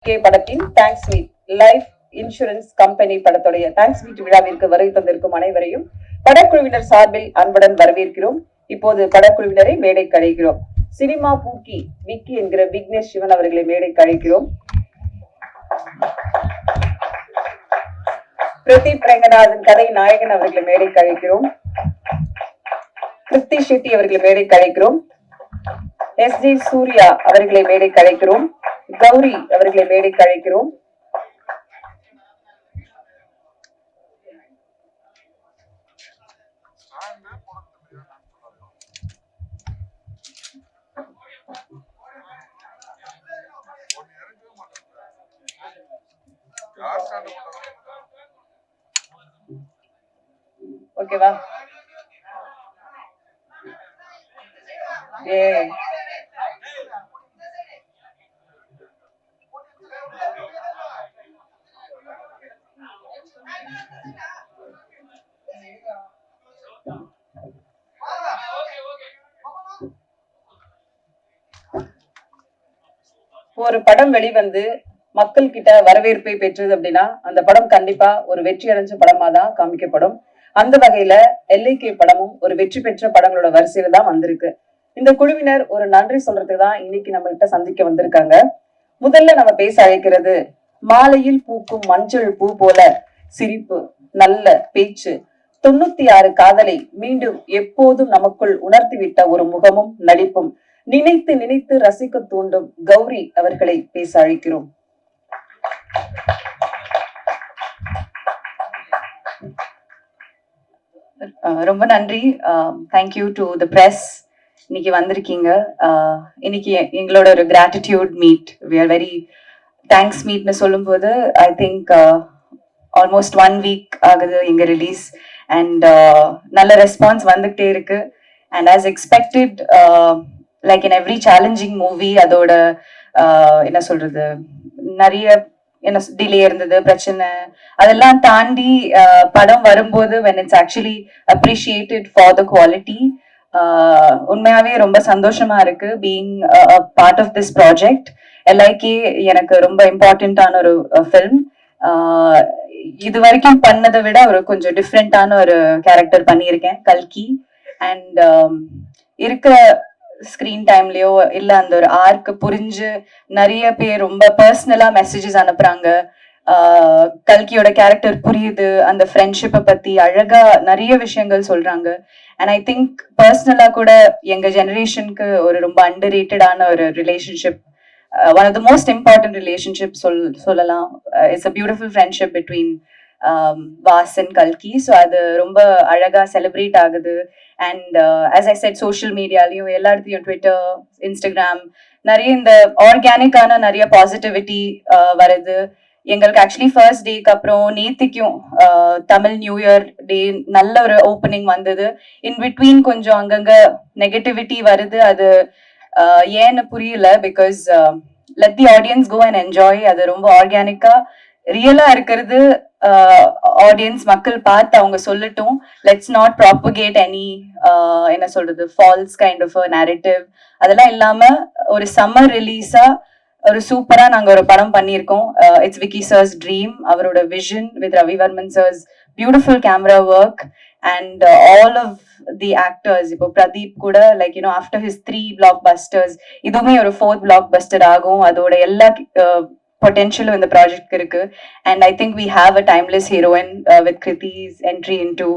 படத்தின் thanks meet life insurance company படத்துடைய thanks meet விழாவிற்கு வருகை தந்திருக்கும் அனைவரையும் படக்குழுவினர் சார்பில் அன்புடன் வரவேற்கிறோம். இப்போது படக்குழுவினரை மேடைக்கு அழைக்கிறோம். சினிமா பூக்கி விக்கி என்கிற விக்னேஷ் சிவன் அவர்களை மேடைக்கு அழைக்கிறோம். பிரதீப் ரங்கநாதன் கதை நாயகன் அவர்களை மேடைக்கு அழைக்கிறோம். கிருத்தி ஷெட்டி அவர்களை மேடைக்கு அழைக்கிறோம். எஸ்.ஜே. சூர்யா அவர்களை மேடைக்கு அழைக்கிறோம். கௌரி அவர்களை மேடைக்கு அழைக்கிறோம். ஓகேவா? ஒரு படம் வெளிவந்து மக்கள் கிட்ட வரவேற்பை பெற்றது அப்படின்னா அந்த படம் கண்டிப்பா ஒரு வெற்றி அடைஞ்ச படமா தான் காமிக்கப்படும். அந்த வகையில எல்ஐகே படமும் ஒரு வெற்றி பெற்ற படங்களோட வரிசையில தான் வந்திருக்கு. இந்த குழுவினர் ஒரு நன்றி சொல்றதுக்கு தான் இன்னைக்கு நம்ம கிட்ட சந்திக்க வந்திருக்காங்க. முதல்ல நம்ம பேச அழைக்கிறது மாலையில் பூக்கும் மஞ்சள் பூ போல சிரிப்பு, நல்ல பேச்சு, 96 காதலை மீண்டும் எப்போதும் நமக்குள் உணர்த்திவிட்ட ஒரு முகமும் நடிப்பும் நினைத்து நினைத்து ரசிக்க தூண்டும் கௌரி அவர்களை பேச அழைக்கிறோம். ரொம்ப நன்றி. Thank you to the press. இன்னைக்கு வந்திருக்கீங்க. இன்னைக்கு எங்களோட ஒரு gratitude meet, we are very thanks மீட்னு சொல்லும்போது ஐ திங்க் ஆல்மோஸ்ட் 1 வீக் ஆகுது எங்க ரிலீஸ். அண்ட் நல்ல ரெஸ்பான்ஸ் வந்துகிட்டே இருக்கு. And as expected, like in every challenging movie, அதோட என்ன சொல்றது, நிறைய என்ன டிலே இருந்தது, பிரச்சனை, அதெல்லாம் தாண்டி படம் வரும்போது when it's actually appreciated for the quality, உண்மையாவே ரொம்ப சந்தோஷமா இருக்கு being part of this project. Like எனக்கு ரொம்ப இம்பார்ட்டன்டான ஒரு ஃபில்ம். இது வரைக்கும் பண்ணதை விட ஒரு கொஞ்சம் டிஃப்ரெண்டான ஒரு கேரக்டர் பண்ணியிருக்கேன், கல்கி. அண்ட் இருக்கிற ஸ்கிரீன் டைம்லயோ இல்ல அந்த ஒரு ஆர்க்கு புரிஞ்சு நிறைய பேர் ரொம்ப பர்சனலா மெசேஜஸ் அனுப்புறாங்க. கல்கியோட கேரக்டர் புரியுது, அந்த ஃப்ரெண்ட்ஷிப்பை பத்தி அழகா நிறைய விஷயங்கள் சொல்றாங்க. அண்ட் ஐ திங்க் பர்சனலா கூட எங்க ஜெனரேஷனுக்கு ஒரு ரொம்ப அண்டர் ரேட்டடான ஒரு relationship, one of the most important relationship சொல்லலாம். It's a beautiful friendship between Vaas and கல்கி. ஸோ அது ரொம்ப அழகா செலிப்ரேட் ஆகுது. And as I said, social மீடியாலையும் எல்லா இடத்துலையும், ட்விட்டர், இன்ஸ்டாகிராம், நிறைய இந்த ஆர்கானிக்கான நிறைய பாசிட்டிவிட்டி வருது. எங்களுக்கு ஆக்சுவலி ஃபர்ஸ்ட் டேக்கு அப்புறம் நேத்திக்கும் தமிழ் நியூ இயர் டே நல்ல ஒரு ஓப்பனிங் வந்தது. இன் பிட்வீன் கொஞ்சம் அங்கங்க நெகட்டிவிட்டி வருது. அது ஏன்னு புரியல. Because let the audience go and enjoy. அது ரொம்ப ஆர்கானிக்கா ரியலா இருக்கிறது. ஆடியன்ஸ் மக்கள் பார்த்து அவங்க சொல்லட்டும். லெட்ஸ் நாட் ப்ராப்பகேட் எனி என்ன சொல்றது, ஃபால்ஸ் கைண்ட் ஆஃப் நேரேட்டிவ். அதெல்லாம் இல்லாம ஒரு சம்மர் ரிலீஸா ஒரு சூப்பரா நாங்க ஒரு படம் பண்ணியிருக்கோம். இட்ஸ் விக்கி சர்ஸ் ட்ரீம், அவரோட vision with Ravivarman sir's beautiful camera work and all of the actors. இப்போ பிரதீப் கூட like you know after his 3 blockbusters இதுவுமே ஒரு 4th பிளாக் பஸ்டர் ஆகும். அதோட எல்லா potential in the project இருக்கு. And I think we have a timeless heroine with Kriti's entry into,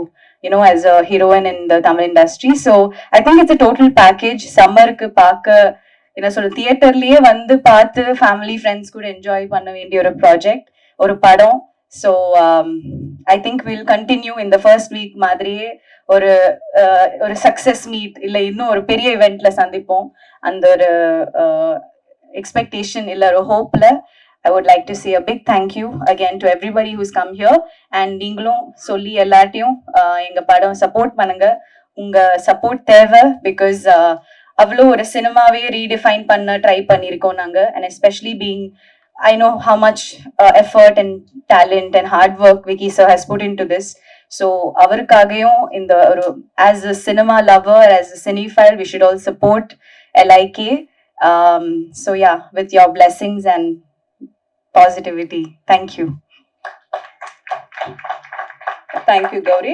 you know, as a heroine in the Tamil industry. So I think it's a total package. சம்மருக்கு பார்க்க என்ன சொல்ற, தியேட்டர்லயே வந்து பார்த்து family friends கூட enjoy பண்ண வேண்டிய ஒரு ப்ராஜெக்ட், ஒரு படம். So I think will continue இந்த ஃபர்ஸ்ட் வீக் மாதிரியே ஒரு சக்சஸ் மீட் இல்லை இன்னும் ஒரு பெரிய இவெண்ட்ல சந்திப்போம். அந்த ஒரு எக்ஸ்பெக்டேஷன் இல்லை ஒரு ஹோப்ல I would like to say a big thank you again to everybody who's come here. And நீங்களும் சொல்லி எல்லாத்தையும் எங்க படம் சப்போர்ட் பண்ணுங்க. உங்க சப்போர்ட் தேவை. பிகாஸ் அவ்வளோ ஒரு சினிமாவே ரீடிஃபைன் பண்ண ட்ரை பண்ணியிருக்கோம் நாங்க. And especially being I know how much effort and talent and hard work Vicky sir has put into this. So avarukagayum in the as a cinema lover, as a cinephile, we should all support LIK. So yeah, with your blessings and positivity. Thank you. Thank you Gowri.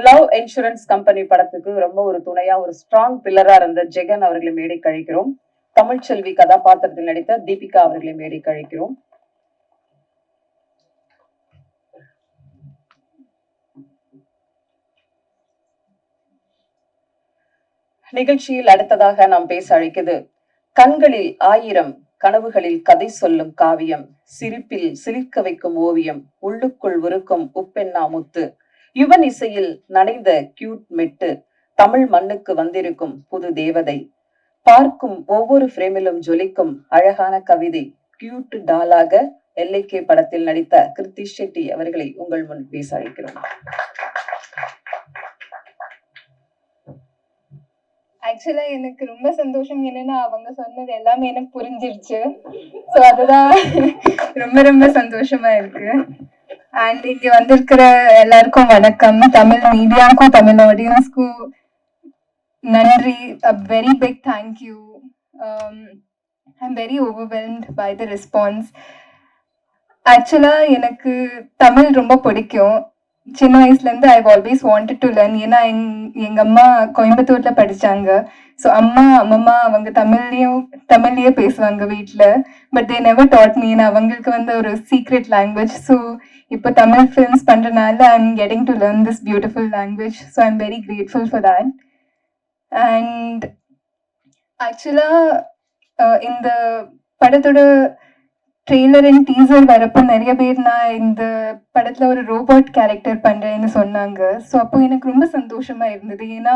Love insurance company படத்துக்கு ரொம்ப ஒரு துணையா ஒரு strong பில்லரா இருந்த ஜெகன் அவர்களை மேடை கழிக்கிறோம். தமிழ்ச்செல்வி கதாபாத்திரத்தில் நடித்த தீபிகா அவர்களை மேடை கழிக்கிறோம். நிகழ்ச்சியில் அடுத்ததாக நாம் பேச அழைக்குது கண்களில் 1000 கனவுகளில் கதை சொல்லும் காவியம், சிரிப்பில் சிலிர்க்க வைக்கும் ஓவியம், உள்ளுக்குள் உருக்கும் உப்பெண்ணா முத்து, யுவன் இசையில் நனைந்த கியூட் மெட்டு, தமிழ் மண்ணுக்கு வந்திருக்கும் புது தேவதை, பார்க்கும் ஒவ்வொரு ஃப்ரேமிலும் ஜொலிக்கும் அழகான கவிதை, கியூட் டாலாக LK படத்தில் நடித்த கிருத்தி ஷெட்டி அவர்களை உங்கள் முன் பேச அழைக்கிறோம். ஆக்சுவலா எனக்கு ரொம்ப சந்தோஷம். என்னன்னா அவங்க சொன்னது எல்லாமே எனக்கு புரிஞ்சிருச்சு. ஸோ அதுதான் ரொம்ப ரொம்ப சந்தோஷமா இருக்கு. அண்ட் இங்க வந்திருக்கிற எல்லாருக்கும் வணக்கம். தமிழ் மீடியாவுக்கும் தமிழ் ஆடியன்ஸ்க்கும் நன்றி. A very big thank you. I'm very overwhelmed by the response. ஆக்சுவலா எனக்கு தமிழ் ரொம்ப பிடிக்கும். சின்ன வயசுலேருந்து I always wanted to learn. ஏன்னா எங்கள் அம்மா கோயம்புத்தூரில் படித்தாங்க. ஸோ அம்மம்மா அவங்க தமிழ்லேயே பேசுவாங்க வீட்டில். But they never dot me. அவங்களுக்கு வந்து ஒரு சீக்ரெட் லாங்குவேஜ். ஸோ இப்போ தமிழ் ஃபிலிம்ஸ் பண்ணுறதுனால I am getting to learn this beautiful language. So I am very grateful for that. And ஆக்சுவலாக இந்த படத்தோட ட்ரெய்லர் அண்ட் டீசர் வரப்போ நிறைய பேர் நான் இந்த படத்தில் ஒரு ரோபோட் கேரக்டர் பண்ணுறேன்னு சொன்னாங்க. ஸோ அப்போ எனக்கு ரொம்ப சந்தோஷமாக இருந்தது. ஏன்னா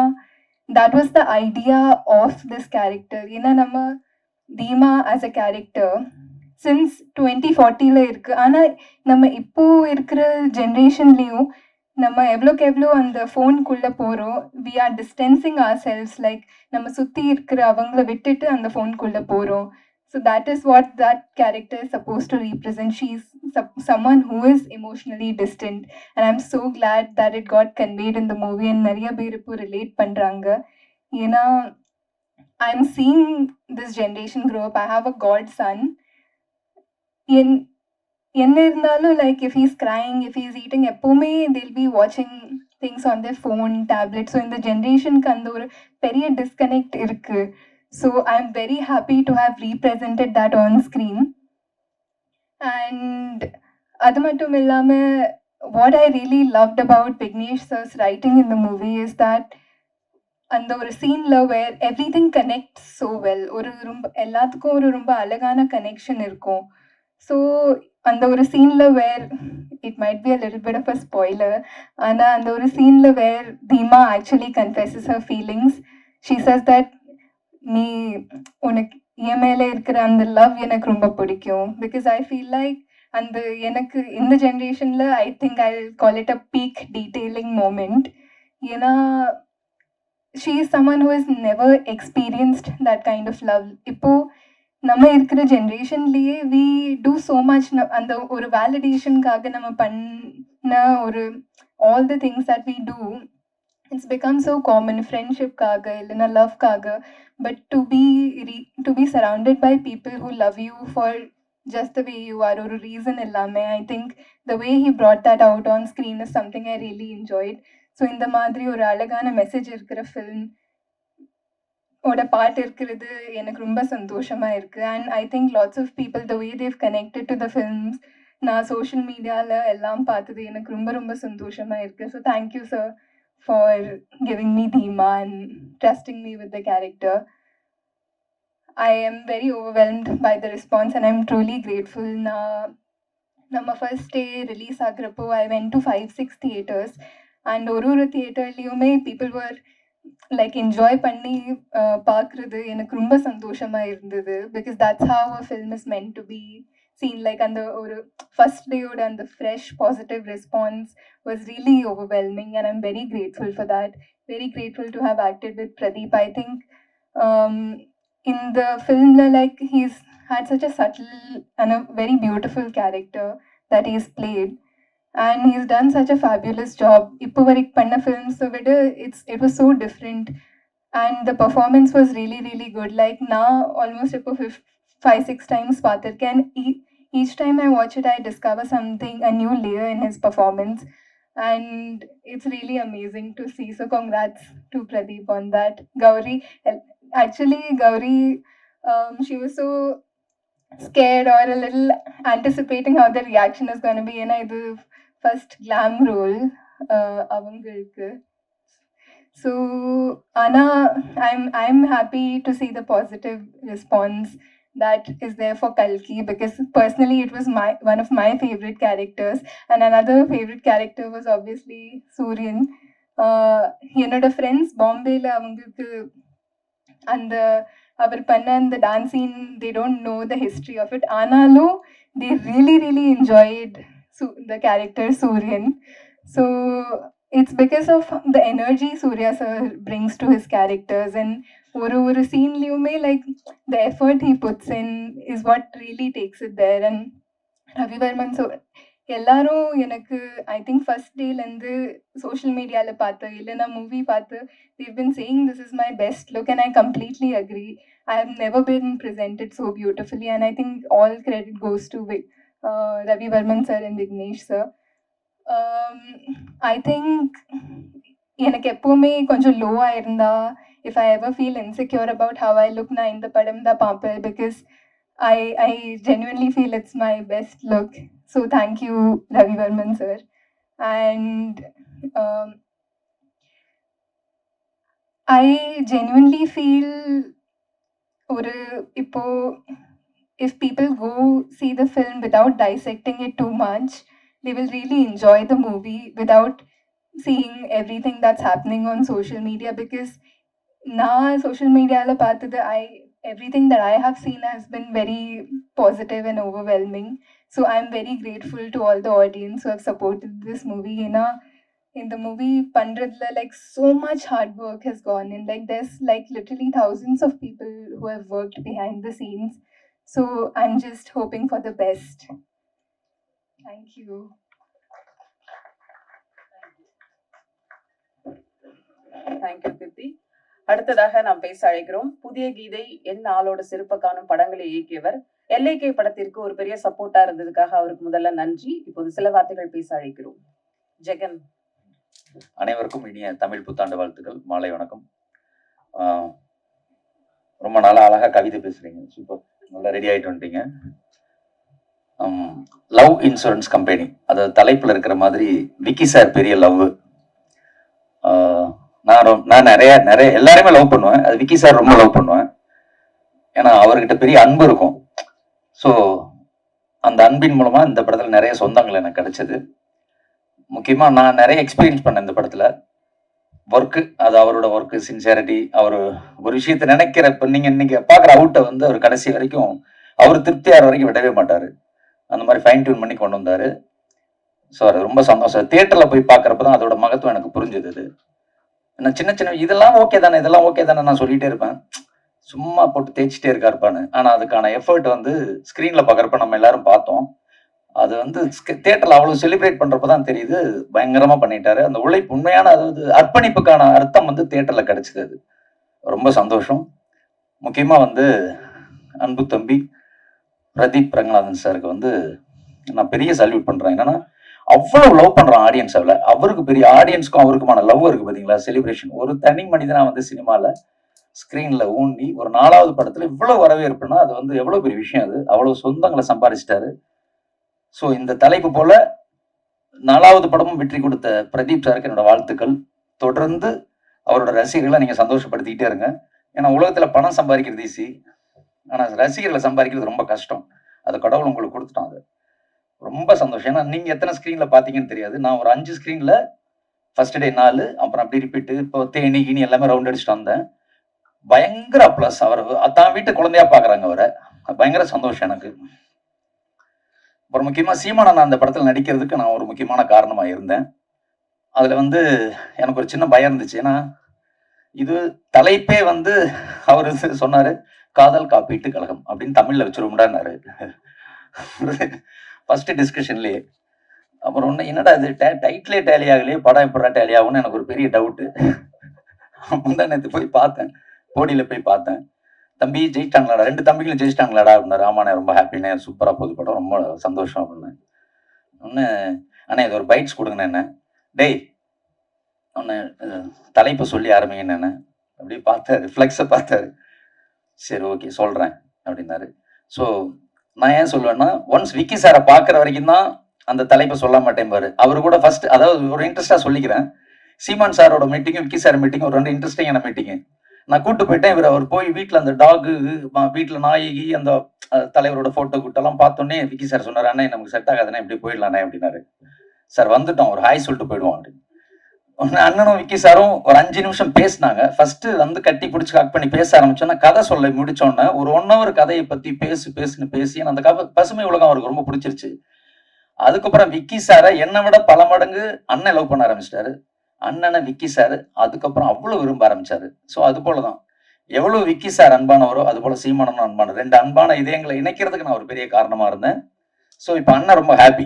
that was the idea of this character. ஏன்னா நம்ம தீமா ஆஸ் அ கேரக்டர் சின்ஸ் 2040 இருக்குது. ஆனால் நம்ம இப்போது இருக்கிற ஜென்ரேஷன்லேயும் நம்ம எவ்வளோக்கு எவ்வளோ அந்த ஃபோனுக்குள்ளே போகிறோம். We are distancing our cells. Like நம்ம சுற்றி இருக்கிற அவங்கள விட்டுட்டு அந்த ஃபோனுக்குள்ளே போகிறோம். So that is what that character is supposed to represent. She's someone who is emotionally distant, and I'm so glad that it got conveyed in the movie and nariya per ipo relate pandranga. Yena I'm seeing this generation grow up. I have a godson. Enna irundalu, like if he's crying, if he's eating, eppume they'll be watching things on their phone, tablet. So in the generation ku and oru periya disconnect irukku. So I'm very happy to have represented that on screen. And adu mattum illama, what I really loved about Vignesh sir's writing in the movie is that and ஒரு சீன்ல where everything connects so well. ஒரு ரொம்ப எல்லாத்துக்கும் ஒரு ரொம்ப அழகான connection இருக்கும். So அந்த ஒரு சீன்ல where it might be a little bit of a spoiler. ஆனால் அந்த ஒரு சீன்ல where Theema actually confesses her feelings. She says that நீ உனக்கு என் மேலே இருக்கிற அந்த லவ் எனக்கு ரொம்ப பிடிக்கும். பிகாஸ் ஐ ஃபீல் லைக் அந்த எனக்கு இந்த ஜென்ரேஷனில் I think I call it a peak detailing moment. ஏன்னா she is someone who is never experienced that kind of love. இப்போது நம்ம இருக்கிற ஜென்ரேஷன்லேயே வி டூ ஸோ மச். அந்த ஒரு வேலிடேஷனுக்காக நம்ம பண்ண ஒரு all the things that we do, it's become so common. Friendship kaga illana love kaga, but to be surrounded by people who love you for just the way you are, or a reason illame, I think the way he brought that out on screen is something I really enjoyed. So in the madri or alagana message irukra film oda part irukkiradhu enak romba sandoshama irukku. And I think lots of people, the way they've connected to the films na social media la ellam paathu enak romba sandoshama irukku. So thank you sir for giving me Dheema and trusting me with the character. I am very overwhelmed by the response and I'm truly grateful. Nama first day release agrappo I went to 5-6 theaters, and oru theater liyume people were like enjoy panni paakradhu enak romba sandoshama irundhathu, because that's how a film is meant to be seen. Like and the first day and the fresh positive response was really overwhelming, and I'm very grateful for that. Very grateful to have acted with Pradeep. I think in the film like he's had such a subtle and a very beautiful character that he's played, and he's done such a fabulous job. Ipo varik panna films so it was so different, and the performance was really good. Like now almost ipo 5-6 times paathirken. each time I watch it, I discover something, a new layer in his performance, and it's really amazing to see. So congrats to Pradeep on that. Gauri, actually, Gauri, she was so scared or a little anticipating how the reaction is going to be. And I do first glam role, avangalku. So Anna, I'm happy to see the positive response that is there for Kalki, because personally it was one of my favorite characters, and another favorite character was obviously Suryan. என்னோட friends பாம்பேல அவங்களுக்கு அந்த அவர் பண்ண அந்த dance scene, they don't know the history of it. ஆனாலும் they really enjoyed the character Suryan. So it's because of the energy Surya sir brings to his characters, and ஒரு சீன்லயுமே like the effort he puts in is what really takes it there. And Ravi Varman, so எல்லாரும் எனக்கு I think first டேலேருந்து social மீடியாவில் பார்த்து இல்லைன்னா movie பார்த்து they've been saying this is my best look, and I completely agree. I have never been presented so beautifully, and I think all credit goes to Ravi Varman sir and Vignesh sir. I think எனக்கு எப்பவுமே கொஞ்சம் லோவாக இருந்தா, if I ever feel insecure about how I look, நான் இந்த படம் தான் பார்ப்பேன், because I genuinely feel it's my best look. So thank you, Ravi Varman sir. And I genuinely feel if people go see the film without dissecting it too much, they will really enjoy the movie without seeing everything that's happening on social media. Because now social media la paathu, everything that I have seen has been very positive and overwhelming. So I'm very grateful to all the audience who have supported this movie. In the movie pandradla, like so much hard work has gone in. Like there's like literally thousands of people who have worked behind the scenes. So I'm just hoping for the best. Thank you. Thank you Kriti. அடுத்ததாக நாம் பேச அழைக்கிறோம் புதிய கீதை என் ஆளோட சிறப்ப காணும் படங்களை இயக்கியவர். எல்ஐகே படத்திற்கு ஒரு பெரிய சப்போர்ட்டா இருந்ததுக்காக அவருக்கு முதல்ல நன்றி. இப்போது சில வார்த்தைகள் பேச அழைக்கிறோம். ஜெகன். அனைவருக்கும் இனிய தமிழ் புத்தாண்டு வாழ்த்துக்கள். மாலை வணக்கம். ரொம்ப நாளா அழகா கவிதை பேசுறீங்க, சூப்பர், நல்லா ரெடி ஆயிட்டு வந்துட்டீங்க. லவ் இன்சூரன்ஸ் கம்பெனி, அது தலைப்புல இருக்கிற மாதிரி விக்கி சார் பெரிய லவ். நான் நிறைய எல்லாருமே லவ் பண்ணுவேன், அது விக்கி சார் ரொம்ப லவ் பண்ணுவேன். ஏன்னா அவர்கிட்ட பெரிய அன்பு இருக்கும். ஸோ அந்த அன்பின் மூலமா இந்த படத்துல நிறைய சொந்தங்கள் எனக்கு கிடைச்சது. முக்கியமா நான் நிறைய எக்ஸ்பீரியன்ஸ் பண்ணேன் இந்த படத்துல. ஒர்க்கு, அது அவரோட ஒர்க்கு, சின்சியாரிட்டி, அவர் ஒரு விஷயத்த நினைக்கிற, இப்போ நீங்க பார்க்குற அவுட்டை வந்து அவர் கடைசி வரைக்கும் அவர் திருப்தியாகிற வரைக்கும் விடவே மாட்டாரு. அந்த மாதிரி ஃபைன் டியூன் பண்ணி கொண்டு வந்தாரு. ஸோ அது ரொம்ப சந்தோஷம். தியேட்டர்ல போய் பார்க்குறப்ப தான் அதோட மகத்துவம் எனக்கு புரிஞ்சுது. அது நான் சின்ன இதெல்லாம் ஓகே தானே நான் சொல்லிட்டே இருப்பேன், சும்மா போட்டு தேய்ச்சிட்டே இருக்காருப்பான்னு. ஆனா அதுக்கான எஃபர்ட் வந்து ஸ்கிரீன்ல பாக்குறப்ப நம்ம எல்லாரும் பார்த்தோம். அது வந்து தியேட்டர்ல அவ்வளவு செலிப்ரேட் பண்றப்பதான் தெரியுது, பயங்கரமா பண்ணிட்டாரு. அந்த உழைப்பு, உண்மையான அதாவது அர்ப்பணிப்புக்கான அர்த்தம் வந்து தியேட்டர்ல கிடைச்சது. அது ரொம்ப சந்தோஷம். முக்கியமா வந்து அன்பு தம்பி பிரதீப் ரங்கநாதன் சாருக்கு வந்து நான் பெரிய சல்யூட் பண்றேன். என்னன்னா அவ்வளவு லவ் பண்றான் ஆடியன்ஸ். அவருக்கு பெரிய ஆடியன்ஸ்க்கும் அவருக்குமான லவ் இருக்கு பாத்தீங்களா, செலிப்ரேஷன். ஒரு தனி மனிதனா வந்து சினிமால ஸ்கிரீன்ல ஊண்டி ஒரு 4வது படத்துல இவ்வளவு வரவேற்புனா அது வந்து எவ்வளவு பெரிய விஷயம். அது அவ்வளவு சொந்தங்களை சம்பாதிச்சிட்டாரு. ஸோ இந்த தலைப்பு போல 4வது படமும் வெற்றி கொடுத்த பிரதீப் சாருக்கு என்னோட வாழ்த்துக்கள். தொடர்ந்து அவரோட ரசிகர்களை நீங்க சந்தோஷப்படுத்திக்கிட்டே இருங்க. ஏன்னா உலகத்துல பணம் சம்பாதிக்கிறது ஈஸி, ஆனா ரசிகர்களை சம்பாதிக்கிறது ரொம்ப கஷ்டம். அது கடவுள் உங்களுக்கு கொடுத்துட்டான். அது ரொம்ப சந்தோஷம். ஏன்னா நீங்க எத்தனை ஸ்கிரீன்ல பாத்தீங்கன்னு தெரியாது. நான் ஒரு 5 ஸ்கிரீன்ல ஃபர்ஸ்ட் டே 4, அப்புறம் அப்படி ரிப்பீட்டு, இப்போ தேனி கிணி எல்லாமே ரவுண்ட் அடிச்சுட்டு வந்தேன். பயங்கர பிளஸ். அவர் தான் வீட்டு குழந்தையா பாக்குறாங்க அவரை. பயங்கர சந்தோஷம் எனக்கு. அப்புறம் முக்கியமா சீமானன் அந்த படத்துல நடிக்கிறதுக்கு நான் ஒரு முக்கியமான காரணமா இருந்தேன். அதுல வந்து எனக்கு ஒரு சின்ன பயம் இருந்துச்சு. ஏன்னா இது தலைப்பே வந்து அவரு சொன்னாரு, காதல் காப்பீட்டு கழகம் அப்படின்னு தமிழ்ல வச்சிருவோம்டான்னாரு ஃபர்ஸ்ட் டிஸ்கஷன்லயே. அப்புறம் ஒண்ணு, என்னடா இது டைட்டிலே டேலி ஆகலையே, படம் எப்படா டேலி ஆகும்னு எனக்கு ஒரு பெரிய டவுட்டு. முந்தா நேற்று போய் பார்த்தேன், போடியில போய் பார்த்தேன். தம்பி ஜெயிச்சிட்டாங்களாடா, 2 தம்பிகளும் ஜெயிச்சிட்டாங்களாடா அப்படின்னாரு. ஆமாண்ணே, ரொம்ப ஹாப்பிண்ணே, சூப்பராக போகுது படம், ரொம்ப சந்தோஷம் அப்படின்னு. ஒன்று, அண்ணே இது ஒரு பைட்ஸ் கொடுங்கண்ணே. என்ன டேய் ஒன்று தலைப்பை சொல்லி ஆரம்பிங்கண்ணே. அப்படி பார்த்தாரு, ஃப்ளெக்ஸை பார்த்தாரு. சரி ஓகே சொல்கிறேன் அப்படின்னாரு. ஸோ நான் ஏன் சொல்லுவேன்னா, ஒன்ஸ் விக்கி சாரை பார்க்குற வரைக்கும் தான் அந்த தலைப்பை சொல்ல மாட்டேன் பாரு. அவரு கூட ஃபர்ஸ்ட், அதாவது ஒரு இன்ட்ரெஸ்டாக சொல்லிக்கிறேன், சீமான் சாரோட மீட்டிங்கும் விக்கி சார் மீட்டிங் ஒரு 2 இன்ட்ரெஸ்டிங்கான மீட்டிங்கு. நான் கூப்பிட்டு போயிட்டேன். அவர் போய் வீட்டில் அந்த டாகு, வீட்டில் நாயகி, அந்த தலைவரோட ஃபோட்டோ கூட்டெல்லாம் பார்த்தோன்னே விக்கி சார் சொன்னார், அண்ணே நமக்கு செட் ஆகாதுண்ணே, இப்படி போயிடலாண்ணே அப்படின்னாரு. சார் வந்துட்டோம், ஒரு ஹாய் சொல்லிட்டு போயிடுவோம் அப்படின்னு. அண்ணனும் விக்கி சாரும் ஒரு 5 நிமிஷம் பேசினாங்க. ஃபர்ஸ்ட் வந்து கட்டி பிடிச்சி கட் பண்ணி பேச ஆரம்பிச்சோன்னா, கதை சொல்ல முடிச்சோன்னே ஒரு 1 hour கதையை பத்தி பேசுன்னு பேசி அந்த பசுமை உலகம் அவருக்கு ரொம்ப பிடிச்சிருச்சு. அதுக்கப்புறம் விக்கி சாரை என்னை விட பல மடங்கு அண்ணன் லவ் பண்ண ஆரம்பிச்சிட்டாரு. அண்ணனை விக்கி சார் அதுக்கப்புறம் அவ்வளவு விரும்ப ஆரம்பிச்சாரு. ஸோ அது போலதான், எவ்வளவு விக்கி சார் அன்பானவரோ அது போல சீமானனும் அன்பான, 2 அன்பான இதயங்களை இணைக்கிறதுக்கு நான் ஒரு பெரிய காரணமா இருந்தேன். ஸோ இப்போ அண்ணன் ரொம்ப ஹாப்பி.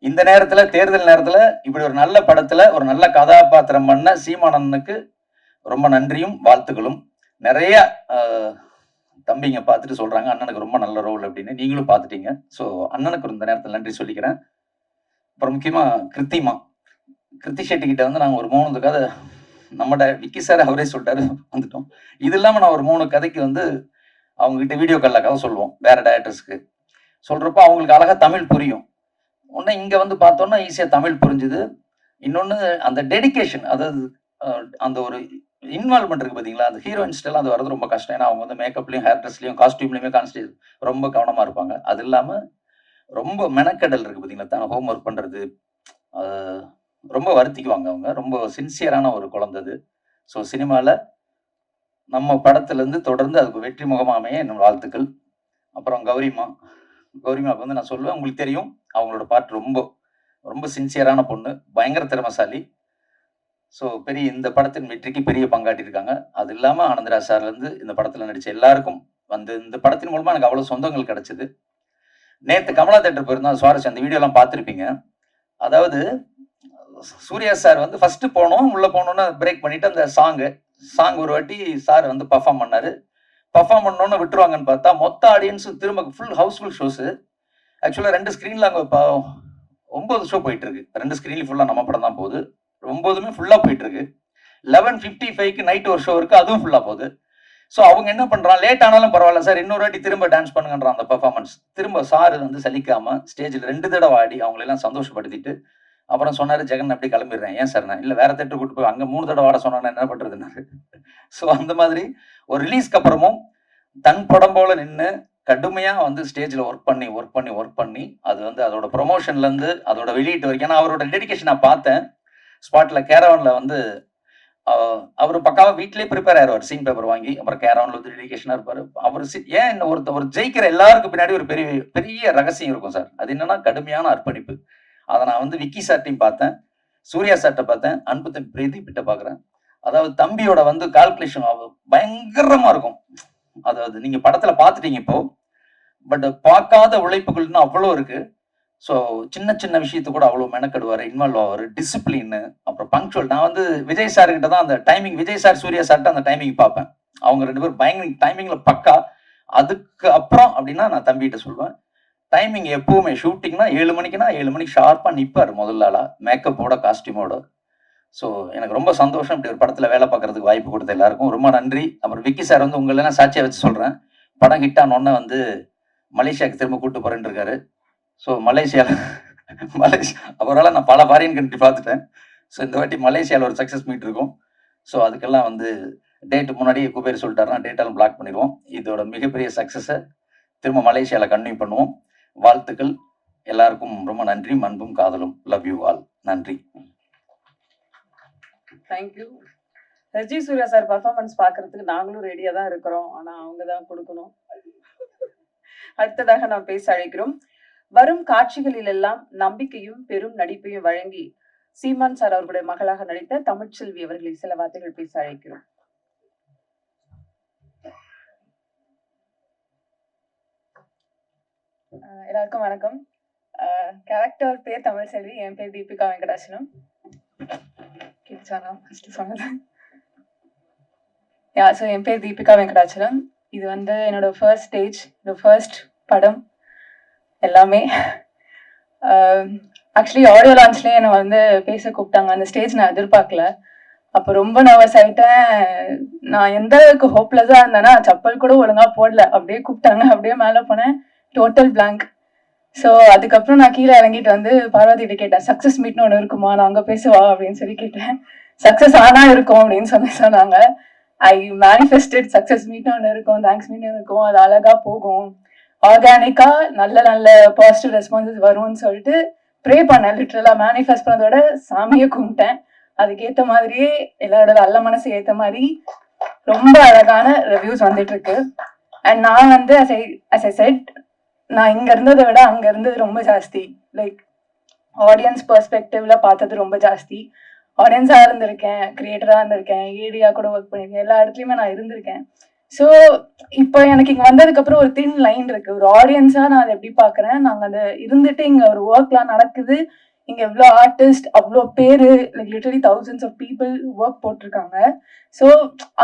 இந்த நேரத்துல, தேர்தல் நேரத்துல இப்படி ஒரு நல்ல படத்துல ஒரு நல்ல கதாபாத்திரம் பண்ண சீமானனுக்கு ரொம்ப நன்றியும் வாழ்த்துக்களும். நிறைய தம்பிங்க பார்த்துட்டு சொல்றாங்க அண்ணனுக்கு ரொம்ப நல்ல ரோல் அப்படின்னு. நீங்களும் பார்த்துட்டீங்க. ஸோ அண்ணனுக்கு இந்த நேரத்தில் நன்றி சொல்லிக்கிறேன். அப்புறம் முக்கியமா கிருத்தி ஷெட்டி கிட்ட வந்து நாங்கள் ஒரு 3 கதை, நம்மட விக்கி சார் அவரே சொல்லிட்டாரு, வந்துட்டோம். இது இல்லாமல் நான் ஒரு 3 கதைக்கு வந்து அவங்ககிட்ட வீடியோ காலில் கதை சொல்லுவோம், வேற டைரக்டர்ஸ்க்கு சொல்றப்போ அவங்களுக்கு அழகா தமிழ் புரியும். ஒன்று இங்கே வந்து பார்த்தோன்னா ஈஸியாக தமிழ் புரிஞ்சுது. இன்னொன்று அந்த டெடிக்கேஷன், அதாவது அந்த ஒரு இன்வால்வ்மெண்ட் இருக்கு பார்த்தீங்களா, அந்த ஹீரோயின்ஸ்டெல்லாம் அது வரது ரொம்ப கஷ்டம். ஏன்னா அவங்க வந்து மேக்கப்லையும் ஹேர் ட்ரெஸ்லையும் காஸ்டியூம்லையுமே ரொம்ப கவனமாக இருப்பாங்க. அது இல்லாமல் ரொம்ப மெனக்கடல் இருக்கு பார்த்தீங்களா, தான் ஹோம் ஒர்க் பண்ணுறது, ரொம்ப வருத்திக்குவாங்க. அவங்க ரொம்ப சின்சியரான ஒரு குழந்தை அது. ஸோ சினிமாவில் நம்ம படத்துலேருந்து தொடர்ந்து அதுக்கு வெற்றி முகமாக அமைய என்னோட வாழ்த்துக்கள். அப்புறம் கௌரிமாவுக்கு வந்து நான் சொல்லுவேன், உங்களுக்கு தெரியும் அவங்களோட பாட்டு ரொம்ப ரொம்ப சின்சியரான பொண்ணு, பயங்கர திறமைசாலி. ஸோ இந்த படத்தின் வெற்றிக்கு பெரிய பங்காட்டியிருக்காங்க. அது இல்லாமல் ஆனந்தராஜ் சார்லேருந்து இந்த படத்தில் நடித்த எல்லாருக்கும் வந்து இந்த படத்தின் மூலமாக எனக்கு அவ்வளோ சொந்தங்கள் கிடைச்சிது. நேற்று கமலா தேட்டர் போயிருந்தோம், சுவாரஸ்யம், அந்த வீடியோலாம் பார்த்துருப்பீங்க. அதாவது சூர்யா சார் வந்து ஃபர்ஸ்ட் போனோம், உள்ள போனோன்னு பிரேக் பண்ணிட்டு அந்த சாங் ஒரு வாட்டி சார் வந்து பர்ஃபார்ம் பண்ணாரு. பர்ஃபார்ம் பண்ணோன்னு விட்டுருவாங்கன்னு பார்த்தா மொத்த ஆடியன்ஸும் திரும்ப ஃபுல் ஹவுஸ்ஃபுல் ஷோஸு. ஆக்சுவலாக 2 ஸ்க்ரீனில் அங்கே 9 ஷோ போயிட்டு இருக்கு. 2 ஸ்க்ரீன்லையும் ஃபுல்லாக நம்ம படம் தான் போகுது. 9மே ஃபுல்லாக போயிட்டு இருக்கு. 11:55க்கு நைட் ஒரு ஷோ இருக்கு, அதுவும் ஃபுல்லாக போகுது. ஸோ அவங்க என்ன பண்றான், லேட் ஆனாலும் பரவாயில்ல சார், இன்னொரு வாட்டி திரும்ப டான்ஸ் பண்ணுங்கன்றான். அந்த பர்ஃபார்மன்ஸ் திரும்ப சார் வந்து சலிக்காம ஸ்டேஜில் 2 தடவை ஆடி அவங்களெல்லாம் சந்தோஷப்படுத்திட்டு அப்புறம் சொன்னாரு, ஜெகன் அப்படி கிளம்பிடுறேன். ஏன் சார்? நான் இல்லை வேற தேட்டர் கூட்டு போய் அங்கே 3 தடவை ஆட சொன்னா என்ன பண்றதுன்னாரு. ஸோ அந்த மாதிரி ஒரு ரிலீஸ்க்கு அப்புறமும் தன் படம் போல நின்று கடுமையா வந்து ஸ்டேஜில் ஒர்க் பண்ணி அது வந்து அதோட ப்ரொமோஷன்லேருந்து அதோட வெளியீட்டு வரைக்கும், ஏன்னா அவரோட டெடிக்கேஷன் நான் பார்த்தேன். ஸ்பாட்ல கேரவன்ல வந்து அவர் பக்காவா வீட்லயே ப்ரிப்பேர் ஆயிடுவார், சீன் பேப்பர் வாங்கி. அப்புறம் கேரவன்ல வந்து டெடிக்கேஷனா இருப்பாரு. அவர் ஏன் ஒரு ஜெயிக்கிற எல்லாருக்கும் பின்னாடி ஒரு பெரிய பெரிய ரகசியம் இருக்கும் சார். அது என்னன்னா கடுமையான அர்ப்பணிப்பு. அதை நான் வந்து விக்கி சார்ட்டையும் பார்த்தேன், சூர்யா சார்ட்ட பார்த்தேன், அன்பு தம்பி பிரதீப் கிட்ட பார்க்குறேன். அதாவது தம்பியோட வந்து கால்குலேஷன் பயங்கரமா இருக்கும். அதாவது நீங்க படத்துல பார்த்துட்டீங்க இப்போ, பட் பார்க்காத உழைப்புகள்னு அவ்வளோ இருக்கு. ஸோ சின்ன சின்ன விஷயத்து கூட அவ்வளோ மெனக்கெடுவார், இன்வால்வ் ஆவார், டிசிப்ளின், அப்புறம் பங்க்சுவல். நான் வந்து விஜய் சார் கிட்ட தான் அந்த டைமிங், விஜய் சார் சூர்யா சார்ட்ட அந்த டைமிங் பார்ப்பேன். அவங்க 2 பேரும் பயங்கர டைமிங்ல பக்கா. அதுக்கு அப்புறம் அப்படின்னா நான் தம்பிகிட்ட சொல்லுவேன், டைமிங் எப்பவுமே ஷூட்டிங்னா 7 மணிக்குன்னா 7 மணிக்கு ஷார்ப்பா நிற்பார் முதல் ஆளா, மேக்கப்போட காஸ்டியூமோட. ஸோ எனக்கு ரொம்ப சந்தோஷம் இப்படி ஒரு படத்துல வேலை பார்க்கறதுக்கு வாய்ப்பு கொடுத்த எல்லாருக்கும் ரொம்ப நன்றி. அப்புறம் விக்கி சார் வந்து உங்களெல்லாம் சாட்சியை வச்சு சொல்றேன், படம் ஹிட் ஆனோடனே வந்து மலேசியாவுக்கு திரும்ப கூப்பிட்டு போறேன்னு இருக்காரு. ஸோ அவரால் நான் பல ஃபாரின் கண்ட்ரி பார்த்துட்டேன். ஸோ இந்த வாட்டி மலேசியாவில் ஒரு சக்ஸஸ் மீட் இருக்கும். ஸோ அதுக்கெல்லாம் வந்து டேட்டு முன்னாடியே குபேர் சொல்லிட்டாருன்னா டேட்டெல்லாம் பிளாக் பண்ணிடுவோம். இதோட மிகப்பெரிய சக்ஸஸை திரும்ப மலேசியாவில் கண்டினியூ பண்ணுவோம். வாழ்த்துக்கள் எல்லாருக்கும், ரொம்ப நன்றி. அன்பும் காதலும். Love you all. நன்றி. Thank you. Raji Suriya sir performance பார்க்கறதுக்கு நாங்களும் ரெடியா தான் இருக்கிறோம். ஆனா அவங்க தான் கொடுக்கணும். அடுத்ததாக நாம் பேச அழைக்கிறோம். வரும் காட்சிகளில் எல்லாம் நம்பிக்கையும் பெரும் நடிப்பையும் வழங்கி சீமான் சார் அவர்களுடைய மகளாக நடித்த தமிழ்ச்செல்வி அவர்களை சில வார்த்தைகள் பேச அழைக்கிறோம். எல்லாருக்கும் வணக்கம். கேரக்டர் பேர் தமிழ்செல்வி, என் பேர் தீபிகா வெங்கடாச்சலம். ஸோ என் பேர் தீபிகா வெங்கடாச்சலம். இது வந்து என்னோட ஃபர்ஸ்ட் ஸ்டேஜ், ஃபர்ஸ்ட் படம் எல்லாமே. ஆக்சுவலி ஆடியோ லான்ச்லேயே என்னை வந்து பேச கூப்பிட்டாங்க. அந்த ஸ்டேஜ் நான் எதிர்பார்க்கல. அப்போ ரொம்ப நர்வஸ் ஆகிட்டேன். நான் எந்த அளவுக்கு ஹோப்லெஸ்ஸாக இருந்தேன்னா செப்பல் கூட ஒழுங்காக போடல. அப்படியே கூப்பிட்டாங்க, அப்படியே மேலே போனேன், டோட்டல் பிளாங்க். ஸோ அதுக்கப்புறம் நான் கீழே இறங்கிட்டு வந்து பார்வதிகிட்ட கேட்டேன், சக்ஸஸ் மீட்னு ஒன்று இருக்குமா, நான் அங்கே பேசுவா அப்படின்னு சொல்லி கேட்டேன். சக்ஸஸ் ஆனால் இருக்கும் அப்படின்னு சொன்னாங்க. ஐ மேனிஃபெஸ்டட் சக்ஸஸ் மீட்னு ஒன்று இருக்கும், தேங்க்ஸ் மீட்னு இருக்கும், அது அழகாக போகும், ஆர்கானிக்காக நல்ல நல்ல பாசிட்டிவ் ரெஸ்பான்சஸ் வரும்னு சொல்லிட்டு ப்ரே பண்ணேன். லிட்ரலாக மேனிஃபெஸ்ட் பண்ணதோட சாமியை கும்பிட்டேன். அதுக்கேற்ற மாதிரியே எல்லாரோட நல்ல மனசு ஏற்ற மாதிரி ரொம்ப அழகான ரிவ்யூஸ் வந்துட்டு இருக்கு. அண்ட் நான் வந்து as I said, நான் இங்க இருந்ததை விட அங்க இருந்தது ரொம்ப ஜாஸ்தி. லைக் ஆடியன்ஸ் பெர்ஸ்பெக்டிவ்ல பார்த்தது ரொம்ப ஜாஸ்தி. ஆடியன்ஸா இருந்திருக்கேன், கிரியேட்டரா இருந்திருக்கேன், ஏடியா கூட ஒர்க் பண்ணியிருக்கேன், எல்லா இடத்துலயுமே நான் இருந்திருக்கேன். ஸோ இப்போ எனக்கு இங்க வந்ததுக்கு அப்புறம் ஒரு தின் லைன் இருக்கு. ஒரு ஆடியன்ஸா நான் அதை எப்படி பாக்குறேன், நாங்க அதை இருந்துட்டு இங்க ஒரு ஒர்க்லாம் நடக்குது, இங்க எவ்வளோ ஆர்டிஸ்ட், அவ்வளோ பேரு, like literally thousands of people work போட்டிருக்காங்க. ஸோ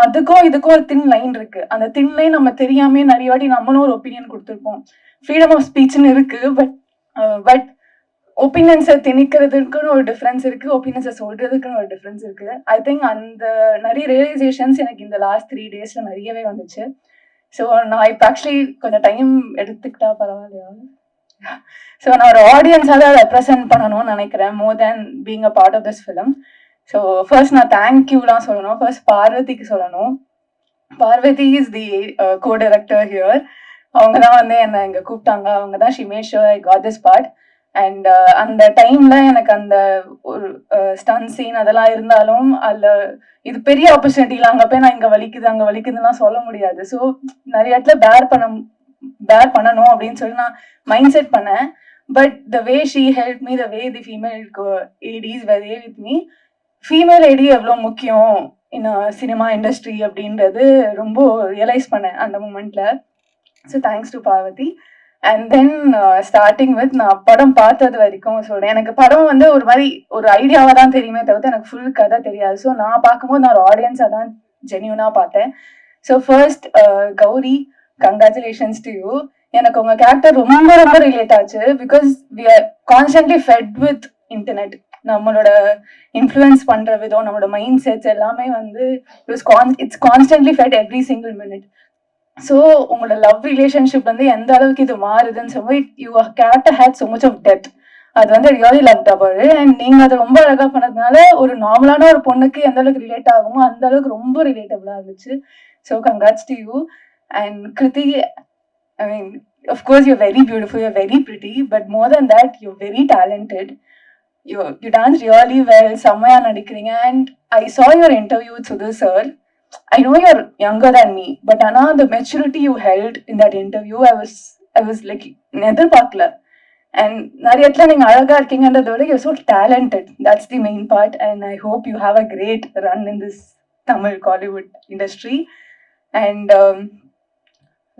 அதுக்கும் இதுக்கும் ஒரு தின் லைன் இருக்கு. அந்த தின் லைன் நம்ம தெரியாமே நிறைய வாட்டி நம்மளும் ஒரு ஒப்பீனியன் கொடுத்துருப்போம். ஃப்ரீடம் ஆஃப் ஸ்பீச்னு இருக்கு, பட் ஒப்பீனியன்ஸை திணிக்கிறதுக்குன்னு ஒரு டிஃப்ரென்ஸ் இருக்கு, ஒப்பீனியன்ஸை சொல்றதுக்குன்னு ஒரு டிஃப்ரென்ஸ் இருக்கு. ஐ திங்க் அந்த நிறைய ரியலைசேஷன்ஸ் எனக்கு இந்த லாஸ்ட் 3 daysல நிறையவே வந்துச்சு. ஸோ நான் இப்போ ஆக்சுவலி கொஞ்சம் டைம் எடுத்துக்கிட்டா பரவாயில்லையா? ஸோ நான் ஒரு ஆடியன்ஸாக தான் ரெப்ரசென்ட் பண்ணணும்னு நினைக்கிறேன், more than being a part of this film. So first நான் தேங்க்யூலாம் சொல்லணும். ஃபர்ஸ்ட் பார்வதிக்கு சொல்லணும். Parvathy is the co-director here. அவங்க தான் வந்து என்னை இங்கே கூப்பிட்டாங்க. அவங்க தான் she made sure I got this part. And அந்த டைம்ல எனக்கு அந்த ஒரு ஸ்டன் சீன் அதெல்லாம் இருந்தாலும் அதில் இது பெரிய ஆப்பர்ச்சுனிட்டியில் அங்கே போய் நான் இங்கே வலிக்குதுலாம் சொல்ல முடியாது. ஸோ நிறைய இடத்துல பேர் பண்ணணும் அப்படின்னு சொல்லி நான் மைண்ட் செட் பண்ணேன். But the way she help me, the way the female ADs were a with me, female AD எவ்வளோ முக்கியம் இன் சினிமா இண்டஸ்ட்ரி அப்படின்றது ரொம்ப ரியலைஸ் பண்ணேன் அந்த மூமெண்ட்ல. So thanks to Parvathy. And then starting with நான் படம் பார்த்தது வரைக்கும் சொல்றேன். எனக்கு படம் வந்து ஒரு மாதிரி ஒரு ஐடியாவாக தான் தெரியுமே தவிர்த்து எனக்கு ஃபுல் கதை தெரியாது. ஸோ நான் பார்க்கும்போது நான் ஒரு ஆடியன்ஸாக தான் ஜென்யூனாக பார்த்தேன். So first Gowri, congratulations to you. எனக்கு உங்கள் கேரக்டர் ரொம்ப ரொம்ப ரிலேட் ஆச்சு. Because we are constantly fed with internet. நம்மளோட இன்ஃப்ளூயன்ஸ் பண்ற விதம், நம்மளோட மைண்ட் செட்ஸ் எல்லாமே வந்து it's constantly fed every single minute. So உங்களோட லவ் ரிலேஷன்ஷிப் வந்து எந்த அளவுக்கு இது மாறுதுன்னு சொல்லி your character had so much of depth. அது வந்து really loved about it. And நீங்க அதை ரொம்ப அழகா பண்ணதுனால ஒரு நார்மலான ஒரு பொண்ணுக்கு எந்த அளவுக்கு ரிலேட் ஆகுமோ அந்த அளவுக்கு ரொம்ப ரிலேட்டபிளா இருந்துச்சு. So congrats to you. And Kriti, I mean of course you're very beautiful, you're very pretty, but more than that you're very talented. You dance really well, செம்மையா நடிக்கிறீங்க. And I saw your interview with Sudhir sir. I know you're younger than me, but Anna, the maturity you held in that interview, I was like எதிர்பார்க்கல. And நிறைய இடத்துல நீங்க அழகா இருக்கீங்கன்றத விட you're so talented. That's the main part. And I hope you have a great run in this Tamil Kollywood industry. And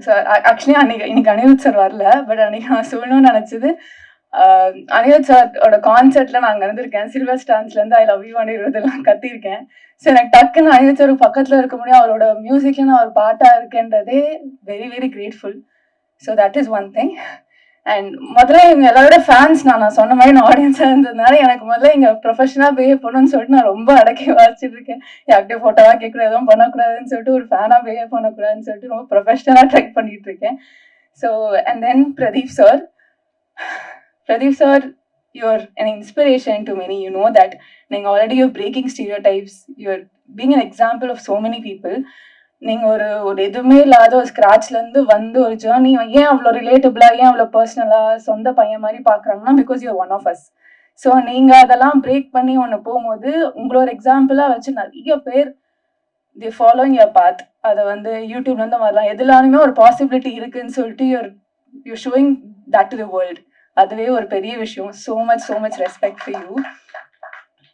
so actually இன்னைக்கு Anirudh sir வரல, but அன்னைக்கு நான் சொல்லணும்னு நினைச்சது, அனிருத் சாரோட கான்சர்ட்ல நான் அங்கே இருந்திருக்கேன். சில்வர் ஸ்டான்ஸ்லேருந்து ஐ லவ் யூ அனிருத்லாம் கத்திருக்கேன். ஸோ எனக்கு டக்குன்னு அனிருத் சார் பக்கத்தில் இருக்க முடியும், அவரோட மியூசிக்ல நான் ஒரு பாட்டாக இருக்கேன்றதே very very grateful. So that is one thing. And முதல்ல இவங்க எல்லாரோட ஃபேன்ஸ் நான் சொன்ன மாதிரி நான் ஆடியன்ஸாக இருந்ததுனால எனக்கு முதல்ல இங்கே ப்ரொஃபஷனலாக பிஹேவ் பண்ணணும்னு சொல்லிட்டு நான் ரொம்ப அடக்கி வாசிச்சுட்டு இருக்கேன். யார்கிட்டயும் ஃபோட்டோவாக கேட்கக்கூடாது, எதுவும் பண்ணக்கூடாதுன்னு சொல்லிட்டு, ஒரு ஃபேனாக பிஹேவ் பண்ணக்கூடாதுன்னு சொல்லிட்டு ரொம்ப ப்ரொஃபஷனலாக ட்ரை பண்ணிட்டு இருக்கேன். So and then Pradeep sir, you're an inspiration to many. You know that. You're breaking stereotypes. You're being an example of so many people. நீங்க ஒரு எதுவுமே இல்லாத ஒரு ஸ்கிராச்ல இருந்து வந்து ஒரு ஜேர்னி ஏன் அவ்வளோ ரிலேட்டபிளா, ஏன் அவ்வளோ பர்சனலா சொந்த பையன் மாதிரி பாக்குறாங்கன்னா because your one of us. So நீங்க அதெல்லாம் பிரேக் பண்ணி ஒன்று போகும்போது உங்களோட எக்ஸாம்பிளா வச்சு நிறைய பேர் தி ஃபாலோயிங் யுவர் பாத். அதை வந்து யூடியூப்ல இருந்து வரலாம், எதுலாலுமே ஒரு பாசிபிலிட்டி இருக்குன்னு சொல்லிட்டு you're showing that to the world. அதுவே ஒரு பெரிய விஷயம். So much respect for you.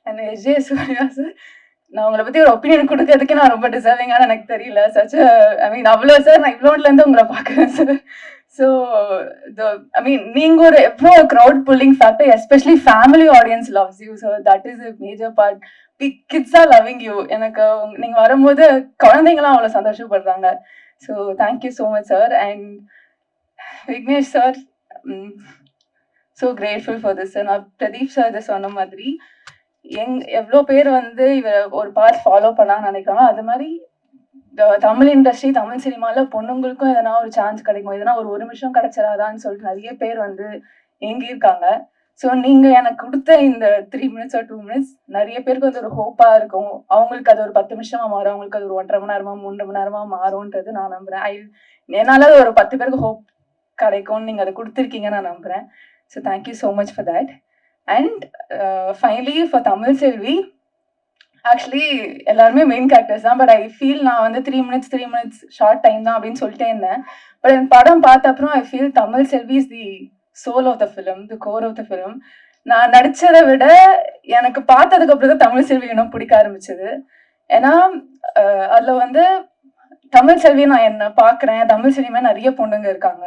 And S J. Surya sir, நான் உங்களை பத்தி ஒரு ஒப்பீனியன் கொடுக்கறதுக்கே நான் ரொம்ப டிசர்விங்கான எனக்கு தெரியல. அவ்வளோ சார், நான் இவ்வளோல இருந்து உங்களை பார்க்குறேன் சார். ஸோ நீங்க ஒரு எவ்வளோ crowd pulling factor, especially family audience loves you. So that is a major part. Kids are loving you. எனக்கு நீங்க வரும்போது குழந்தைங்களாம் அவ்வளோ சந்தோஷப்படுறாங்க. So thank you so much sir. And Vignesh sir, so grateful for this. நான் பிரதீப் சார் இதை சொன்ன மாதிரி எவ்வளோ பேர் வந்து இவர் ஒரு பார்ட் ஃபாலோ பண்ணான்னு நினைக்கிறாங்க. அது மாதிரி தமிழ் இண்டஸ்ட்ரி, தமிழ் சினிமாவில் பொண்ணுங்களுக்கும் எதனா ஒரு சான்ஸ் கிடைக்கும், எதனா ஒரு நிமிஷம் கிடைச்சிடாதான்னு சொல்லிட்டு நிறைய பேர் வந்து ஏங்கியிருக்காங்க. ஸோ நீங்கள் எனக்கு கொடுத்த இந்த 3 minutes or 2 minutes நிறைய பேருக்கு வந்து ஒரு ஹோப்பாக இருக்கும். அவங்களுக்கு அது ஒரு 10 நிமிஷமா மாறும், அவங்களுக்கு அது ஒரு 1.5 மணி நேரமா 3 மணி நேரமா மாறும்ன்றது நான் நம்புகிறேன். என்னால் ஒரு 10 பேருக்கு ஹோப் கிடைக்கும்னு நீங்கள் அதை கொடுத்துருக்கீங்க நான் நம்புகிறேன். So thank you so much for that. And finally for Tamil Selvi, actually எல்லாருமே மெயின் கேரக்டர்ஸ் தான். பட் ஐ ஃபீல் நான் வந்து 3 minutes ஷார்ட் டைம் தான் அப்படின்னு சொல்லிட்டே இருந்தேன். பட் என் படம் பார்த்த அப்புறம் I feel Tamil Selvi is the soul of the film, the core of the film. நான் நடிச்சதை விட எனக்கு பார்த்ததுக்கு அப்புறம் தான் தமிழ் செல்வி இன்னும் பிடிக்க ஆரம்பிச்சது. ஏன்னா அதில் வந்து தமிழ் செல்வி நான் என்ன பார்க்குறேன், தமிழ் சினிமா நிறைய பொண்ணுங்க இருக்காங்க.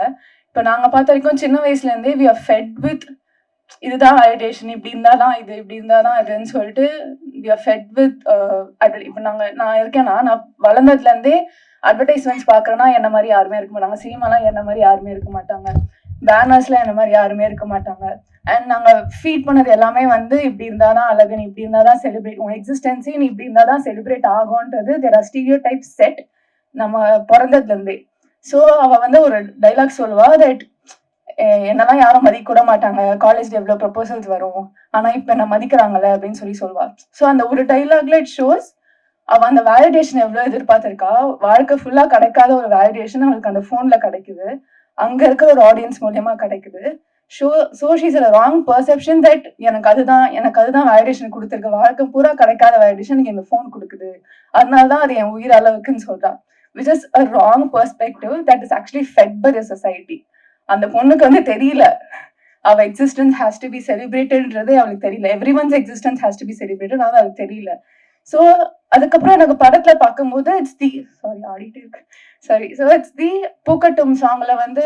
இப்போ நாங்கள் பார்த்த வரைக்கும் சின்ன வயசுலேருந்தே வி ஆர் ஃபெட் வித் இதுதான் வேலிடேஷன், இப்படி இருந்தால் தான் இது, இப்படி இருந்தால் தான் இதுன்னு சொல்லிட்டு வி ஆர் ஃபெட் வித் இப்போ நான் இருக்கேன்னா, நான் வளர்ந்ததுலேருந்தே அட்வர்டைஸ்மெண்ட்ஸ் பார்க்குறேன்னா என்ன மாதிரி யாருமே இருக்க மாட்டாங்க, சினிமாலாம் என்ன மாதிரி யாருமே இருக்க மாட்டாங்க, பேனர்ஸ்லாம் என்ன மாதிரி யாருமே இருக்க மாட்டாங்க. அண்ட் நாங்கள் ஃபீட் பண்ணது எல்லாமே வந்து இப்படி இருந்தால் தான் அழகு, நீ இப்படி இருந்தால் தான் செலிப்ரேட், உன் எக்ஸிஸ்டன்ஸே நீ இப்படி இருந்தால் தான் செலிப்ரேட் ஆகும்ன்றது there are stereotype set நம்ம பிறந்ததுலேருந்தே. ஸோ அவள் வந்து ஒரு டைலாக் சொல்லுவா, தட் என்னெல்லாம் யாரும் மதிக்க கூட மாட்டாங்க, காலேஜ்ல எவ்வளோ ப்ரொபோசல்ஸ் வரும், ஆனால் இப்போ என்ன மதிக்கிறாங்களே அப்படின்னு சொல்லுவா. ஸோ அந்த ஒரு டைலாக்ல இட் ஷோஸ் அவள் அந்த வேலிடேஷன் எவ்வளோ எதிர்பார்த்திருக்கா. வாழ்க்கை ஃபுல்லாக கிடைக்காத ஒரு வேலிடேஷன் அவளுக்கு அந்த ஃபோனில் கிடைக்குது, அங்கே இருக்கிற ஒரு ஆடியன்ஸ் மூலியமா கிடைக்குது. So she's a wrong perception that எனக்கு அதுதான் வேலிடேஷன் கொடுத்துருக்கு, வாழ்க்கை பூரா கிடைக்காத வேலிடேஷன் எனக்கு இந்த ஃபோன் கொடுக்குது, அதனால தான் அது என் உயிர் அளவுக்குன்னு சொல்றா. Which is a wrong perspective that is actually fed by the society. அந்த பொண்ணுக்கு வந்து தெரியல அவ எக்ஸிஸ்டன்ஸ் ஹேஸ் டு பி செலிப்ரேட்டட்ன்றது அவளுக்கு தெரியல. Everyone's existence has to be celebrated, அது அவளுக்கு தெரியல. ஸோ அதுக்கப்புறம் எனக்கு படத்துல பார்க்கும்போது இட்ஸ் தி பூக்கட்டும் சாங்ல வந்து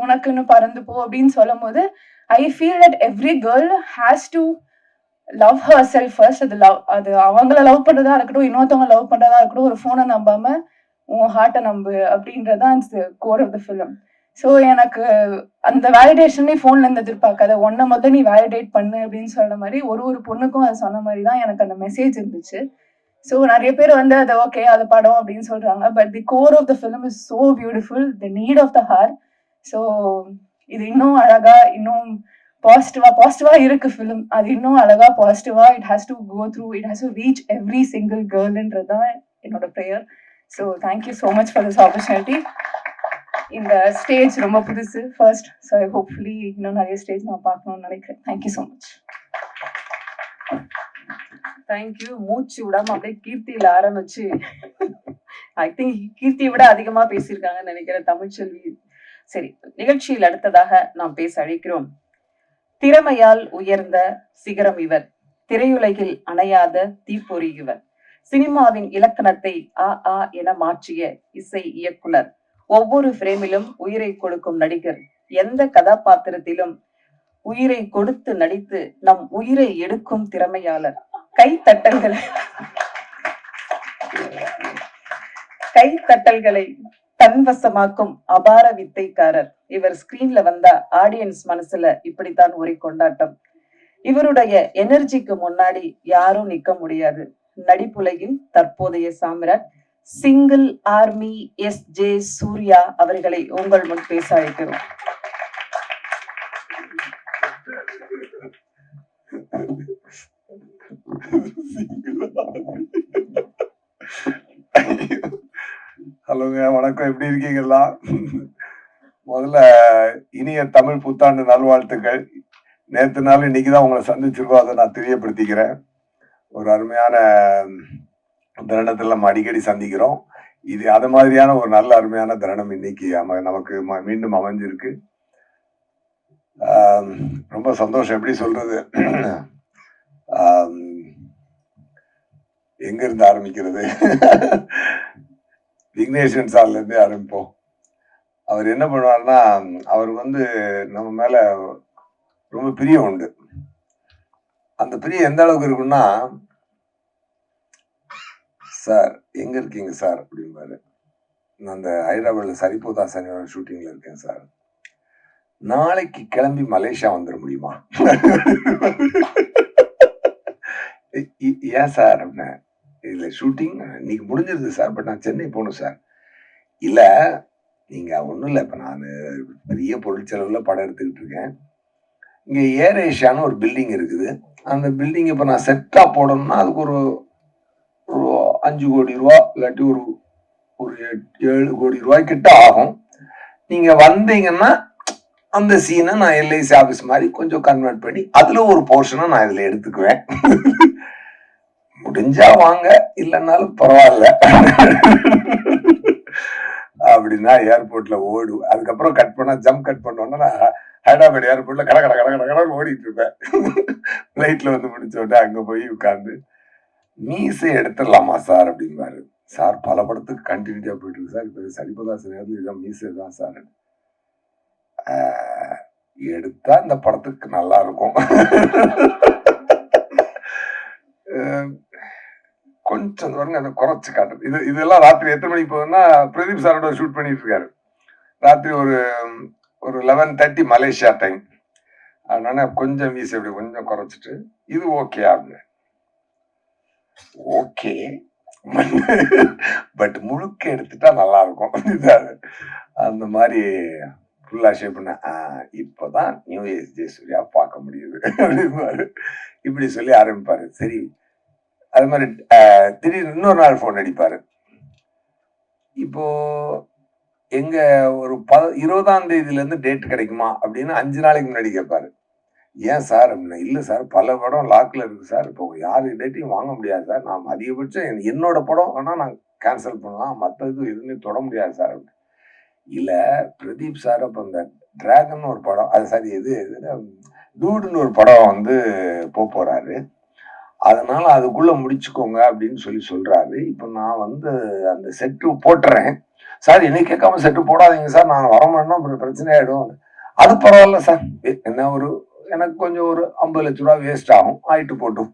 உனக்குன்னு பறந்து போ அப்படின்னு சொல்லும் போது I feel that every girl has to love her self first. அது அவங்கள லவ் பண்றதா இருக்கட்டும், இன்னொருத்தவங்க லவ் பண்றதா இருக்கட்டும், ஒரு ஃபோனை நம்பாம உன் ஹார்ட்டை நம்பு அப்படின்றதான் it's the core of the film. So எனக்கு அந்த வேலிடேஷனே ஃபோன்ல இருந்து எதிர்பார்க்காத, ஒன்றை முதல்ல நீ வேலிடேட் பண்ணு அப்படின்னு சொன்ன மாதிரி ஒரு பொண்ணுக்கும் அது சொன்ன மாதிரி தான் எனக்கு அந்த மெசேஜ் இருந்துச்சு. ஸோ நிறைய பேர் வந்து அது ஓகே அது படம் அப்படின்னு சொல்றாங்க, but the core of the film is so beautiful, the need of the heart. So இது இன்னும் அழகா, இன்னும் பாசிட்டிவா இருக்கு ஃபிலிம். அது இன்னும் அழகா பாசிட்டிவா it has to go through, it has to reach every single கேர்ள்ன்றது தான் என்னோட prayer. So thank you so much for this opportunity. இந்த ஸ்டேஜ் ரொம்ப புதுசு ஃபர்ஸ்ட், ஸோ ஹோப்ஃபுல்லி இன்னும் நிறைய ஸ்டேஜ் நான் பார்க்கணும்னு நினைக்கிறேன். Thank you so much. தேங்க்யூ. மூச்சு விடாம அப்படியே கீர்த்தியில ஆரம்பிச்சு ஐ திங்க் கீர்த்தியை விட அதிகமா பேசியிருக்காங்கன்னு நினைக்கிறேன் தமிழ்ச்செல்வி. சரி, நிகழ்ச்சியில் அடுத்ததாக நாம் பேச அழைக்கிறோம். திறமையால் உயர்ந்த சிகரம் இவர், திரையுலகில் அணையாத தீப்பொறி இவர், சினிமாவின் இலக்கணத்தை ஆ என மாற்றிய இசை இயக்குனர், ஒவ்வொரு பிரேமிலும் உயிரை கொடுக்கும் நடிகர், எந்த கதாபாத்திரத்திலும் உயிரை கொடுத்து நடித்து நம் உயிரை எடுக்கும் திறமையாளர், கைத்தட்டல்களை தன்வசமாக்கும் அபார வித்தைக்காரர் இவர். ஸ்கிரீன்ல வந்தா ஆடியன்ஸ் மனசுல இப்படித்தான் ஒரு கொண்டாட்டம். இவருடைய எனர்ஜிக்கு முன்னாடி யாரும் நிக்க முடியாது. நடிப்புலகின் தற்போதைய Samrat single army S J. Surya அவர்களை உங்கள் முன் பேச அழைக்கிறோம். ஹலோங்க, வணக்கம். எப்படி இருக்கீங்களா? முதல்ல இனிய தமிழ் புத்தாண்டு நல்வாழ்த்துக்கள். நேற்று நாள் இன்னைக்குதான் உங்களை சந்திச்சிருக்கோம், அதை நான் தெரியப்படுத்திக்கிறேன். ஒரு அருமையான தருணத்தில் நம்ம அடிக்கடி சந்திக்கிறோம். இது அது மாதிரியான ஒரு நல்ல அருமையான தருணம் இன்னைக்கு நமக்கு மீண்டும் அமைஞ்சிருக்கு. ரொம்ப சந்தோஷம். எப்படி சொல்றது, எங்க இருந்து ஆரம்பிக்கிறது? விக்னேஷன் சார்ல இருந்தே ஆரம்பிப்போம். அவர் என்ன பண்ணுவார்னா, அவர் வந்து நம்ம மேல ரொம்ப பிரியம் உண்டு. அந்த பிரியம் எந்த அளவுக்கு இருக்குன்னா, சார் எங்க இருக்கீங்க சார் அப்படிம்பாரு. நான் அந்த ஹைதராபாத்ல சரிபோதா சனியோட ஷூட்டிங்ல இருக்கேன் சார். நாளைக்கு கிளம்பி மலேசியா வந்துட முடியுமா? ஏன் சார் அப்படின்னா, இதுல ஷூட்டிங் இன்னைக்கு முடிஞ்சிருது சார், பட் நான் சென்னை போகணும் சார். இல்ல நீங்க ஒண்ணும் இல்லை, இப்ப நான் பெரிய பொருட்செலவுல படம் எடுத்துக்கிட்டு இருக்கேன். இங்க ஏர் ஏஷியான்னு ஒரு பில்டிங் இருக்குது. அந்த பில்டிங் இப்ப நான் செட்டா போடணும்னா அதுக்கு ஒரு 5 கோடி ரூபா இல்லாட்டி ஒரு 7 கோடி ரூபாய் கிட்ட ஆகும். நீங்க வந்தீங்கன்னா அந்த சீனை நான் எல்ஐசி ஆபீஸ் மாதிரி கொஞ்சம் கன்வெர்ட் பண்ணி அதுல ஒரு போர்ஷனை நான் இதுல எடுத்துக்குவேன். முடிஞ்சா வாங்க, இல்லைன்னாலும் பரவாயில்ல அப்படின்னா ஏர்போர்ட்ல ஓடும். அதுக்கப்புறம் கட் பண்ணா கட் பண்ணோன்னா நான் ஹைதராபாத் ஏர்போர்ட்ல கட கட கட கட கட ஓடிட்டு இருப்பேன். ஃபிளைட்ல வந்து முடிச்ச உடனே அங்க போய் உட்கார்ந்து மீசை எடுத்துடலாமா சார் அப்படின்பாரு. சார் பல படத்துக்கு கண்டினியூட்டியா போயிட்டு இருக்கு சார். இப்ப சரிபதாசன் நேரத்துல இதான் மீசை தான் சார். எடுத்தா இந்த படத்துக்கு நல்லா இருக்கும். கொஞ்சம் பாருங்க அதை குறைச்சு காட்டுறது. இதெல்லாம் ராத்திரி எத்தனை மணிக்கு போகுதுன்னா, பிரதீப் சாரோட ஷூட் பண்ணிட்டு இருக்காரு. ராத்திரி ஒரு 11:30 மலேசியா டைம். அதனால கொஞ்சம் வீசி அப்படி கொஞ்சம் குறைச்சிட்டு இது ஓகே அப்படின்னு. ஓகே பட் முழுக்க எடுத்துட்டா நல்லா இருக்கும். அந்த மாதிரி ஃபுல்லா ஷேப் பண்ண இப்பதான் நியூ ஏஜ் ஜெயசூர்யா பார்க்க முடியுது அப்படின்பாரு. இப்படி சொல்லி ஆரம்பிப்பாரு. சரி, அது மாதிரி திடீர்னு இன்னொரு நாள் போன் அடிப்பாரு. இப்போ எங்க ஒரு 20ஆம் தேதியில இருந்து டேட் கிடைக்குமா அப்படின்னு 5 நாளைக்கு முன்னாடி கேட்பாரு. ஏன் சார் அப்படின்னா, இல்ல சார் பல படம் லாக்ல இருக்கு சார், இப்போ யாரு டேட்டையும் வாங்க முடியாது சார், நான் அதிகபட்சம் என்னோட படம் வேணா நான் கேன்சல் பண்ணலாம், மற்றது எதுவுமே தொட முடியாது சார். இல்ல பிரதீப் சார் அப்ப இந்த டிராகன் ஒரு படம், அது சரி இது டூடுன்னு ஒரு படம் வந்து போறாரு, அதனால அதுக்குள்ள முடிச்சுக்கோங்க அப்படின்னு சொல்றாரு. இப்ப நான் வந்து அந்த செட்டு போட்டுறேன் சார், என்னை கேட்காம செட்டு போடாதீங்க சார், நான் வரமாட்டேன்னா பிரச்சனை ஆயிடும். அது பரவாயில்ல சார், என்ன ஒரு எனக்கு கொஞ்சம் ஒரு 50 லட்ச ரூபா வேஸ்ட் ஆகும், ஆயிட்டு போட்டும்.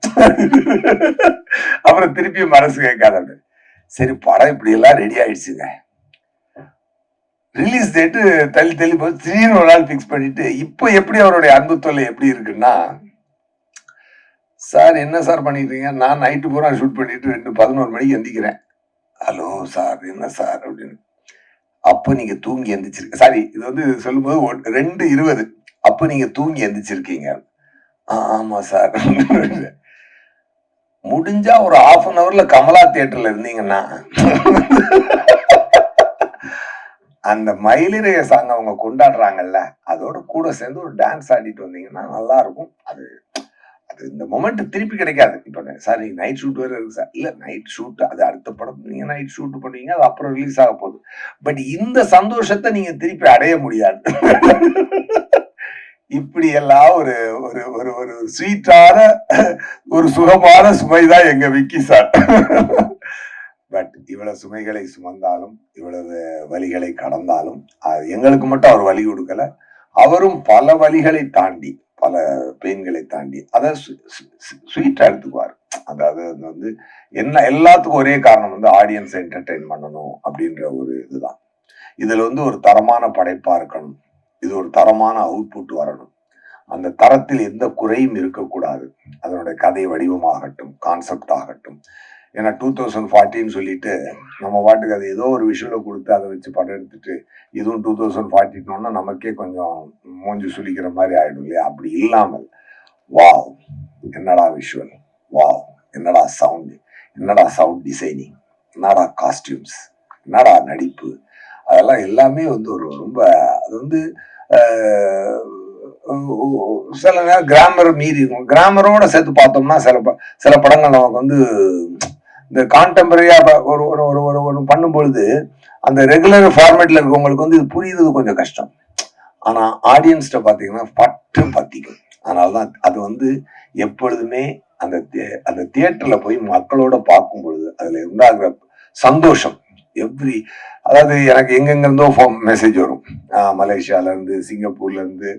அப்புறம் திருப்பி மனசு கேட்காத. சரி படம் இப்படி எல்லாம் ரெடி ஆயிடுச்சுங்க, ரிலீஸ் டேட்டு தள்ளி போய் திடீர்னு ஒரு நாள் பிக்ஸ் பண்ணிட்டு, இப்போ எப்படி அவருடைய அன்பு தொல்லை எப்படி இருக்குன்னா, சார் என்ன சார் பண்ணிட்டீங்க, நான் நைட்டு பூரா ஷூட் பண்ணிட்டு 11 மணிக்கு எந்திக்கிறேன். ஹலோ சார் என்ன சார் அப்படின்னு. அப்போ நீங்க தூங்கி எந்திரிச்சிருக்க, சாரி இது வந்து சொல்லும்போது 2:20, அப்போ நீங்க தூங்கி எந்திரிச்சிருக்கீங்க. ஆமா சார். முடிஞ்சா ஒரு 1/2 hourல கமலா தியேட்டர்ல இருந்தீங்கன்னா அந்த மயிலிறைய சாங் அவங்க கொண்டாடுறாங்கல்ல, அதோட கூட சேர்ந்து ஒரு டான்ஸ் ஆடிட்டு வந்தீங்கன்னா நல்லா இருக்கும். அது இந்த மொமெண்ட் திருப்பி கிடைக்காது. இப்ப சார் நீங்க நைட் ஷூட் வேற இருக்கு சார், இல்ல நைட் ஷூட் அது அடுத்த படம், நீங்க நைட் ஷூட் பண்ணுவீங்க, அது அப்புறம் ரிலீஸ் ஆக போகுது. பட் இந்த சந்தோஷத்தை நீங்க திருப்பி அடைய முடியாது. இப்படி எல்லாம் ஒரு ஒரு ஒரு ஒரு ஸ்வீட்டான ஒரு சுகமான சுமைதான் எங்க விக்கி சார். பட் இவ்வளவு சுமைகளை சுமந்தாலும் இவ்வளவு வலிகளை கடந்தாலும் எங்களுக்கு மட்டும் அவர் வலி கொடுக்கல, அவரும் பல வலிகளை தாண்டி பல பெயின்களை தாண்டி அதை ஸ்வீட்டா எடுத்துக்குவார். அதாவது அது வந்து என்ன எல்லாத்துக்கும் ஒரே காரணம் வந்து ஆடியன்ஸ் என்டர்டெயின் பண்ணணும் அப்படின்ற ஒரு இதுதான். இதுல வந்து ஒரு தரமான படைப்பா இருக்கணும், இது ஒரு தரமான அவுட்புட் வரணும், அந்த தரத்தில் எந்த குறையும் இருக்கக்கூடாது. அதனுடைய கதை வடிவமாகட்டும், கான்செப்ட் ஆகட்டும். ஏன்னா 2014 சொல்லிட்டு நம்ம பாட்டுக்கு அது ஏதோ ஒரு விஷுவலை கொடுத்து அதை வச்சு படம் எடுத்துட்டு இதுவும் 2014 நமக்கே கொஞ்சம் மூஞ்சி சுளிக்கிற மாதிரி ஆயிடும் இல்லையா? அப்படி இல்லாமல் வாவ் என்னடா விஷுவல், வாவ் என்னடா சவுண்ட், என்னடா சவுண்ட் டிசைனிங், என்னடா காஸ்டியூம்ஸ், என்னடா நடிப்பு, அதெல்லாம் எல்லாமே வந்து ஒரு ரொம்ப அது வந்து சில நேரம் கிராமர் மீறி இருக்கும். கிராமரோட சேர்த்து பார்த்தோம்னா சில படங்கள் நமக்கு வந்து இந்த கான்டெம்பரரியா ஒரு ஒரு ஒரு ஒரு பண்ணும் பொழுது அந்த ரெகுலர் ஃபார்மேட்ல இருக்கவங்களுக்கு வந்து இது புரியுறது கொஞ்சம் கஷ்டம். ஆனா ஆடியன்ஸ்ட பாத்தீங்கன்னா பட்டு பத்திக்கும். அதனாலதான் அது வந்து எப்பொழுதுமே அந்த தியேட்டர்ல போய் மக்களோட பார்க்கும் பொழுது அதுல உண்டாகிற சந்தோஷம் எவ்ரி, அதாவது எனக்கு எங்கெங்கிருந்தோ ஃபோன் மெசேஜ் வரும். மலேசியால இருந்து, சிங்கப்பூர்ல இருந்து,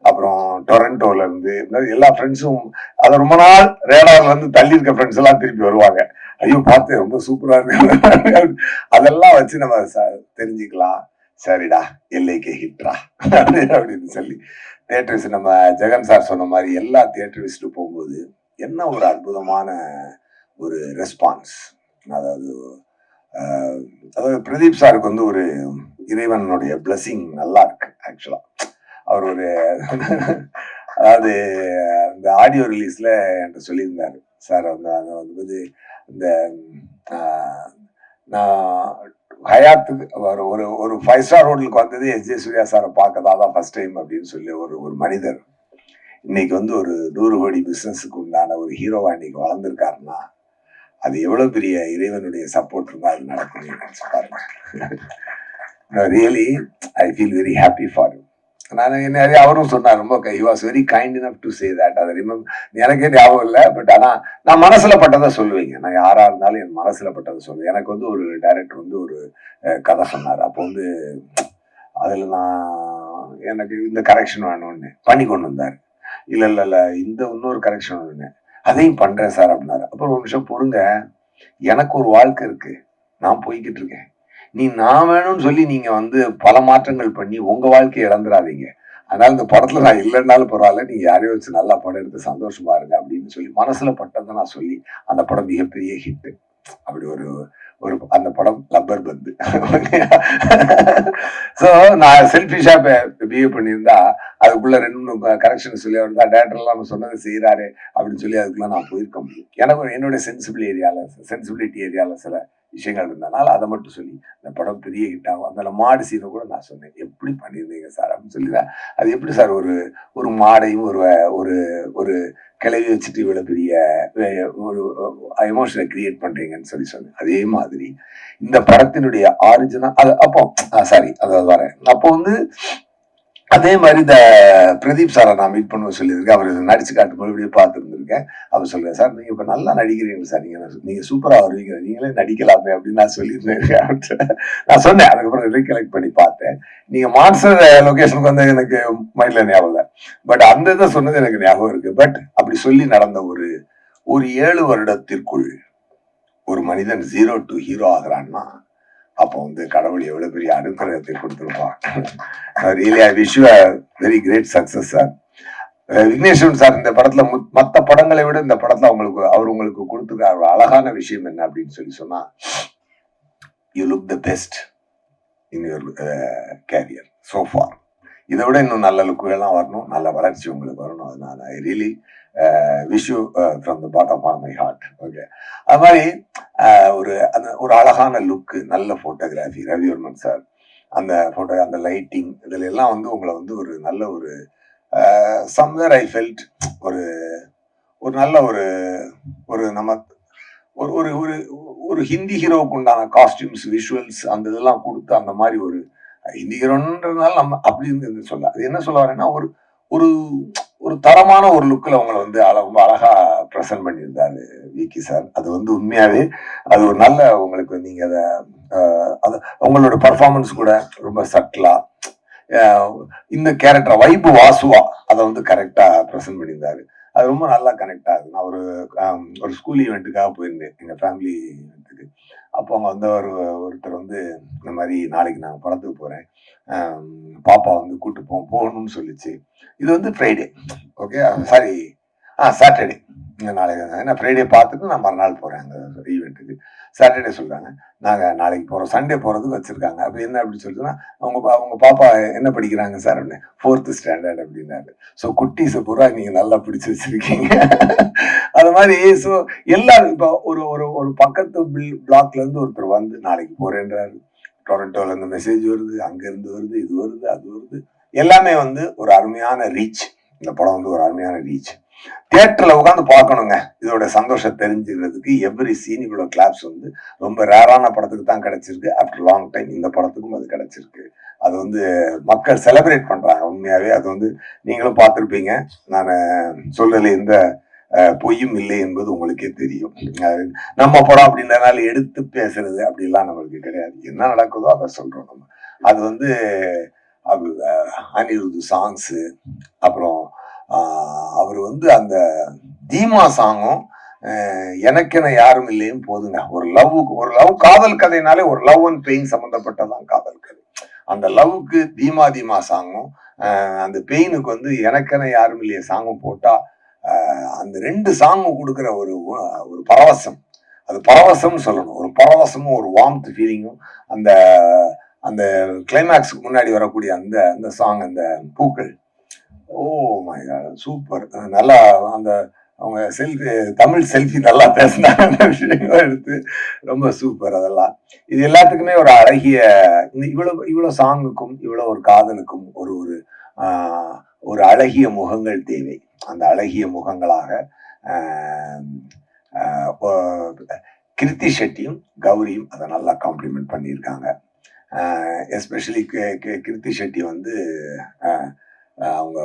அப்புறம் டொரண்டோல இருந்து, எல்லா ஃப்ரெண்ட்ஸும் அதை ரொம்ப நாள் ரேடார்ல இருந்து தள்ளி இருக்க ஃப்ரெண்ட்ஸ் எல்லாம் திருப்பி வருவாங்க. ஐயோ பார்த்து ரொம்ப சூப்பரா இருக்கு. அதெல்லாம் வச்சு நம்ம தெரிஞ்சுக்கலாம். சரிடா எல்லைக்கு ஹிட்ரா அப்படின்னு சொல்லி தியேட்டர்ஸ் நம்ம ஜெகன் சார் சொன்ன மாதிரி எல்லா தியேட்டர்ஸ்ட்டு போகும்போது என்ன ஒரு அற்புதமான ஒரு ரெஸ்பான்ஸ். அதாவது அதாவது பிரதீப் சாருக்கு வந்து ஒரு இறைவனுடைய பிளஸிங் நல்லா இருக்கு ஆக்சுவலா. அவர் ஒரு அதாவது அந்த ஆடியோ ரிலீஸ்ல என்கிட்ட சொல்லியிருந்தாரு சார், அந்த வந்து இந்த நான் ஹயாத்துக்கு ஒரு ஒரு 5 ஸ்டார் ஹோட்டலுக்கு வந்தது எஸ்.ஜே. சூர்யா சாரை பார்க்கதான் தான் ஃபர்ஸ்ட் டைம் அப்படின்னு சொல்லி ஒரு மனிதர் இன்னைக்கு வந்து ஒரு 100 கோடி பிசினஸுக்கு உண்டான ஒரு ஹீரோவா இன்னைக்கு வளர்ந்துருக்காருன்னா அது எவ்வளவு பெரிய இறைவனுடைய சப்போர்ட் இருந்தா அது நடக்கும் பாருங்க. Really I feel very happy for you. நான் நிறைய அவரும் சொன்னார், ரொம்ப he was very kind enough to say that. அதை எனக்கே ஞாபகம் இல்லை, பட் ஆனால் நான் மனசுல பட்டதை சொல்லுவீங்க. நான் யாரா இருந்தாலும் என் மனசுல பட்டதை சொல்லுவேன். எனக்கு வந்து ஒரு டைரக்டர் வந்து ஒரு கதை சொன்னார். அப்போ வந்து அதில் நான் எனக்கு இந்த கரெக்ஷன் வேணும்னு பண்ணி கொண்டு வந்தார். இல்லை இந்த இன்னொரு கரெக்ஷன் வேணும்னு அதையும் பண்றேன் சார் அப்படின்னாரு. அப்புறம் ஒரு நிமிஷம் பொறுங்க, எனக்கு ஒரு வாழ்க்கை இருக்கு, நான் போய்கிட்டு இருக்கேன். நான் வேணும்னு சொல்லி நீங்க வந்து பல மாற்றங்கள் பண்ணி உங்க வாழ்க்கையை இழந்துடாதீங்க. அதனால இந்த படத்துல நான் இல்லைன்னாலும் பரவாயில்ல, நீங்க யாரையும் வச்சு நல்லா படம் எடுத்து சந்தோஷமா இருங்க அப்படின்னு சொல்லி மனசுல பட்டதை நான் சொல்லி அந்த படம் மிகப்பெரிய ஹிட். அப்படி ஒரு அந்த படம் லப்பர் பந்து. ஸோ நான் செல்ஃபிஷா பிஹேவ் பண்ணியிருந்தா அதுக்குள்ள 2-3 கரெக்ஷன் சொல்லி அவர் தான் டேரக்டர்லாம் நம்ம சொன்னதை செய்யறாரு அப்படின்னு சொல்லி அதுக்குள்ள நான் போயிருக்க முடியும். எனக்கு என்னுடைய சென்சிபிலிட்டி ஏரியால சில விஷயங்கள் இருந்தனால அதை மட்டும் சொல்லி இந்த படம் பெரிய ஹிட் ஆகும். அந்த மாடு சீனை கூட நான் சொன்னேன், எப்படி பண்ணியிருந்தீங்க சார் அப்படின்னு சொல்லிதான். அது எப்படி சார் ஒரு மாடையும் ஒரு கிளவி வச்சுட்டு இவ்வளவு பெரிய ஒரு எமோஷனை கிரியேட் பண்றீங்கன்னு சொல்லி சொன்னேன். அதே மாதிரி இந்த படத்தினுடைய ஆரிஜினல் அது அப்போ சாரி அதாவது வரேன் அப்போ வந்து அதே மாதிரி இந்த பிரதீப் சாரை நான் மீட் பண்ண சொல்லியிருக்கேன். அவர் நடிச்சு காட்டு மறுபடியும் பார்த்துருந்துருக்கேன். அவர் சொல்றேன், சார் நீங்க இப்ப நல்லா நடிக்கிறீங்க சார், நீங்க சூப்பரா வருவீங்க, நீங்களே நடிக்கலாமே அப்படின்னு நான் சொல்லியிருந்தேன். நான் சொன்னேன், அதுக்கப்புறம் ரீகலெக்ட் பண்ணி பார்த்தேன். நீங்க மான்ஸ்டர் லொகேஷனுக்கு வந்து எனக்கு மைண்ட்ல ஞாபகம் இல்லை, பட் அந்த இதை சொன்னது எனக்கு ஞாபகம் இருக்கு. பட் அப்படி சொல்லி நடந்த ஒரு 7 வருடத்திற்குள் ஒரு மனிதன் 0 to ஹீரோ ஆகிறான்னா அப்போ வந்து கடவுள் எவ்வளவு பெரிய அனுகிரகத்தை கொடுத்துருப்பான். Really I wish you a very great success sir. Vigneshwaran sir இந்த படத்துல மற்ற படங்களை விட இந்த படத்துல அவர் உங்களுக்கு கொடுத்துருக்க அழகான விஷயம் என்ன அப்படின்னு சொன்னா, you look the best in your career so for. இதை விட இன்னும் நல்ல லுக்குகள்லாம் வரணும், நல்ல வளர்ச்சி உங்களுக்கு வரணும். அதனால I really wish you from the bottom of my heart. Okay, அது மாதிரி ஒரு அழகான லுக்கு, நல்ல போட்டோகிராஃபி, ரவிவர்மன் சார் அந்த போட்டோ, அந்த லைட்டிங், இதுல எல்லாம் வந்து உங்களை வந்து ஒரு நல்ல ஒரு சம்வேர் ஐ ஃபெல்ட் ஒரு நல்ல ஒரு நம்ம ஒரு ஹிந்தி ஹீரோவுக்கு உண்டான காஸ்டியூம்ஸ், விஷுவல்ஸ், அந்த இதெல்லாம் கொடுத்து அந்த மாதிரி ஒரு ஹிந்தி ஹீரோன்றதுனால நம்ம அப்படி இருந்து சொல்ல, அது என்ன சொல்ல வரேன்னா ஒரு தரமான ஒரு லுக்கில் உங்களை வந்து ரொம்ப அழகா ப்ரெசென்ட் பண்ணியிருந்தாரு விக்கி சார். அது வந்து உண்மையாவே அது ஒரு நல்ல உங்களுக்கு நீங்க அதை உங்களோட பர்ஃபார்மன்ஸ் கூட ரொம்ப சட்டிலா இந்த கேரக்டர் வைபு வாசுவா அதை வந்து கரெக்டா ப்ரெசென்ட் பண்ணியிருந்தாரு. அது ரொம்ப நல்லா கனெக்ட் ஆகுது. நான் ஒரு ஸ்கூல் ஈவெண்ட்டுக்காக போயிருந்தேன், எங்க ஃபேமிலி ஈவெண்ட்டுக்கு. அப்போ அங்கே வந்து ஒருத்தர் வந்து இந்த மாதிரி நாளைக்கு நான் படத்துக்கு போறேன், பாப்பா வந்து கூட்டு போகணும்னு சொல்லிச்சு. இது வந்து ஃப்ரைடே, ஓகே சாரி சாட்டர்டே, நாளைக்கு ஏன்னா ஃப்ரைடே பார்த்துட்டு நான் மறுநாள் போறேன் அந்த ஈவெண்ட்டுக்கு. சாட்டர்டே சொல்றாங்க நாங்கள் நாளைக்கு போகிறோம், சண்டே போகிறதுக்கு வச்சுருக்காங்க. அப்போ என்ன அப்படின்னு சொல்லிட்டுனா அவங்க பாப்பா என்ன படிக்கிறாங்க சார் அப்படின்னு, 4th ஸ்டாண்டர்ட் அப்படின்னாரு. ஸோ குட்டீஸை பூரா நீங்கள் நல்லா பிடிச்சி வச்சுருக்கீங்க. அது மாதிரி ஸோ எல்லாரும் இப்போ ஒரு பக்கத்து பிளாக்லேருந்து ஒருத்தர் வந்து நாளைக்கு போகிறேன்றாரு, டொரண்டோலேருந்து மெசேஜ் வருது, அங்கேருந்து வருது, இது வருது, அது வருது, எல்லாமே வந்து ஒரு அருமையான ரீச். இந்த படம் வந்து ஒரு அருமையான ரீச். தியேட்டர்ல உட்காந்து பார்க்கணுங்க, இதோட சந்தோஷம் தெரிஞ்சுக்கிறதுக்கு. எவ்ரி சீன் இவ்வளோ கிளாப்ஸ் வந்து ரொம்ப ரேரான படத்துக்கு தான் கிடைச்சிருக்கு. ஆஃப்டர் லாங் டைம் இந்த படத்துக்கும் அது கிடைச்சிருக்கு. அது வந்து மக்கள் செலிப்ரேட் பண்றாங்க உண்மையாவே. அது வந்து நீங்களும் பார்த்துருப்பீங்க, நான் சொல்றதுல எந்த பொய்யும் இல்லை என்பது உங்களுக்கே தெரியும். நம்ம படம் அப்படின்றனால எடுத்து பேசுறது அப்படிலாம் நம்மளுக்கு கிடையாது. என்ன நடக்குதோ அதை சொல்றோம் நம்ம. அது வந்து அது அனிருத் சாங்ஸு, அப்புறம் அவர் வந்து அந்த தீமா சாங்கும் எனக்கென யாரும் இல்லையும் போதுங்க. ஒரு லவ் காதல் கதைனாலே ஒரு லவ் அண்ட் பெயின் சம்பந்தப்பட்டதான் காதல் கதை. அந்த லவ்வுக்கு தீமா சாங்கும் அந்த பெயினுக்கு வந்து எனக்கென யாரும் இல்லையே சாங்கும் போட்டா அந்த 2 சாங்கும் கொடுக்குற ஒரு பரவசம், அது பரவசம்னு சொல்லணும். ஒரு பரவசமும் ஒரு வார்ம்த் ஃபீலிங்கும் அந்த அந்த கிளைமேக்ஸுக்கு முன்னாடி வரக்கூடிய அந்த அந்த சாங், அந்த பூக்கள், ஓ மை காட் சூப்பர். நல்லா அந்த அவங்க தமிழ் செல்ஃபி நல்லா பேசினாங்க விஷயங்களை எடுத்து ரொம்ப சூப்பர். அதெல்லாம் இது எல்லாத்துக்குமே ஒரு அழகிய இவ்வளவு சாங்குக்கும் இவ்வளவு ஒரு காதலுக்கும் ஒரு ஒரு அழகிய முகங்கள் தேவை. அந்த அழகிய முகங்களாக கிருத்தி ஷெட்டியும் கௌரியும் அதை நல்லா காம்ப்ளிமெண்ட் பண்ணியிருக்காங்க. எஸ்பெஷலி கிருத்தி ஷெட்டி வந்து அவங்க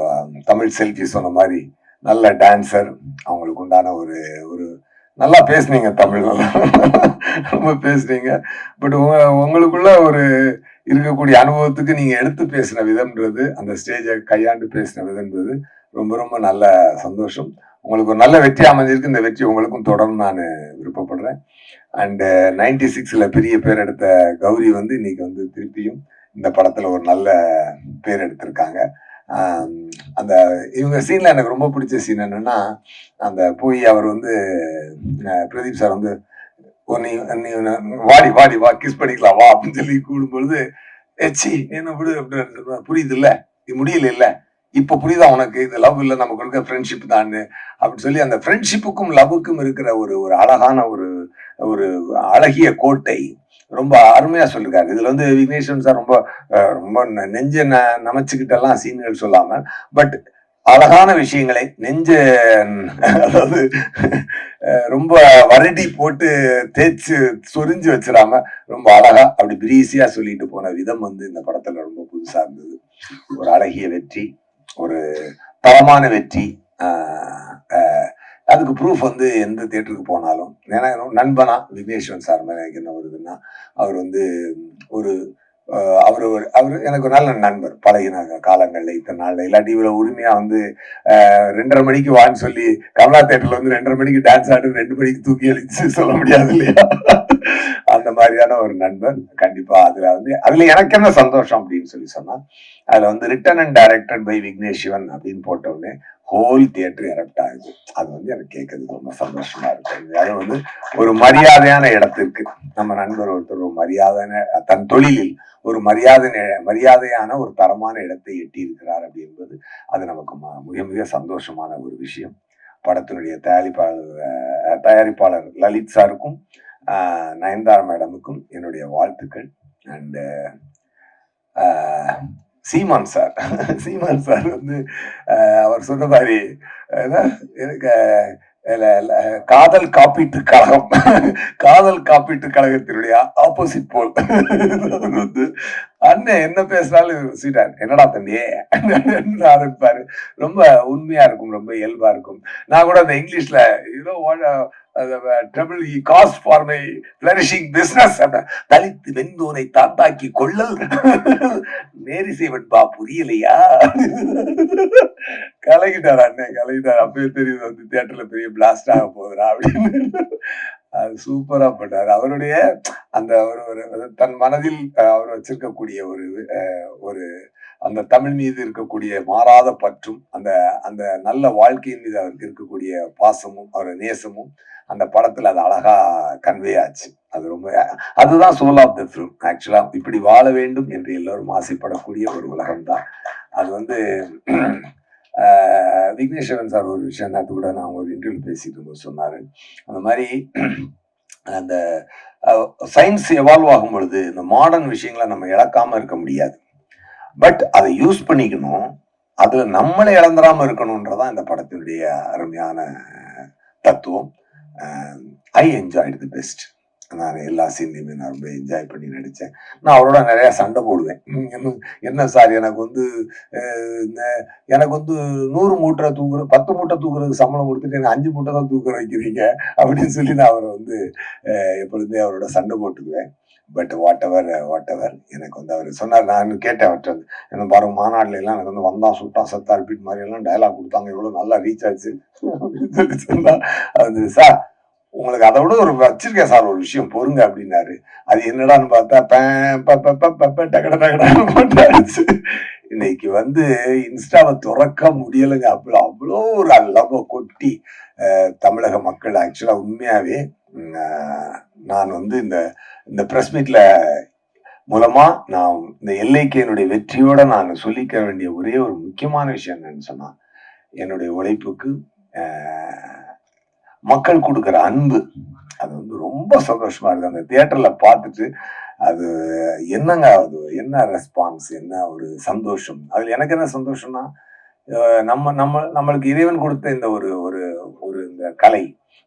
தமிழ் செல்ஃபி சொன்ன மாதிரி நல்ல டான்சர். அவங்களுக்கு உண்டான ஒரு நல்லா பேசுனீங்க, தமிழ் நல்லா ரொம்ப பேசுனீங்க. பட் உங்களுக்குள்ள ஒரு இருக்கக்கூடிய அனுபவத்துக்கு நீங்க எடுத்து பேசின விதம்ன்றது, அந்த ஸ்டேஜை கையாண்டு பேசின விதம்ன்றது ரொம்ப ரொம்ப நல்ல சந்தோஷம். உங்களுக்கு ஒரு நல்ல வெற்றி அமைஞ்சிருக்கு. இந்த வெற்றி உங்களுக்கும் தொடரும் நான் விருப்பப்படுறேன். அண்ட் 96ல பெரிய பேர் எடுத்த கௌரி வந்து இன்னைக்கு வந்து திருப்பியும் இந்த படத்துல ஒரு நல்ல பேர் எடுத்திருக்காங்க. அந்த இவங்க சீன்ல எனக்கு ரொம்ப பிடிச்ச சீன் என்னன்னா, அந்த போய் அவர் வந்து பிரதீப் சார் வந்து நீ வாடி வா கிஸ் பண்ணிக்கலாம் வா அப்படின்னு சொல்லி கூடும்பொழுது, எச்சி என்ன விடு அப்படின்னு, புரியுது இல்ல, இது முடியல இல்ல, இப்ப புரியுதா உனக்கு, இது லவ் இல்ல, நமக்கு இருக்க ஃப்ரெண்ட்ஷிப் தான் அப்படின்னு சொல்லி அந்த ஃப்ரெண்ட்ஷிப்புக்கும் லவ்வுக்கும் இருக்கிற ஒரு அழகான ஒரு அழகிய கோட்டை ரொம்ப அருமையா சொல்லிருக்காரு. இதுல வந்து விக்னேஸ்வரன் சார் ரொம்ப ரொம்ப நெஞ்ச நமைச்சுக்கிட்டெல்லாம் சீன்கள் சொல்லாம, பட் அழகான விஷயங்களை அதாவது ரொம்ப வரடி போட்டு தேய்ச்சு சொரிஞ்சு வச்சிடாம ரொம்ப அழகா அப்படி பிரீசியா சொல்லிட்டு போன விதம் வந்து இந்த படத்துல ரொம்ப புதுசா இருந்தது. ஒரு அழகிய வெற்றி, ஒரு தரமான வெற்றி. அதுக்கு ப்ரூஃப் வந்து எந்த தியேட்டருக்கு போனாலும், ஏன்னா நண்பனா விக்னேஸ்வரன் சார் மேல எனக்கு என்ன வருதுன்னா, அவர் வந்து அவர் எனக்கு ஒரு நல்ல நண்பர். பழகின காலங்கள்ல இத்தனை நாள்ல இல்லாட்டி இவ்வளவு உரிமையா வந்து 2:30 மணிக்கு வான்னு சொல்லி கமலா தியேட்டர்ல வந்து 2:30 மணிக்கு டான்ஸ் ஆடு 2 மணிக்கு தூக்கி அழிச்சு சொல்ல முடியாது இல்லையா? அந்த மாதிரியான ஒரு நண்பர். கண்டிப்பா அதுல எனக்கு என்ன சந்தோஷம் அப்படின்னு சொன்னா, அதுல வந்து written and directed by Vignesh Shivan அப்படின்னு போட்ட உடனே ஹோல் தியேட்டர் எரப்ட் ஆகுது. அது வந்து எனக்கு கேட்கறது ரொம்ப சந்தோஷமா இருக்கு. அது வந்து ஒரு மரியாதையான இடத்திற்கு நம்ம நண்பர் ஒருத்தர் ஒரு மரியாதையான தன் தொழிலில் ஒரு மரியாதையான ஒரு தரமான இடத்தை எட்டி இருக்கிறார் அப்படி என்பது அது நமக்கு மிக மிக சந்தோஷமான ஒரு விஷயம். படத்தினுடைய தயாரிப்பாளர் லலித் சாருக்கும் நயன்தாரா மேடமுக்கும் என்னுடைய வாழ்த்துக்கள். அண்ட் சீமான் சார் வந்து அவர் சொன்ன மாதிரி எனக்கு காதல் காப்பீட்டு கழகத்தினுடைய ஆப்போசிட் போல் வந்து அண்ணன் என்ன பேசினாலும் சீட்டார், என்னடா தம்பியே ஆரம்பிப்பாரு. ரொம்ப உண்மையா இருக்கும், ரொம்ப இயல்பா இருக்கும். நான் கூட அந்த இங்கிலீஷ்ல தலித்து வெந்தோனை தாத்தாக்கி கொள்ளல் நேரி செய்வன்பா புரியலையா கலகிட்டார் அண்ணன், கலகிட்டார். அப்பவே தெரியுது வந்து தியேட்டர்ல பெரிய பிளாஸ்ட் ஆக போகுதுரா அப்படின்னு. அது சூப்பரா பண்ணாரு. அவருடைய அந்த தன் மனதில் அவர் வச்சிருக்கக்கூடிய ஒரு அந்த தமிழ் மீது இருக்கக்கூடிய மாறாத பற்றும், அந்த நல்ல வாழ்க்கையின் மீது அவருக்கு இருக்கக்கூடிய பாசமும் அவர் நேசமும் அந்த படத்துல அது அழகா கன்வே ஆச்சு. அதுதான் சோல் ஆஃப் த ஃபிலிம். ஆக்சுவலா இப்படி வாழ வேண்டும் என்று எல்லோரும் ஆசைப்படக்கூடிய ஒரு உலகம் தான் அது. வந்து விக்னேஸ்வரன் சார் ஒரு விஷயம் நேற்று கூட நான் ஒரு இன்டர்வியூ பேசிட்டு இருக்கும்போது சொன்னாரு, அந்த மாதிரி அந்த சயின்ஸ் எவால்வ் ஆகும் பொழுது இந்த மாடர்ன் விஷயங்களை நம்ம இழக்காம இருக்க முடியாது, பட் அதை யூஸ் பண்ணிக்கணும், அதுல நம்மளை இழந்துடாம இருக்கணும்ன்றதான் இந்த படத்தினுடைய அருமையான தத்துவம். I enjoyed the best. நான் எல்லா சீன்லையுமே நான் ரொம்ப என்ஜாய் பண்ணி நடித்தேன். நான் அவரோட நிறையா சண்டை போடுவேன். என்ன சார் எனக்கு வந்து எனக்கு வந்து 100 மூட்டை தூக்குற 10 மூட்டை தூக்குறதுக்கு சம்பளம் கொடுத்துட்டு எனக்கு 5 மூட்டை தான் தூக்க வைக்கிறீங்க அப்படின்னு சொல்லி நான் அவரை வந்து எப்பொழுதுமே அவரோட சண்டை போட்டுக்குவேன். பட் வாட் எவர் எனக்கு வந்து அவர் சொன்னார். நான் கேட்டேன் அவர்கிட்ட வந்து, என்ன பாருங்க மாநாடுல எல்லாம் எனக்கு வந்து வந்தான் சுட்டான் சத்தா ரிப்பீட் மாதிரி எல்லாம் டயலாக் கொடுத்தாங்க, எவ்வளவு நல்லா ரீச் ஆச்சு அப்படின்னு சொல்லி சொன்னா, அது சார் உங்களுக்கு அதை விட ஒரு வச்சிருக்கேன் சார் ஒரு விஷயம் பொறுங்க அப்படின்னாரு. அது என்னடான்னு பார்த்தா டகடான்னு போட்டாச்சு. இன்னைக்கு வந்து இன்ஸ்டாவை துறக்க முடியலைங்க. அவ்வளோ ஒரு லவ் கொட்டி தமிழக மக்கள் ஆக்சுவலா உண்மையாவே நான் வந்து இந்த பிரஸ் மீட்ல மூலமா நான் இந்த எல்லைக்கேனுடைய வெற்றியோட நான் சொல்லிக்க வேண்டிய ஒரே ஒரு முக்கியமான விஷயம் என்னன்னு சொன்னா, என்னுடைய உழைப்புக்கு மக்கள் கொடுக்குற அன்பு அது வந்து ரொம்ப சந்தோஷமா இருக்கு. அந்த தியேட்டர்ல பார்த்துட்டு அது என்னங்க அது என்ன ரெஸ்பான்ஸ், என்ன ஒரு சந்தோஷம். அதுல எனக்கு என்ன சந்தோஷம்னா, நம்மளுக்கு இறைவன் கொடுத்த இந்த ஒரு ஒரு ஒரு இந்த கலை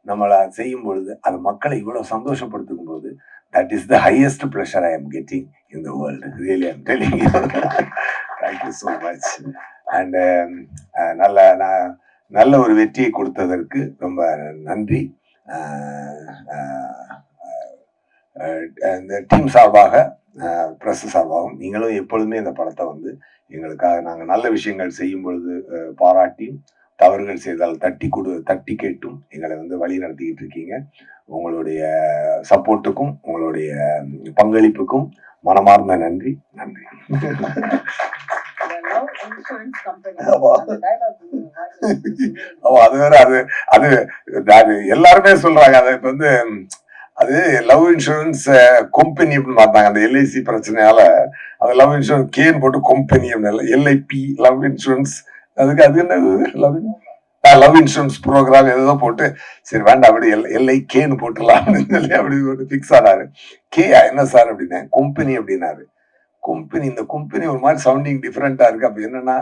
நம்மளை செய்யும் பொழுது அது மக்களை இவ்வளவு சந்தோஷப்படுத்தும் போது that is the highest pleasure I am getting in the world. Really, I'm telling you. Thank you so much. And நல்ல ஒரு வெற்றியை கொடுத்ததற்கு ரொம்ப நன்றி. இந்த டீம் சார்பாக பிரஸ் சார்பாகவும் நீங்களும் எப்பொழுதுமே இந்த படத்தை வந்து எங்களுக்காக நாங்கள் நல்ல விஷயங்கள் செய்யும் பொழுது பாராட்டி, தவறுகள் செய்தால் தட்டி கேட்டும் எங்களை வந்து வழி நடத்திக்கிட்டு இருக்கீங்க. உங்களுடைய சப்போர்ட்டுக்கும் உங்களுடைய பங்களிப்புக்கும் மனமார்ந்த நன்றி. அது வேற அது எல்லாருமே சொல்றாங்க. அது இப்ப வந்து அது லவ் இன்சூரன்ஸ் கம்பெனி அப்படின்னு பார்த்தாங்க. அந்த எல்ஐசி பிரச்சனையால அது லவ் இன்சூரன்ஸ் கேன் போட்டு கம்பெனி அப்படின்னு எல்ஐபி லவ் இன்சூரன்ஸ் அதுக்கு அது என்ன லவ் இன்சூரன்ஸ் ப்ரோக்ராம் ஏதோ போட்டு சரி வேண்டாம் அப்படி எல்ஐ கேன்னு போட்டுலாம் அப்படின்னு சொல்லி அப்படி போட்டு ஃபிக்ஸ் ஆனாரு. என்ன சார் அப்படின்னா கம்பெனி அப்படின்னாரு. கம்பெனி இந்த கம்பெனி ஒரு மாதிரி சவுண்டிங் டிஃப்ரெண்டா இருக்கு. அப்படி என்னன்னா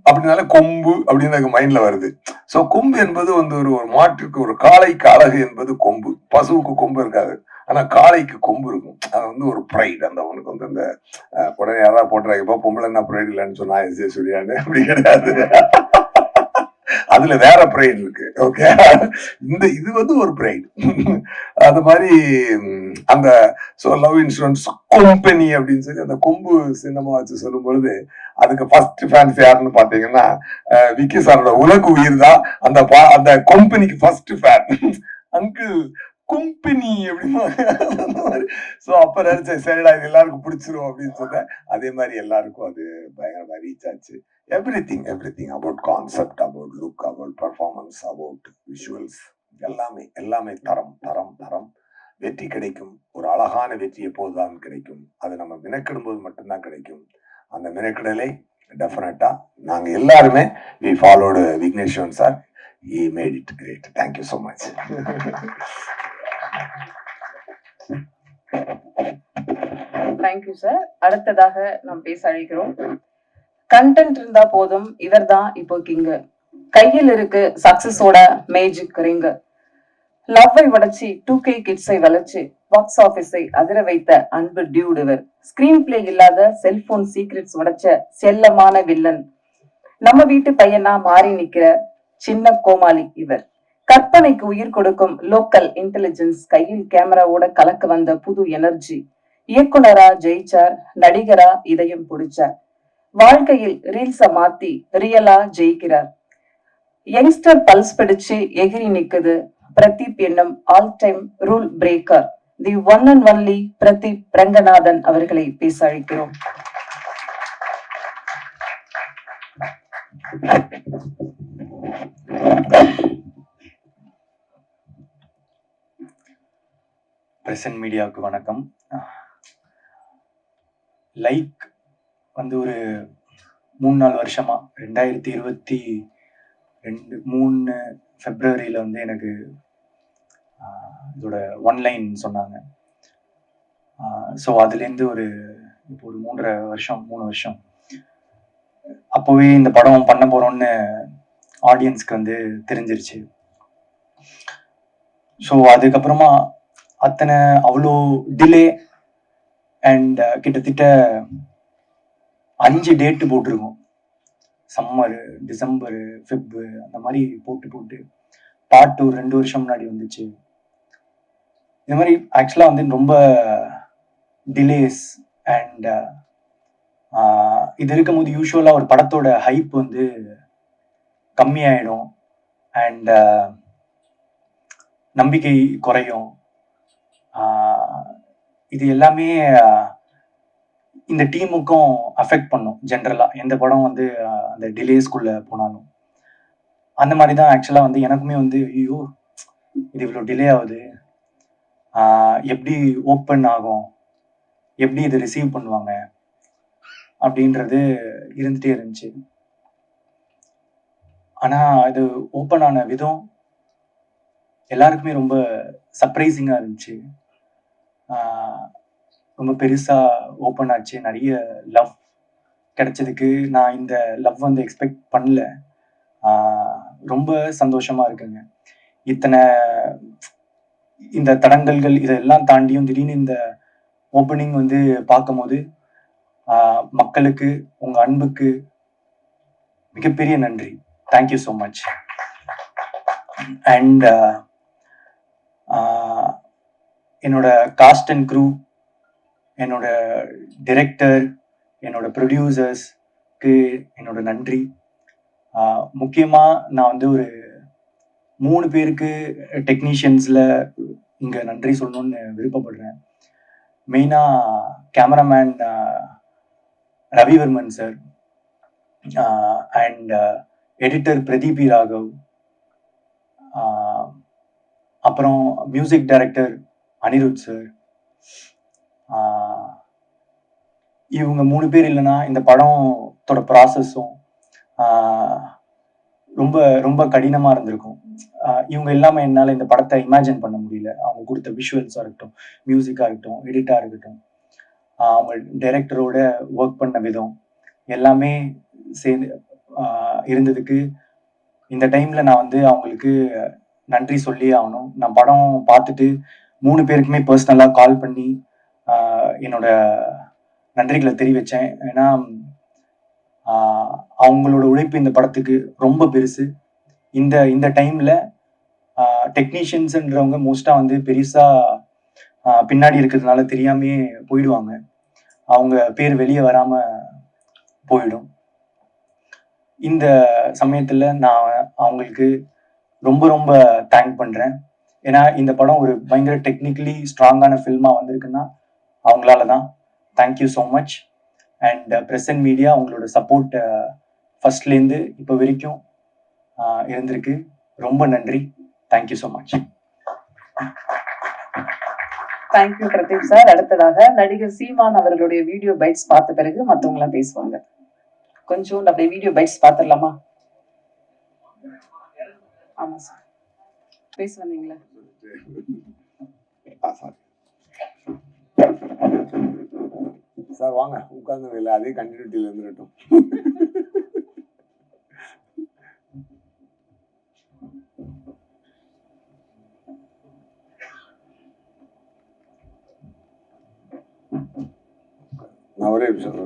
அப்படின்னால கொம்பு அப்படின்னு எனக்கு மைண்ட்ல வருது. சோ கொம்பு என்பது வந்து ஒரு மாட்டுக்கு ஒரு காளைக்கு அழகு என்பது கொம்பு. பசுவுக்கு கொம்பு இருக்காது, ஆனா காளைக்கு கொம்பு இருக்கும். அது வந்து ஒரு ப்ரைட். அந்த அவனுக்கு வந்து அந்த உடனே யாராவது போட்டுறாங்க பொம்பளை என்ன ப்ரைட் இல்லைன்னு சொன்னா சொல்லியாண்டு அப்படி கிடையாது. அதுல வேற பிரைட் இருக்கு. ஓகே, இது வந்து ஒரு பிரைட். அது மாதிரி அந்த லவ் இன்சூரன்ஸ் கம்பெனி அப்படின்னு சொல்லி அந்த கொம்பு சின்னமா வச்சு சொல்லும் பொழுது அதுக்கு ஃபர்ஸ்ட் ஃபேன்ஸ் யாருன்னு பாத்தீங்கன்னா விக்கி சாரோட உலக உயிர் தான் அந்த கம்பெனிக்கு ஃபர்ஸ்ட் ஃபேன். அங்கிள் கம்பெனி அப்படின்னு சோ அப்ப நினைச்சேன் சரிடா இது எல்லாருக்கும் பிடிச்சிரும் அப்படின்னு சொன்னேன். அதே மாதிரி எல்லாருக்கும் அது பயங்கரமா ரீச் ஆச்சு. Everything about concept, about look, about performance, about visuals எல்லாமே தரம். வெற்றி கிடைக்கும். ஒரு அழகான வெற்றி எப்போதுதான் கிடைக்கும். அது நம்ம மினக்கிடும் போது மட்டும்தான் கிடைக்கும். அந்த மினக்கிடலை டெஃபினட்டா நாங்க எல்லாருமே we followed Vigneshwaran sir. He made it great. Thank you so much. Thank you sir. அடுத்ததாக நாம் பேச அழைக்கிறோம். கண்டென்ட் இருந்தா போதும், இவர் தான் இப்போ கிங்கு. கையில் இருக்கு சக்சஸோட மேஜிக் ரிங்கு. லவ்வை உடைச்சி 2K கிட்ஸை வளைச்சு பாக்ஸ் ஆபீஸை அதிர வைத்த அன்பு டியூட் இவர். ஸ்கிரீன் பிளே இல்லாத செல்போன் சீக்ரெட்ஸ் உடைச்ச செல்லமான வில்லன். நம்ம வீட்டு பையனா மாறி நிக்கிற சின்ன கோமாளி இவர். கற்பனைக்கு உயிர் கொடுக்கும் லோக்கல் இன்டெலிஜென்ஸ். கையில் கேமராவோட கலக்க வந்த புது எனர்ஜி. இயக்குனரா ஜெயிச்சார், நடிகரா இதயம் பிடிச்சார். வாழ்க்கையில் ரீல்ஸ மாத்தி ரியலா ஜெயிக்கிறார். யங்ஸ்டர் பல்ஸ் பிடிச்சு எகிரி நிக்குது பிரதீப் என்னும் all time rule breaker. The one and only Pradeep Ranganathan அவர்களை பேச அழைக்கிறோம். பிரசன்ட் மீடியாவுக்கு வணக்கம். லைக் வந்து ஒரு 3-4 வருஷமா 2022 ஃபெப்ரவரியில வந்து எனக்கு இதோட ஒன்லைன் சொன்னாங்க. ஸோ அதுலேருந்து இப்போ ஒரு 3 வருஷம் அப்போவே இந்த படம் பண்ண போறோம்னு ஆடியன்ஸ்க்கு வந்து தெரிஞ்சிருச்சு. ஸோ அதுக்கப்புறமா அத்தனை அவ்வளோ டிலே அண்ட் கிட்டத்தட்ட 5 டேட்டு போட்டிருக்கோம். சம்மரு, டிசம்பரு, ஃபெப்பு அந்த மாதிரி போட்டு பாட்டு ஒரு 2 வருஷம் முன்னாடி வந்துச்சு. இந்த மாதிரி ஆக்சுவலாக வந்து ரொம்ப டிலேஸ் அண்ட் இது இருக்கும்போது யூஸ்வலாக ஒரு படத்தோட ஹைப் வந்து கம்மியாயிடும் அண்ட் நம்பிக்கை குறையும். இது எல்லாமே இந்த டீமுக்கும் அஃபெக்ட் பண்ணும். ஜென்ரலாக எந்த படம் வந்து அந்த டிலேஸ்குள்ள போனாலும் அந்த மாதிரி தான் ஆக்சுவலாக வந்து எனக்குமே வந்து ஐயோ இது இவ்வளோ டிலே ஆகுது, எப்படி ஓப்பன் ஆகும், எப்படி இதை ரிசீவ் பண்ணுவாங்க அப்படின்றது இருந்துகிட்டே இருந்துச்சு. ஆனால் இது ஓப்பன் ஆன விதம் எல்லாருக்குமே ரொம்ப சர்ப்ரைசிங்காக இருந்துச்சு. ரொம்ப பெருசாக ஓப்பன் ஆச்சு. நிறைய லவ் கிடைச்சதுக்கு நான் இந்த லவ் வந்து எக்ஸ்பெக்ட் பண்ணல. ரொம்ப சந்தோஷமாக இருக்குங்க. இத்தனை இந்த தடங்கல்கள் இதெல்லாம் தாண்டியும் திடீர்னு இந்த ஓப்பனிங் வந்து பார்க்கும் போது மக்களுக்கு உங்கள் அன்புக்கு மிகப்பெரிய நன்றி. Thank you so much. அண்ட் என்னோட காஸ்ட் அண்ட் க்ரூ, என்னோட டிரெக்டர், என்னோட ப்ரொடியூசர்ஸ்க்கு என்னோட நன்றி. முக்கியமாக நான் வந்து ஒரு 3 பேருக்கு டெக்னீஷியன்ஸில் இங்கே நன்றி சொல்லணும்னு விருப்பப்படுறேன். மெயினாக cameraman Ravivarman sir and editor Pradeep E Ragav, அப்புறம் மியூசிக் டைரக்டர் அனிருத் சார். இவங்க 3 பேர் இல்லைன்னா இந்த படத்தோட ப்ராசஸும் ரொம்ப ரொம்ப கடினமாக இருந்திருக்கும். இவங்க இல்லாமல் என்னால் இந்த படத்தை இமேஜின் பண்ண முடியல. அவங்க கொடுத்த விஷுவல்ஸாக இருக்கட்டும், மியூசிக்காக இருக்கட்டும், எடிட்டாக இருக்கட்டும், அவங்க டைரக்டரோட ஒர்க் பண்ண விதம் எல்லாமே சேர்ந்து இருந்ததுக்கு இந்த டைமில் நான் வந்து அவங்களுக்கு நன்றி சொல்லி ஆகணும். நான் படம் பார்த்துட்டு 3 பேருக்குமே பர்சனலாக கால் பண்ணி என்னோட நன்றிகளை தெரிவித்தேன். ஏன்னா அவங்களோட உழைப்பு இந்த படத்துக்கு ரொம்ப பெருசு. இந்த டைமில் டெக்னீஷியன்ஸுன்றவங்க மோஸ்ட்டாக வந்து பெருசாக பின்னாடி இருக்கிறதுனால தெரியாமையே போயிடுவாங்க. அவங்க பேர் வெளியே வராமல் போயிடும். இந்த சமயத்தில் நான் அவங்களுக்கு ரொம்ப ரொம்ப தேங்க் பண்ணுறேன். ஏன்னா இந்த படம் ஒரு பயங்கர டெக்னிக்கலி ஸ்ட்ராங்கான ஃபில்மாக வந்திருக்குன்னா அவங்களால தான். Thank you so much. And present media உங்களோட சப்போர்ட் ஃபர்ஸ்ட்லேருந்து இப்போ வரைக்கும் இருந்திருக்கு. ரொம்ப நன்றி. Thank you so much. Thank you Pradeep sir. அடுத்ததாக நடிகர் சீமான் அவர்களுடைய வீடியோ பைட்ஸ் பார்த்த பிறகு மற்றவங்களாம் பேசுவாங்க. கொஞ்சம் அப்படியே வீடியோ பைட்ஸ் பார்த்துடலாமா? ஆமா சார், பேச வந்தீங்களா? சார் வாங்க உட்கார்ந்து இல்லை, அதே கண்டினியூட்டியில் இருந்துட்டோம். நான் ஒரே நிமிஷம்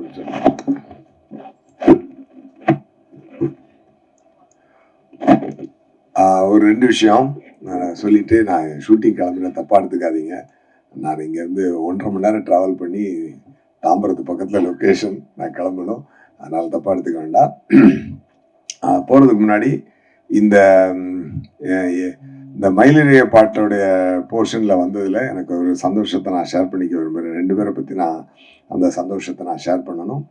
ஒரு 2 விஷயம் நான் சொல்லிட்டு நான் ஷூட்டிங் கிளம்புன தப்பா எடுத்துக்காதீங்க. நான் இங்கேருந்து 1.5 மணி நேரம் ட்ராவல் பண்ணி தாம்பரத்து பக்கத்தில் லொக்கேஷன் நான் கிளம்பணும். அதனால் தப்பா எடுத்துக்க வேண்டாம். போகிறதுக்கு முன்னாடி இந்த மயிலிழைய பாட்டோடைய போர்ஷனில் வந்ததில் எனக்கு ஒரு சந்தோஷத்தை நான் ஷேர் பண்ணிக்க விரும்புகிறேன். 2 பேரை பற்றி நான் அந்த சந்தோஷத்தை நான் ஷேர் பண்ணணும்.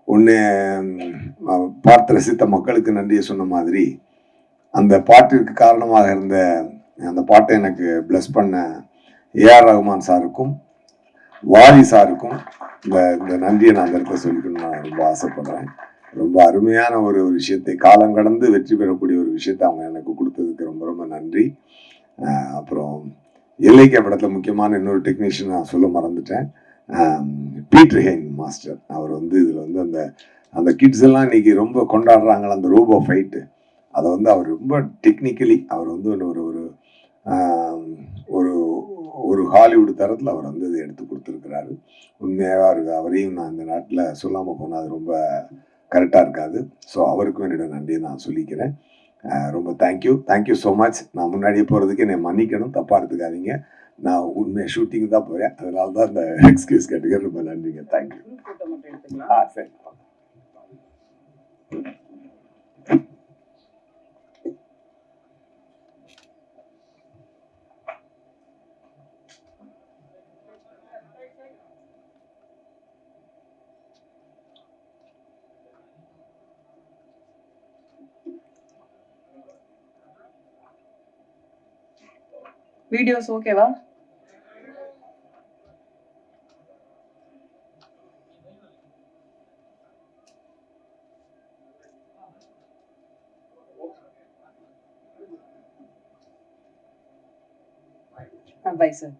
ஒன்று, பார்த்து ரசித்த மக்களுக்கு நன்றியை சொன்ன மாதிரி அந்த பாட்டிற்கு காரணமாக இருந்த அந்த பாட்டை எனக்கு பிளஸ் பண்ண ஏஆர் ரகுமான் சாருக்கும் வாரி சாருக்கும் இந்த நன்றியை நான் அந்த இடத்த சொல்லிக்கணும்னு நான் ரொம்ப ஆசைப்படுறேன். ரொம்ப அருமையான ஒரு விஷயத்தை, காலம் கடந்து வெற்றி பெறக்கூடிய ஒரு விஷயத்தை அவங்க எனக்கு கொடுத்ததுக்கு ரொம்ப ரொம்ப நன்றி. அப்புறம் எல்லைக்கே படத்தில் முக்கியமான இன்னொரு டெக்னீஷியன் நான் சொல்ல மறந்துட்டேன். Peter Hein master. அவர் வந்து இதில் வந்து அந்த கிட்ஸ் எல்லாம் இன்னைக்கு ரொம்ப கொண்டாடுறாங்களா அந்த ரோபோ ஃபைட்டு, அதை வந்து அவர் ரொம்ப டெக்னிக்கலி அவர் வந்து ஒரு ஒரு ஒரு ஹாலிவுட் தரத்தில் அவர் வந்து அதை எடுத்து கொடுத்துருக்கிறாரு. உண்மையாக அவரையும் நான் இந்த நாட்டில் சொல்லாமல் போனால் அது ரொம்ப கரெக்டாக இருக்காது. ஸோ அவருக்கும் என்னோட நன்றியை நான் சொல்லிக்கிறேன். ரொம்ப தேங்க்யூ ஸோ மச். நான் முன்னாடியே போகிறதுக்கு என்னை மன்னிக்கணும், தப்பாக எடுத்துக்காதீங்க. நான் உண்மையாக ஷூட்டிங் தான் போகிறேன், அதனால தான் இந்த எக்ஸ்கியூஸ் கேட்டுக்க. ரொம்ப நன்றிங்க. தேங்க்யூ. சரி. வீடியோஸ் ஓகேவா? Bye sir.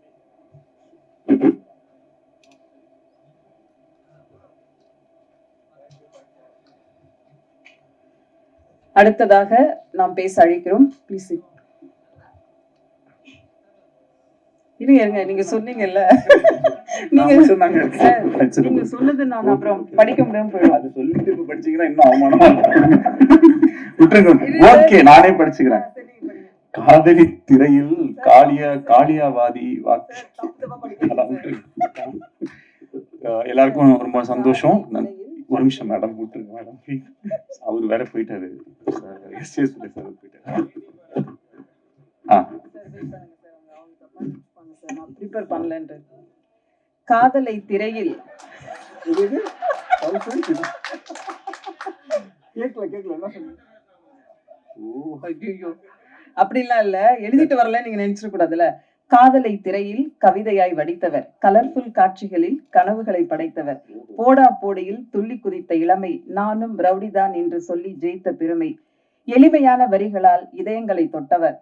அடுத்ததாக நாம் பேச அழைக்கிறோம். ப்ளீஸ் இருங்க. நீங்க சொன்னீங்கல்ல, நீங்க சொன்னது நான் அப்புறம் படிக்க முடியாம போயிடும். அது சொல்லிட்டு இப்ப படிச்சீங்கன்னா இன்னும் அவமானமா விட்டுருங்க. ஓகே, நானே படிச்சுக்கிறேன். காதலி திரையில் காளியாவாதி எல்லாருக்கும் ரொம்ப சந்தோஷம். ஒரு நிமிஷம் மேடம், விட்டுருங்க மேடம் ப்ளீஸ். அவரு வேற போயிட்டாரு. ப்ரிப்பேர் பண்ணலன்ற காதலை திரையில் அப்படிலாம் இல்ல, எழுதிட்டு வரல நீங்க நினைச்சிட கூடாதுல. காதலை திரையில் கவிதையாய் வடித்தவர், கலர்ஃபுல் காட்சிகளில் கனவுகளை படைத்தவர், போடா போடியில் துள்ளி குதித்த இளமை, நானும் ரவுடிதான் என்று சொல்லி ஜெயித்த பெருமை, எளிமையான வரிகளால் இதயங்களை தொட்டவர்,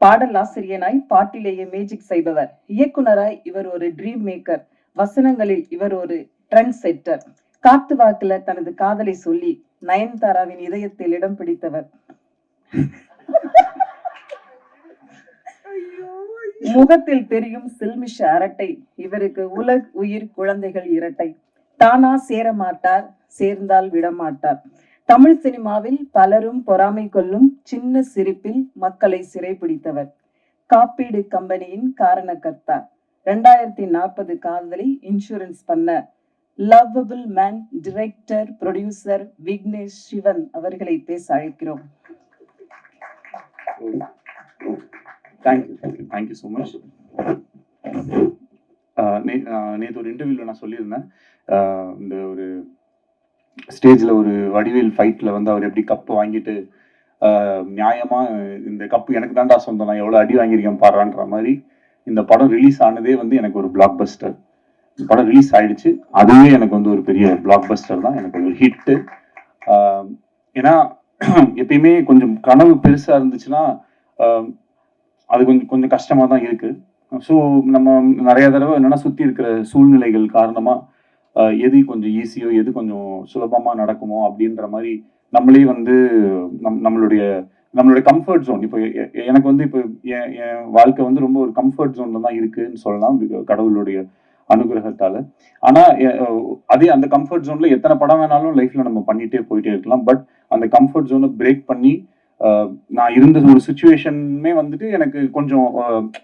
பாடல் ஆசிரியனாய் பாட்டிலேயே மேஜிக் செய்பவர், இயக்குனராய் இவர் ஒரு ட்ரீம் மேக்கர், வசனங்களில் இவர் ஒரு ட்ரெண்ட் செட்டர், காத்து வாக்குல தனது காதலை சொல்லி நயன்தாராவின் இதயத்தில் இடம் பிடித்தவர், முகத்தில் தெரியும் சில்மிஷ அரட்டை, இவருக்கு உயிர் குழந்தைகள் இரட்டை, தானா சேர மாட்டார், சேர்ந்தால் விடமாட்டார், தமிழ் சினிமாவில் பலரும் பொறாமை கொள்ளும் சின்ன சிரிப்பில் மக்களை சிறைபிடித்தவர், காப்பீடு கம்பெனியின் காரணக்கர்த்தா, 2040 காதலை இன்சூரன்ஸ் பண்ண lovable man, director producer Vignesh Sivan அவர்களை பேச அழைக்கிறோம். Thank you so much. நேற்று ஒரு இன்டர்வியூவில் நான் சொல்லியிருந்தேன், இந்த ஒரு ஸ்டேஜில் ஒரு வடிவேல் ஃபைட்டில் வந்து அவர் எப்படி கப்பு வாங்கிட்டு நியாயமாக இந்த கப்பு எனக்கு தான்டா சொந்தம், நான் எவ்வளோ அடி வாங்கியிருக்கேன் பாடுறான்ற மாதிரி இந்த படம் ரிலீஸ் ஆனதே வந்து எனக்கு ஒரு பிளாக் பஸ்டர். இந்த படம் ரிலீஸ் ஆயிடுச்சு, அதுவே எனக்கு வந்து ஒரு பெரிய பிளாக் பஸ்டர் தான், எனக்கு ஒரு ஹிட்டு. ஏன்னா எப்பயுமே கொஞ்சம் கனவு பெருசாக இருந்துச்சுன்னா அது கொஞ்சம் கஷ்டமாக தான் இருக்குது. ஸோ நம்ம நிறைய தடவை என்னென்னா சுற்றி இருக்கிற சூழ்நிலைகள் காரணமாக எது கொஞ்சம் ஈஸியோ எது கொஞ்சம் சுலபமாக நடக்குமோ அப்படின்ற மாதிரி நம்மளே வந்து நம்மளுடைய கம்ஃபர்ட் ஜோன். இப்போ எனக்கு வந்து இப்போ என் வாழ்க்கை வந்து ரொம்ப ஒரு கம்ஃபர்ட் ஜோன்ல தான் இருக்குன்னு சொல்லலாம், கடவுளுடைய அனுகிரகத்தால். ஆனால் அதே அந்த கம்ஃபர்ட் ஜோனில் எத்தனை படம் வேணாலும் லைஃப்பில் நம்ம பண்ணிகிட்டே போயிட்டே இருக்கலாம். பட் அந்த கம்ஃபர்ட் ஜோனை பிரேக் பண்ணி நான் இருந்த ஒரு சுச்சுவேஷனுமே வந்துட்டு எனக்கு கொஞ்சம்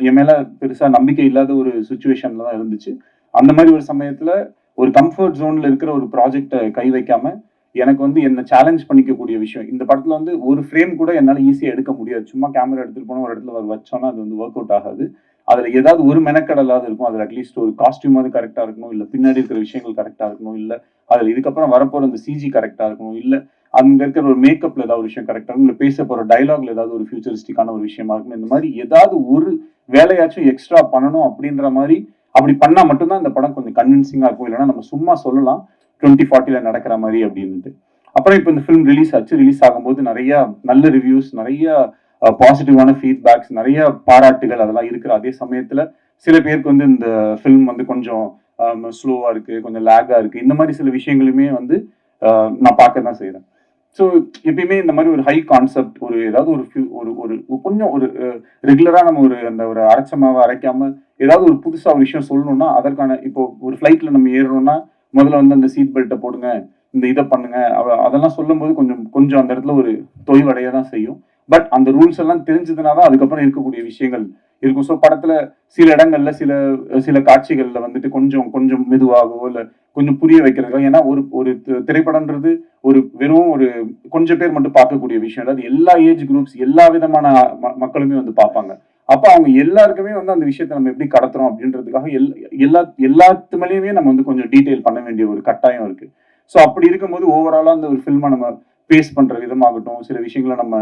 என் மேலே பெருசாக நம்பிக்கை இல்லாத ஒரு சுச்சுவேஷனில் தான் இருந்துச்சு. அந்த மாதிரி ஒரு சமயத்தில் ஒரு கம்ஃபர்ட் ஜோனில் இருக்கிற ஒரு ப்ராஜெக்டை கை வைக்காம எனக்கு வந்து என்ன சேலஞ்ச் பண்ணிக்கக்கூடிய விஷயம் இந்த படத்தில் வந்து ஒரு ஃப்ரேம் கூட என்னால் ஈஸியாக எடுக்க முடியாது. சும்மா கேமரா எடுத்துகிட்டு போனால் ஒரு இடத்துல வச்சோன்னா அது வந்து ஒர்க் அவுட் ஆகாது. அதில் ஏதாவது ஒரு மெனக்கடலாவது இருக்கும், அதில் அட்லீஸ்ட் ஒரு காஸ்டியூமாவது கரெக்டாக இருக்கணும், இல்லை பின்னாடி இருக்கிற விஷயங்கள் கரெக்டாக இருக்கணும், இல்லை அதில் இதுக்கப்புறம் வரப்போகிற அந்த சிஜி கரெக்டாக இருக்கணும், இல்லை அங்கே இருக்கிற ஒரு மேக்கப்ல ஏதாவது ஒரு விஷயம் கரெக்டாக இருக்கும், இல்லை பேச போகிற டைலாக்ல ஏதாவது ஒரு ஃபியூச்சரிஸ்டிக்கான ஒரு விஷயமா இருக்கும். இந்த மாதிரி ஏதாவது ஒரு வேலையாச்சும் எக்ஸ்ட்ரா பண்ணணும் அப்படின்ற மாதிரி அப்படி பண்ணால் மட்டும்தான் இந்த படம் கொஞ்சம் கன்வின்சிங்காக இருக்கும். இல்லைன்னா நம்ம சும்மா சொல்லலாம் 2040 நடக்கிற மாதிரி அப்படின்ட்டு. அப்புறம் இப்போ இந்த ஃபிலிம் ரிலீஸ் ஆச்சு. ரிலீஸ் ஆகும்போது நிறைய நல்ல ரிவ்யூஸ், நிறைய பாசிட்டிவான ஃபீட்பேக்ஸ், நிறைய பாராட்டுகள் அதெல்லாம் இருக்கிற அதே சமயத்தில் சில பேருக்கு வந்து இந்த ஃபிலிம் வந்து கொஞ்சம் ஸ்லோவாக இருக்குது, கொஞ்சம் லேக்காக இருக்குது, இந்த மாதிரி சில விஷயங்களுமே வந்து நான் பார்க்க தான் செய்கிறேன். ஸோ எப்பயுமே இந்த மாதிரி ஒரு ஹை கான்செப்ட், ஒரு ஏதாவது ஒரு கொஞ்சம் ஒரு ரெகுலராக நம்ம அந்த ஒரு அரைச்சமாவை அரைக்காம ஏதாவது ஒரு புதுசா ஒரு விஷயம் சொல்லணும்னா அதற்கான இப்போ ஒரு ஃபிளைட்ல நம்ம ஏறுறோம்னா முதல்ல வந்து அந்த சீட் பெல்ட்டை போடுங்க, இந்த இதை பண்ணுங்க, அதெல்லாம் சொல்லும் போது கொஞ்சம் அந்த இடத்துல ஒரு தொய்வடைய தான் செய்யும். பட் அந்த ரூல்ஸ் எல்லாம் தெரிஞ்சதுனாதான் அதுக்கப்புறம் இருக்கக்கூடிய விஷயங்கள் இருக்கும். ஸோ படத்துல சில இடங்கள்ல சில காட்சிகள்ல வந்துட்டு கொஞ்சம் மெதுவாகவோ இல்ல கொஞ்சம் புரிய வைக்கிறதுக்காக, ஏன்னா ஒரு திரைப்படம்ன்றது வெறும் ஒரு கொஞ்சம் பேர் மட்டும் பார்க்கக்கூடிய விஷயம். அதாவது எல்லா ஏஜ் குரூப்ஸ், எல்லா விதமான மக்களுமே வந்து பார்ப்பாங்க. அப்ப அவங்க எல்லாருக்குமே வந்து அந்த விஷயத்த நம்ம எப்படி கடத்துறோம் அப்படின்றதுக்காக எல்லாத்து மேலேயுமே நம்ம வந்து கொஞ்சம் டீடைல் பண்ண வேண்டிய ஒரு கட்டாயம் இருக்கு. ஸோ அப்படி இருக்கும்போது ஓவராலா அந்த ஒரு ஃபில்மை நம்ம பேஸ் பண்ற விதமாகட்டும், சில விஷயங்களை நம்ம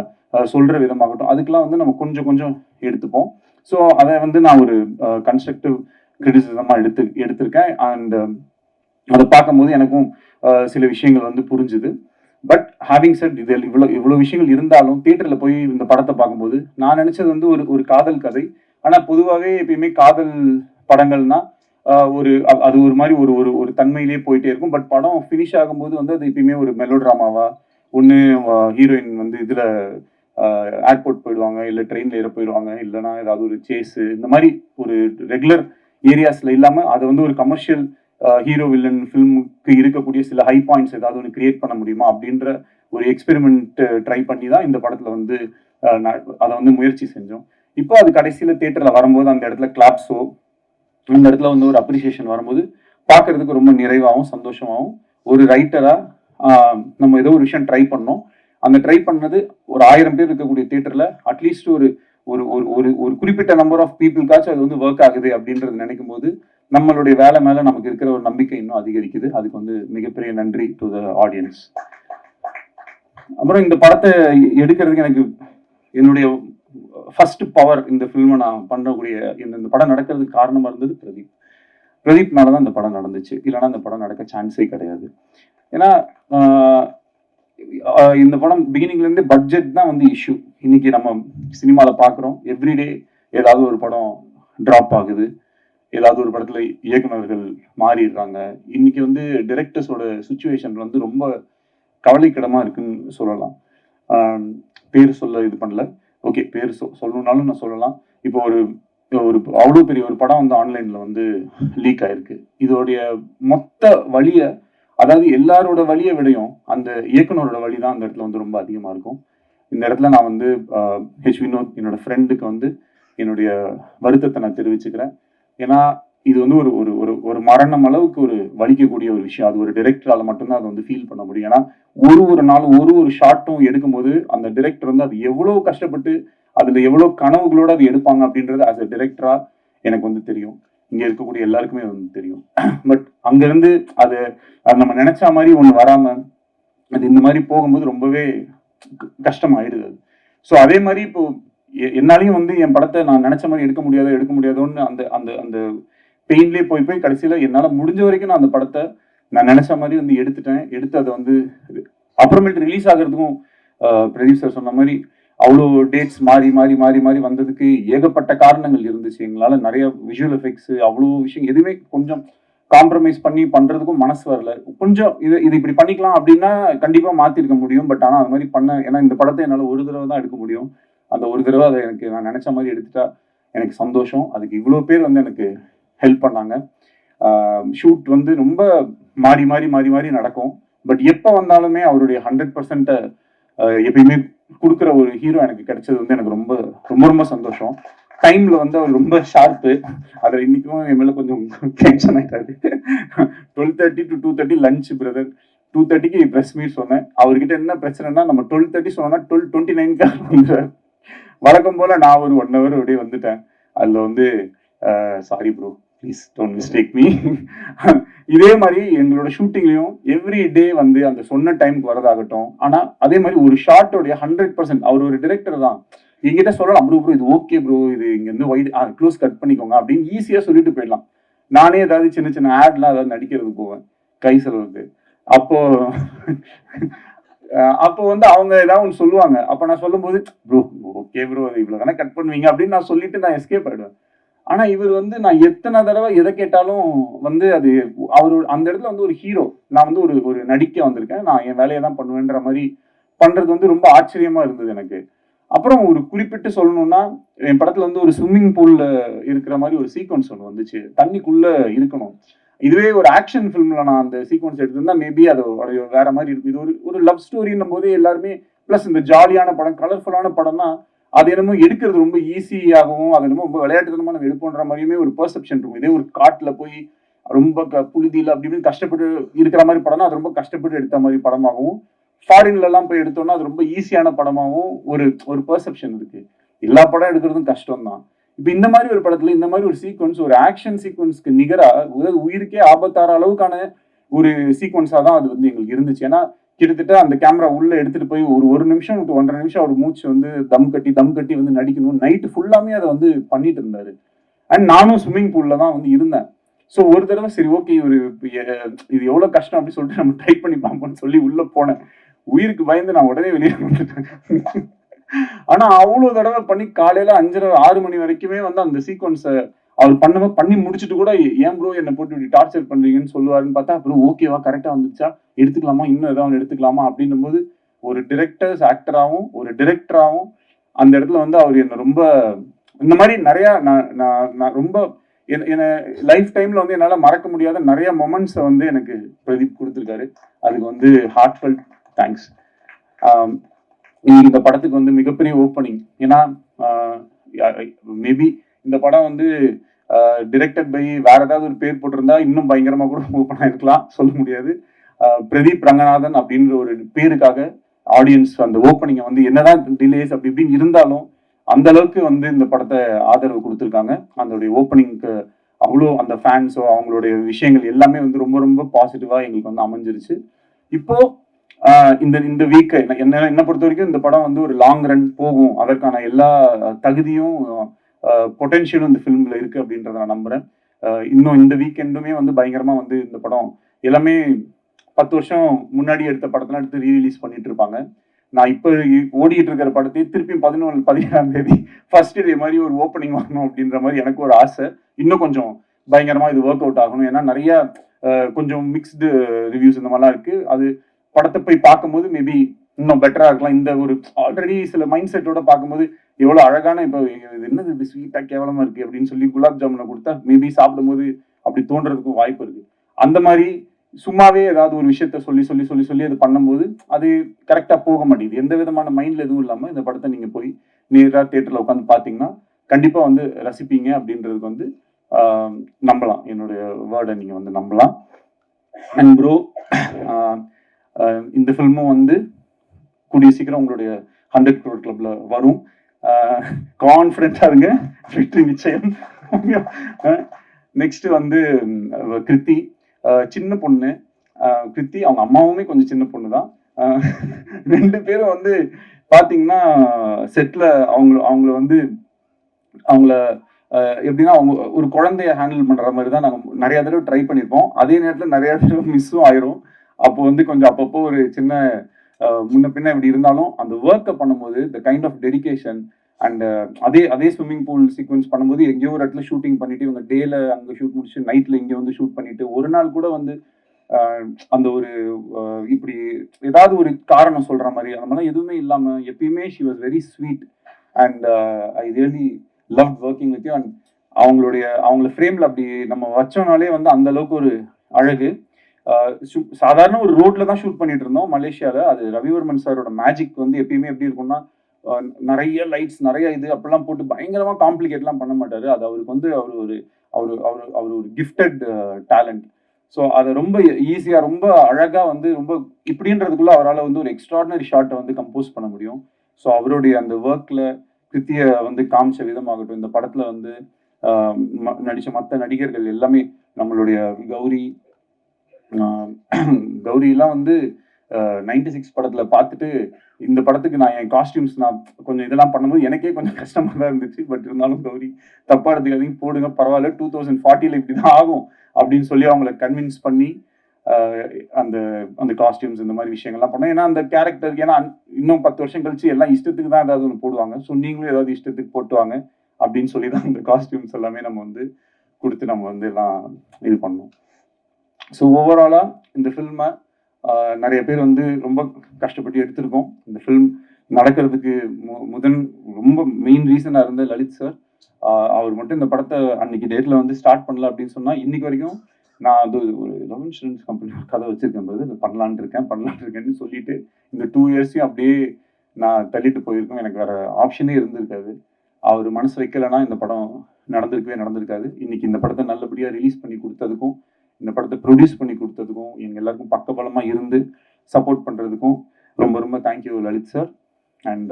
சொல்ற விதமாகட்டும், அதுக்கெல்லாம் வந்து நம்ம கொஞ்சம் எடுத்துப்போம். ஸோ அதை வந்து நான் ஒரு கன்ஸ்ட்ரக்டிவ் கிரிட்டிசிசமா எடுத்திருக்கேன். அண்ட் அதை பார்க்கும்போது எனக்கும் சில விஷயங்கள் வந்து புரிஞ்சுது. பட் ஹேவிங் செட் இதில் இவ்வளவு விஷயங்கள் இருந்தாலும் தியேட்டர்ல போய் இந்த படத்தை பார்க்கும்போது நான் நினைச்சது வந்து ஒரு காதல் கதை. ஆனா பொதுவாகவே எப்பயுமே காதல் படங்கள்னா அது ஒரு மாதிரி ஒரு தன்மையிலேயே போயிட்டே இருக்கும். பட் படம் ஃபினிஷ் ஆகும்போது வந்து அது எப்பயுமே ஒரு மெலோ டிராமாவா, ஒன்று ஹீரோயின் வந்து இதுல ஏர்போர்ட் போயிடுவாங்க, இல்ல ட்ரெயின்ல ஏற போயிடுவாங்க, இல்லைன்னா ஏதாவது ஒரு சேஸ், இந்த மாதிரி ஒரு ரெகுலர் ஏரியாஸ்ல இல்லாம அதை வந்து ஒரு கமர்ஷியல் ஹீரோ வில்லன் ஃபிலிமுக்கு இருக்கக்கூடிய சில ஹை பாயிண்ட்ஸ் ஏதாவது ஒன்று கிரியேட் பண்ண முடியுமா அப்படின்ற ஒரு எக்ஸ்பெரிமெண்ட் ட்ரை பண்ணி தான் இந்த படத்துல வந்து அதை வந்து முயற்சி செஞ்சோம். இப்போ அது கடைசியில தியேட்டர்ல வரும்போது அந்த இடத்துல கிளாப்ஸோ, அந்த இடத்துல வந்து ஒரு அப்ரிசியேஷன் வரும்போது பார்க்கறதுக்கு ரொம்ப நிறைவாகவும் சந்தோஷமாகவும், ஒரு ரைட்டரா நம்ம ஏதோ ஒரு விஷயம் ட்ரை பண்ணோம், அந்த ட்ரை பண்ணது ஒரு 1000 பேர் இருக்கக்கூடிய தியேட்டர்ல அட்லீஸ்ட் ஒரு ஒரு குறிப்பிட்ட நம்பர் ஆஃப் பீப்புளுக்காச்சும் அது வந்து ஒர்க் ஆகுது அப்படின்றது நினைக்கும் போது நம்மளுடைய வேலை மேல நமக்கு இருக்கிற ஒரு நம்பிக்கை இன்னும் அதிகரிக்குது. அதுக்கு வந்து மிகப்பெரிய நன்றி டு த ஆடியன்ஸ். அப்புறம் இந்த படத்தை எடுக்கிறதுக்கு எனக்கு என்னுடைய ஃபர்ஸ்ட் பவர், இந்த ஃபில்மை நான் பண்ணக்கூடிய இந்த படம் நடக்கிறதுக்கு காரணமா இருந்தது பிரதீப் மேலதான் இந்த படம் நடந்துச்சு. இல்லைன்னா இந்த படம் நடக்க சான்ஸே கிடையாது. ஏன்னா இந்த படம் பிகினிங்ல இருந்து பட்ஜெட் தான் வந்து இஷ்யூ. இன்னைக்கு நம்ம சினிமால பாக்குறோம், எவ்ரிடே ஏதாவது ஒரு படம் டிராப் ஆகுது, ஏதாவது ஒரு படத்துல இயக்குநர்கள் மாறிடுறாங்க. இன்னைக்கு வந்து டைரக்டர்ஸோட சுச்சுவேஷன் வந்து ரொம்ப கவலைக்கிடமா இருக்குன்னு சொல்லலாம். பேர் சொல்ல இது பண்ணல, ஓகே பேர் சொல்லணும்னாலும் நான் சொல்லலாம். இப்போ ஒரு அவ்வளோ பெரிய ஒரு படம் வந்து ஆன்லைன்ல வந்து லீக் ஆயிருக்கு. இதோடைய மொத்த வழிய, அதாவது எல்லாரோட வழியை விடையும் அந்த இயக்குனரோட வழி தான் அந்த இடத்துல வந்து ரொம்ப அதிகமா இருக்கும். இந்த இடத்துல நான் வந்து ஹெச் வினோத் என்னோட ஃப்ரெண்டுக்கு வந்து என்னுடைய வருத்தத்தை நான் தெரிவிச்சுக்கிறேன். ஏன்னா இது வந்து ஒரு மரணம் அளவுக்கு ஒரு வலிக்கக்கூடிய ஒரு விஷயம். அது ஒரு டைரக்டரால மட்டும்தான் அதை வந்து ஃபீல் பண்ண முடியும். ஏன்னா ஒரு நாளும் ஒரு ஷாட்டும் எடுக்கும்போது அந்த டைரக்டர் வந்து அது எவ்வளவு கஷ்டப்பட்டு அதுல எவ்வளவு கனவுகளோட அது எடுப்பாங்க அப்படின்றது as a டைரக்டரா எனக்கு வந்து தெரியும். இங்க இருக்கக்கூடிய எல்லாருக்குமே அது வந்து தெரியும். பட் அங்க இருந்து அது நம்ம நினைச்ச மாதிரி ஒண்ணு வராம அது இந்த மாதிரி போகும்போது ரொம்பவே கஷ்டமாயிடுது. ஸோ அதே மாதிரி இப்போ என்னாலையும் வந்து என் படத்தை நான் நினைச்ச மாதிரி எடுக்க முடியாதோன்னு அந்த அந்த அந்த பெயின்லேயே போய் கடைசியில என்னால முடிஞ்ச வரைக்கும் நான் அந்த படத்தை நான் நினைச்ச மாதிரி வந்து எடுத்து அதை வந்து அப்புறமேட்டு ரிலீஸ் ஆகிறதுக்கும் பிரதீப் சார் சொன்ன மாதிரி அவ்வளோ டேட்ஸ் மாறி வந்ததுக்கு ஏகப்பட்ட காரணங்கள் இருந்துச்சு. எங்களால நிறைய விஷுவல் எஃபெக்ட்ஸ் அவ்வளோ விஷயம் எதுவுமே கொஞ்சம் காம்ப்ரமைஸ் பண்றதுக்கும் மனசு வரல. கொஞ்சம் இது இப்படி பண்ணிக்கலாம் அப்படின்னா கண்டிப்பா மாத்திருக்க முடியும். பட் ஆனா அது மாதிரி ஏன்னா இந்த படத்தை என்னால ஒரு தடவை தான் எடுக்க முடியும். அந்த ஒரு தடவை அதை நான் நினைச்ச மாதிரி எடுத்துட்டா எனக்கு சந்தோஷம். அதுக்கு இவ்வளவு பேர் வந்து எனக்கு ஹெல்ப் பண்ணாங்க. ஷூட் வந்து ரொம்ப மாறி நடக்கும். பட் எப்ப வந்தாலுமே அவருடைய 100% எப்பயுமே கொடுக்குற ஒரு ஹீரோ எனக்கு கிடைச்சது வந்து எனக்கு ரொம்ப சந்தோஷம். டைம்ல வந்து அவர் ரொம்ப ஷார்ப்பு. அதுல இன்னைக்கும் என் மேல கொஞ்சம் டென்ஷன் ஆயிட்டாரு. 12:30 to 2:30 லஞ்ச் பிரதர், 2:30க்கு ப்ரெஸ் மீட் சொன்னேன். அவர்கிட்ட என்ன பிரச்சனைனா நம்ம 12:30 சொன்னா 12:29 வந்துறாரு. வழக்கம் போல நான் ஒரு 1 hour அப்படியே வந்துட்டேன். அதுல வந்து sorry bro, please don't mistake me. இதே மாதிரி எங்களோட ஷூட்டிங்லயும் எவ்ரி டே வந்து அந்த சொன்ன டைமுக்கு வரதாகட்டும். ஆனா அதே மாதிரி ஒரு ஷார்ட்டோடைய 100% அவர் ஒரு டைரக்டர் தான். என்கிட்ட சொல்லலாம், ப்ரோ இது ஓகே ப்ரோ, இது இங்க இருந்து வைட் க்ளோஸ் கட் பண்ணிக்கோங்க அப்படின்னு ஈஸியா சொல்லிட்டு போயிடலாம். நானே ஏதாவது சின்ன ஆட்லாம் ஏதாவது நடிக்கிறதுக்கு போவேன் கை செலவுக்கு. அப்போ வந்து அவங்க ஏதாவது ஒன்று சொல்லுவாங்க. அப்ப நான் சொல்லும்போது ப்ரோ ஓகே ப்ரோ இவ்வளவு தானே கட் பண்ணுவீங்க அப்படின்னு நான் சொல்லிட்டு நான் எஸ்கேப் ஆயிடுவேன். ஆனா இவர் வந்து நான் எத்தனை தடவை எதை கேட்டாலும் வந்து அது அவரு அந்த இடத்துல வந்து ஒரு ஹீரோ, நான் வந்து ஒரு நடிக்க வந்திருக்கேன், நான் என் வேலையை தான் பண்ணுவேன்ற மாதிரி பண்றது வந்து ரொம்ப ஆச்சரியமா இருந்தது எனக்கு. அப்புறம் ஒரு குறிப்பிட்டு சொல்லணும்னா என் படத்துல வந்து ஒரு ஸ்விம்மிங் பூல்ல இருக்கிற மாதிரி ஒரு சீக்வன்ஸ் ஒன்று வந்துச்சு, தண்ணிக்குள்ள இருக்கணும். இதுவே ஒரு ஆக்ஷன் ஃபிலிம்ல நான் அந்த சீக்வன்ஸ் எடுத்திருந்தா மேபி அது வேற மாதிரி இருக்கும். இது ஒரு லவ் ஸ்டோரின்னும் போதே எல்லாருமே பிளஸ் இந்த ஜாலியான படம், கலர்ஃபுல்லான படம்னா அது என்னமோ எடுக்கிறது ரொம்ப ஈஸியாகவும், அது என்னமோ ரொம்ப விளையாட்டுத்தனமா நம்ம எடுப்போன்ற மாதிரியுமே ஒரு பெர்செப்ஷன் இருக்கும். இதே ஒரு காட்டுல போய் ரொம்ப புழுதியில் அப்படி இப்படின்னு கஷ்டப்பட்டு இருக்கிற மாதிரி படம்னா அது ரொம்ப கஷ்டப்பட்டு எடுத்த மாதிரி படமாகவும், ஃபாரின்ல எல்லாம் போய் எடுத்தோம்னா அது ரொம்ப ஈஸியான படமாகவும் ஒரு பெர்செப்ஷன் இருக்கு. எல்லா படம் எடுக்கிறதும் கஷ்டம் தான். இப்ப இந்த மாதிரி ஒரு படத்துல இந்த மாதிரி ஒரு சீக்வன்ஸ், ஒரு ஆக்ஷன் சீக்வன்ஸ்க்கு நிகரா உயிருக்கே ஆபத்தார அளவுக்கான ஒரு சீக்வன்ஸா தான் அது வந்து எங்களுக்கு இருந்துச்சு. ஏன்னா கிட்டத்தட்ட அந்த கேமரா உள்ள எடுத்துட்டு போய் ஒரு நிமிஷம் to 1.5 நிமிஷம் அவர் மூச்சு வந்து தம் கட்டி வந்து நடிக்கணும். நைட்டு ஃபுல்லாமே அதை வந்து பண்ணிட்டு இருந்தாரு. அண்ட் நானும் ஸ்விம்மிங் பூல்ல தான் வந்து இருந்தேன். ஸோ ஒரு தடவை சரி ஓகே இது எவ்வளவு கஷ்டம் அப்படின்னு சொல்லிட்டு நம்ம ட்ரை பண்ணி பார்ப்போம்னு சொல்லி உள்ள போனேன். உயிருக்கு பயந்து நான் உடனே வெளியே வந்துட்டேன். ஆனா அவ்வளவு தடவை பண்ணி காலையில 5:30 6 மணி வரைக்குமே வந்து அந்த சீக்வன்ஸை அவர் பண்ணி முடிச்சுட்டு கூட ஏன் ப்ரோ என்னை போட்டு இப்படி டார்ச்சர் பண்றீங்கன்னு சொல்லுவாருன்னு பார்த்தா அப்புறம் ஓகேவா கரெக்டா வந்துச்சா எடுத்துக்கலாமா இன்னும் ஏதாவது எடுத்துக்கலாமா அப்படின்னும் போது ஒரு ஆக்டராகவும் ஒரு டிரெக்டராகவும் அந்த இடத்துல வந்து அவர் என்ன ரொம்ப இந்த மாதிரி நிறைய நான் ரொம்ப என்ன லைஃப் டைம்ல வந்து என்னால மறக்க முடியாத நிறைய மொமெண்ட்ஸை வந்து எனக்கு பிரதீப் கொடுத்துருக்காரு. அதுக்கு வந்து ஹார்ட்ஃபெல்ட் தேங்க்ஸ். இந்த படத்துக்கு வந்து மிகப்பெரிய ஓப்பனிங். ஏன்னா மேபி இந்த படம் வந்து டிரெக்டட் பை வேற ஏதாவது ஒரு பேர் போட்டிருந்தா இன்னும் பயங்கரமா கூட ஓப்பன் ஆயிருக்கலாம், சொல்ல முடியாது. பிரதீப் ரங்கநாதன் அப்படின்ற ஒரு பேருக்காக ஆடியன்ஸ் அந்த ஓப்பனிங்கை வந்து என்னதான் டிலேஸ் அப்படி இப்படின்னு இருந்தாலும் அந்த அளவுக்கு வந்து இந்த படத்தை ஆதரவு கொடுத்துருக்காங்க. அதோடைய ஓப்பனிங்க்கு அவ்வளோ அந்த ஃபேன்ஸோ அவங்களுடைய விஷயங்கள் எல்லாமே வந்து ரொம்ப ரொம்ப பாசிட்டிவா எங்களுக்கு வந்து அமைஞ்சிருச்சு. இப்போ இந்த வீக் என்ன பொறுத்த வரைக்கும் இந்த படம் வந்து ஒரு லாங் ரன் போகும், அதற்கான எல்லா தகுதியும் பொட்டென்ஷியலும் இந்த ஃபிலிம்ல இருக்கு அப்படின்றத நான் நம்புறேன். இன்னும் இந்த வீக்கெண்டுமே வந்து பயங்கரமா வந்து இந்த படம் எல்லாமே 10 வருஷம் முன்னாடி எடுத்த படத்தெல்லாம் எடுத்து ரீரிலீஸ் பண்ணிட்டு இருப்பாங்க. நான் இப்போ ஓடிட்டு இருக்கிற படத்தை திருப்பி 17ஆம் தேதி ஃபர்ஸ்ட் டே மாதிரி ஒரு ஓப்பனிங் வரணும் அப்படின்ற மாதிரி எனக்கு ஒரு ஆசை. இன்னும் கொஞ்சம் பயங்கரமா இது ஒர்க் அவுட் ஆகணும். ஏன்னா நிறைய கொஞ்சம் மிக்ஸ்டு ரிவ்யூஸ் இந்த மாதிரிலாம் இருக்கு. அது படத்தை போய் பார்க்கும்போது மேபி இன்னும் பெட்டரா இருக்கலாம். இந்த ஒரு ஆல்ரெடி சில மைண்ட் செட்டோட பார்க்கும்போது எவ்வளவு அழகான இப்போ என்னது இது ஸ்வீட்டா கேவலமா இருக்கு அப்படின்னு சொல்லி குலாப் ஜாமுனை கொடுத்தா மேபி சாப்பிடும்போது அப்படி தோன்றதுக்கும் வாய்ப்பு இருக்கு. அந்த மாதிரி சும்மாவே ஏதாவது ஒரு விஷயத்த சொல்லி அது பண்ணும்போது அது கரெக்டா போக மாட்டேங்குது. எந்த விதமான மைண்ட்ல எதுவும் இல்லாம இந்த படத்தை நீங்க போய் நேரா தியேட்டர்ல உட்காந்து பாத்தீங்கன்னா கண்டிப்பா வந்து ரசிப்பீங்க அப்படின்றதுக்கு வந்து நம்பலாம். என்னுடைய வேர்டை நீங்க வந்து நம்பலாம். அண்ட் ப்ரோ இந்த ஃபில்மும் வந்து கூடிய சீக்கிரம் உங்களுடைய 100 crore கிளப்ல வரும். கான்ஃபிடென்ட்டா இருங்க, வெற்றி நிச்சயம். நெக்ஸ்ட் வந்து கிருத்தி, சின்ன பொண்ணு. கிருத்தி அவங்க அம்மாவுமே கொஞ்சம் சின்ன பொண்ணு தான். 2 பேரும் வந்து பாத்தீங்கன்னா செட்ல அவங்கள வந்து அவங்கள எப்படின்னா அவங்க ஒரு குழந்தைய ஹேண்டில் பண்ற மாதிரி தான் நாங்கள் நிறைய தடவை ட்ரை பண்ணியிருப்போம். அதே நேரத்தில் நிறைய தடவை மிஸ்ஸும் ஆயிரும். அப்போ வந்து கொஞ்சம் அப்பப்போ ஒரு சின்ன முன்ன பின்ன இப்படி இருந்தாலும் அந்த ஒர்க்கை பண்ணும்போது the kind of dedication and அதே ஸ்விம்மிங் பூல் சீக்வன்ஸ் பண்ணும்போது எங்கேயோ ஒரு இடத்துல ஷூட்டிங் பண்ணிட்டு இவங்க டேல அங்கே ஷூட் முடிச்சு நைட்ல இங்கே வந்து ஷூட் பண்ணிட்டு ஒரு நாள் கூட வந்து அந்த ஒரு இப்படி ஏதாவது ஒரு காரணம் சொல்ற மாதிரி அந்த மாதிரிலாம் எதுவுமே இல்லாம எப்பயுமே she was very sweet and I really love working with you. And அவங்கள ஃப்ரேம்ல அப்படி நம்ம வச்சோம்னாலே வந்து அந்த அளவுக்கு ஒரு அழகு. சாதாரண ஒரு ரோட்ல தான் ஷூட் பண்ணிட்டு இருந்தோம் மலேசியால. அது ரவிவர்மன் சாரோட மேஜிக் வந்து எப்பயுமே எப்படி இருக்கும்னா நிறைய லைட்ஸ் நிறைய இது அப்படிலாம் போட்டு பயங்கரமா காம்ப்ளிகேட்லாம் பண்ண மாட்டாரு. அது அவருக்கு வந்து அவர் ஒரு கிஃப்டட் டேலண்ட். ஸோ அதை ரொம்ப ஈஸியா ரொம்ப அழகா வந்து ரொம்ப இப்படின்றதுக்குள்ள அவரால் வந்து ஒரு எக்ஸ்ட்ராடினரி ஷாட்டை வந்து கம்போஸ் பண்ண முடியும். ஸோ அவருடைய அந்த ஒர்க்ல கிருத்தியை வந்து காமிச்ச விதமாகட்டும், இந்த படத்துல வந்து நடிச்ச மற்ற நடிகர்கள் எல்லாமே, நம்மளுடைய கௌரியெல்லாம் வந்து 96 படத்துல பார்த்துட்டு இந்த படத்துக்கு நான் என் காஸ்டியூம்ஸ் நான் கொஞ்சம் இதெல்லாம் பண்ணும்போது எனக்கே கொஞ்சம் கஷ்டமா தான் இருந்துச்சு. பட் இருந்தாலும் கௌரி தப்பா எடுத்துக்காதீங்க, போடுங்க பரவாயில்ல, 2040 இப்படிதான் ஆகும் அப்படின்னு சொல்லி அவங்களை கன்வின்ஸ் பண்ணி அந்த காஸ்டியூம்ஸ் இந்த மாதிரி விஷயங்கள்லாம் பண்ணோம். ஏன்னா அந்த கேரக்டர் ஏன்னா இன்னும் 10 வருஷம் கழிச்சு எல்லாம் இஷ்டத்துக்கு தான் ஏதாவது ஒன்று போடுவாங்க. ஸோ நீங்களும் ஏதாவது இஷ்டத்துக்கு போட்டுவாங்க அப்படின்னு சொல்லி தான் அந்த காஸ்டியூம்ஸ் எல்லாமே நம்ம வந்து கொடுத்து நம்ம வந்து எல்லாம் இது பண்ணோம். ஸோ ஓவராலா இந்த ஃபில்மை நிறைய பேர் வந்து ரொம்ப கஷ்டப்பட்டு எடுத்திருக்கோம். இந்த ஃபில்ம் நடக்கிறதுக்கு முதன் ரொம்ப மெயின் ரீசனாக இருந்த லலித் சார். அவர் மட்டும் இந்த படத்தை அன்னைக்கு டேட்டில் வந்து ஸ்டார்ட் பண்ணல அப்படின்னு சொன்னால் இன்னைக்கு வரைக்கும் நான் அது ஒரு லவ் இன்சூரன்ஸ் கம்பெனி கதை வச்சிருக்கேன் போது அது பண்ணலான் இருக்கேன்னு சொல்லிட்டு இந்த 2 இயர்ஸையும் அப்படியே நான் தள்ளிட்டு போயிருக்கோம். எனக்கு வேற ஆப்ஷனே இருந்திருக்காது. அவர் மனசு வைக்கலைன்னா இந்த படம் நடந்திருக்காது. இன்னைக்கு இந்த படத்தை நல்லபடியாக ரிலீஸ் பண்ணி கொடுத்ததுக்கும் இந்த படத்தை ப்ரொடியூஸ் பண்ணி கொடுத்ததுக்கும் எங்கள் எல்லாருக்கும் பக்கபலமாக இருந்து சப்போர்ட் பண்ணுறதுக்கும் ரொம்ப ரொம்ப தேங்க்யூ லலித் சார். அண்ட்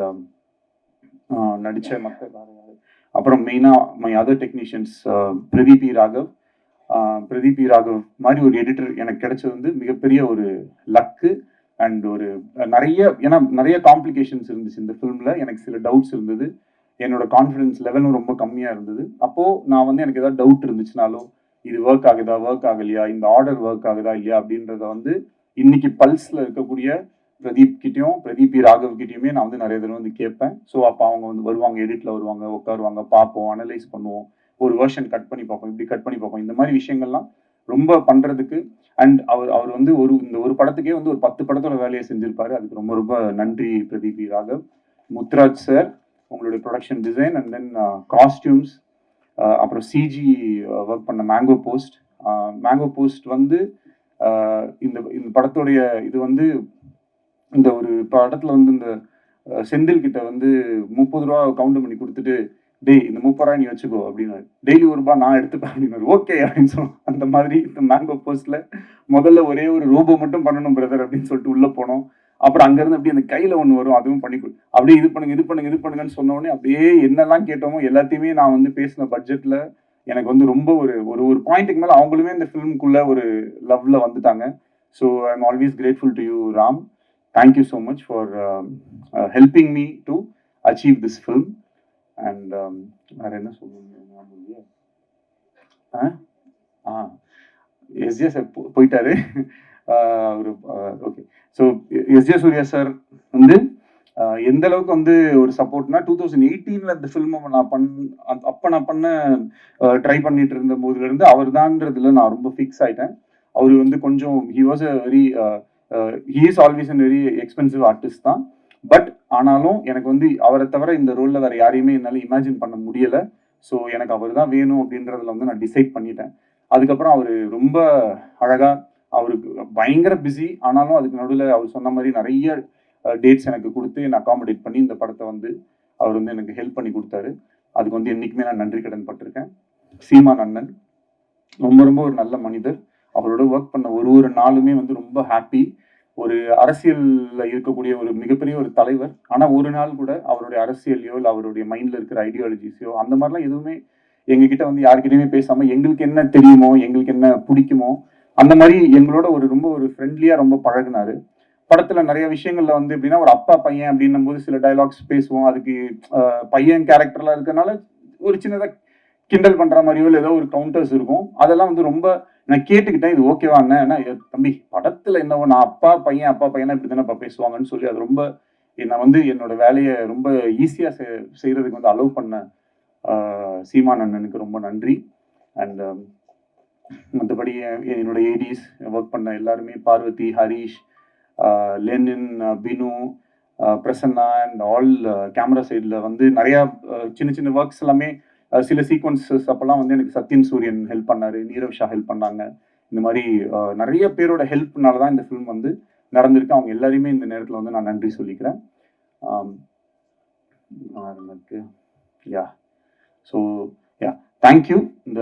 நடித்த மக்கள் அப்புறம் மெயினாக மை அதர் டெக்னீஷியன்ஸ் பிரதீப் இ ராகவ் மாதிரி ஒரு எடிட்டர் எனக்கு கிடைச்சது வந்து மிகப்பெரிய ஒரு லக்கு. அண்ட் ஒரு நிறைய காம்ப்ளிகேஷன்ஸ் இருந்துச்சு இந்த ஃபிலிமில். எனக்கு சில டவுட்ஸ் இருந்தது. என்னோட கான்ஃபிடன்ஸ் லெவலும் ரொம்ப கம்மியாக இருந்தது. அப்போது நான் வந்து எனக்கு ஏதாவது டவுட் இருந்துச்சுனாலும் இது ஒர்க் ஆகலையா, இந்த ஆர்டர் ஒர்க் ஆகுதா இல்லையா அப்படின்றத வந்து இன்னைக்கு பல்ஸில் இருக்கக்கூடிய பிரதீப் இ ராகவ் கிட்டயுமே நான் வந்து நிறைய தடவை வந்து கேட்பேன். ஸோ அப்போ அவங்க வந்து வருவாங்க, எடிட்டில் வருவாங்க, உட்காருவாங்க, பார்ப்போம், அனலைஸ் பண்ணுவோம், ஒரு வெர்ஷன் கட் பண்ணி பார்ப்போம். இந்த மாதிரி விஷயங்கள்லாம் ரொம்ப பண்ணுறதுக்கு. அண்ட் அவர் வந்து இந்த ஒரு படத்துக்கே வந்து ஒரு 10 படத்தோட வேலையை செஞ்சிருப்பாரு. அதுக்கு ரொம்ப ரொம்ப நன்றி பிரதீப் இ ராகவ். முத்துராஜ் சார், உங்களுடைய production design and then costumes, அப்புறம் சிஜி ஒர்க் பண்ண மேங்கோ போஸ்ட் வந்து இந்த படத்துடைய இது வந்து இந்த ஒரு படத்துல வந்து இந்த செந்தில் கிட்ட வந்து 30 ரூபா கவுண்ட் பண்ணி கொடுத்துட்டு, டேய் இந்த 30 ரூபாய் நீ வச்சுக்கோ அப்படின்னு, டெய்லி ₹1 நான் எடுத்துப்பேன் அப்படின்னு, ஓகே அப்படின்னு சொன்னோம். அந்த மாதிரி இந்த மேங்கோ போஸ்ட்ல முதல்ல ஒரே ஒரு ரோபோ மட்டும் பண்ணணும் பிரதர் அப்படின்னு சொல்லிட்டு உள்ள போனோம். அப்புறம் அங்கிருந்து அப்படியே அந்த கையில ஒன்று வரும், அதுவும் பண்ணி அப்படியே இது பண்ணுங்கன்னு சொன்ன உடனே அப்படியே என்னெல்லாம் கேட்டோமோ எல்லாத்தையுமே நான் வந்து பேசின பட்ஜெட்ல எனக்கு வந்து ரொம்ப ஒரு பாயிண்ட்டுக்கு மேல அவங்களுமே இந்த ஃபிலிமுக்குள்ள ஒரு லவ்ல வந்துட்டாங்க. So I am always grateful to you Ram. Thank you so much for helping me to achieve this film. And வேற என்ன சொல்லுங்க, எஸ்ஜே சார் போயிட்டாரு. ஒரு okay. So S J Surya sir வந்து எந்த அளவுக்கு வந்து ஒரு சப்போர்ட்னா 2018 இந்த ஃபில்மை நான் பண்ண ட்ரை பண்ணிட்டு இருந்த போதுலேருந்து அவர் தான்றதுல நான் ரொம்ப ஃபிக்ஸ் ஆயிட்டேன். அவர் வந்து கொஞ்சம் he was a very he is always an very expensive artist தான். பட் ஆனாலும் எனக்கு வந்து அவரை தவிர இந்த ரோலில் வேற யாரையுமே என்னால் இமேஜின் பண்ண முடியலை. ஸோ எனக்கு அவர் தான் வேணும் அப்படின்றதுல வந்து நான் டிசைட் பண்ணிட்டேன். அதுக்கப்புறம் அவர் ரொம்ப அழகாக, அவருக்கு பயங்கர பிஸி, ஆனாலும் அதுக்கு நடுவில் அவர் சொன்ன மாதிரி நிறைய டேட்ஸ் எனக்கு கொடுத்து என்னை அகாமடேட் பண்ணி இந்த படத்தை வந்து அவர் வந்து எனக்கு ஹெல்ப் பண்ணி கொடுத்தாரு. அதுக்கு வந்து என்றைக்குமே நான் நன்றி கடன் பட்டிருக்கேன். சீமான் அண்ணன் ரொம்ப ரொம்ப ஒரு நல்ல மனிதர். அவரோட ஒர்க் பண்ண ஒரு நாளுமே வந்து ரொம்ப ஹாப்பி. ஒரு அரசியலில் இருக்கக்கூடிய ஒரு மிகப்பெரிய ஒரு தலைவர், ஆனால் ஒரு நாள் கூட அவருடைய அரசியலையோ இல்லை அவருடைய மைண்டில் இருக்கிற ஐடியாலஜிஸையோ அந்த மாதிரிலாம் எதுவுமே எங்ககிட்ட வந்து யாருக்கிட்டையுமே பேசாமல் எங்களுக்கு என்ன தெரியுமோ, எங்களுக்கு என்ன பிடிக்குமோ அந்த மாதிரி எங்களோட ரொம்ப ஒரு ஃப்ரெண்ட்லியாக ரொம்ப பழகினாரு. படத்தில் நிறைய விஷயங்கள்ல வந்து எப்படின்னா ஒரு அப்பா பையன் அப்படின்னும் போது சில டைலாக்ஸ் பேசுவோம். அதுக்கு பையன் கேரக்டர்லாம் இருக்கனால ஒரு சின்னதாக கிண்டல் பண்ணுற மாதிரியோ இல்லை ஏதோ ஒரு கவுண்டர்ஸ் இருக்கும். அதெல்லாம் வந்து ரொம்ப நான் கேட்டுக்கிட்டேன், இது ஓகேவா அண்ணா, தம்பி படத்துல என்னவோ நான் அப்பா பையனா இப்படி தானே பேசுவாங்கன்னு சொல்லி அது ரொம்ப என்னை வந்து என்னோட வேலையை ரொம்ப ஈஸியாக செய்யறதுக்கு வந்து அலோவ் பண்ண சீமான் அண்ணனுக்கு ரொம்ப நன்றி. அண்ட் மற்றபடி என்னோட ஏடிஸ் ஒர்க் பண்ண எல்லாருமே, Parvathy, Harish, Lenin, Binu, Prasanna and all camera சைடில் வந்து நிறையா சின்ன சின்ன ஒர்க்ஸ் எல்லாமே சில சீக்வன்சஸ் அப்போல்லாம் வந்து எனக்கு சத்யன் சூரியன் ஹெல்ப் பண்ணாரு, நீரவ் ஷா ஹெல்ப் பண்ணாங்க. இந்த மாதிரி நிறைய பேரோட ஹெல்ப்னால தான் இந்த ஃபிலிம் வந்து நடந்திருக்கு. அவங்க எல்லாரையுமே இந்த நேரத்தில் வந்து நான் நன்றி சொல்லிக்கிறேன். So thank you. இந்த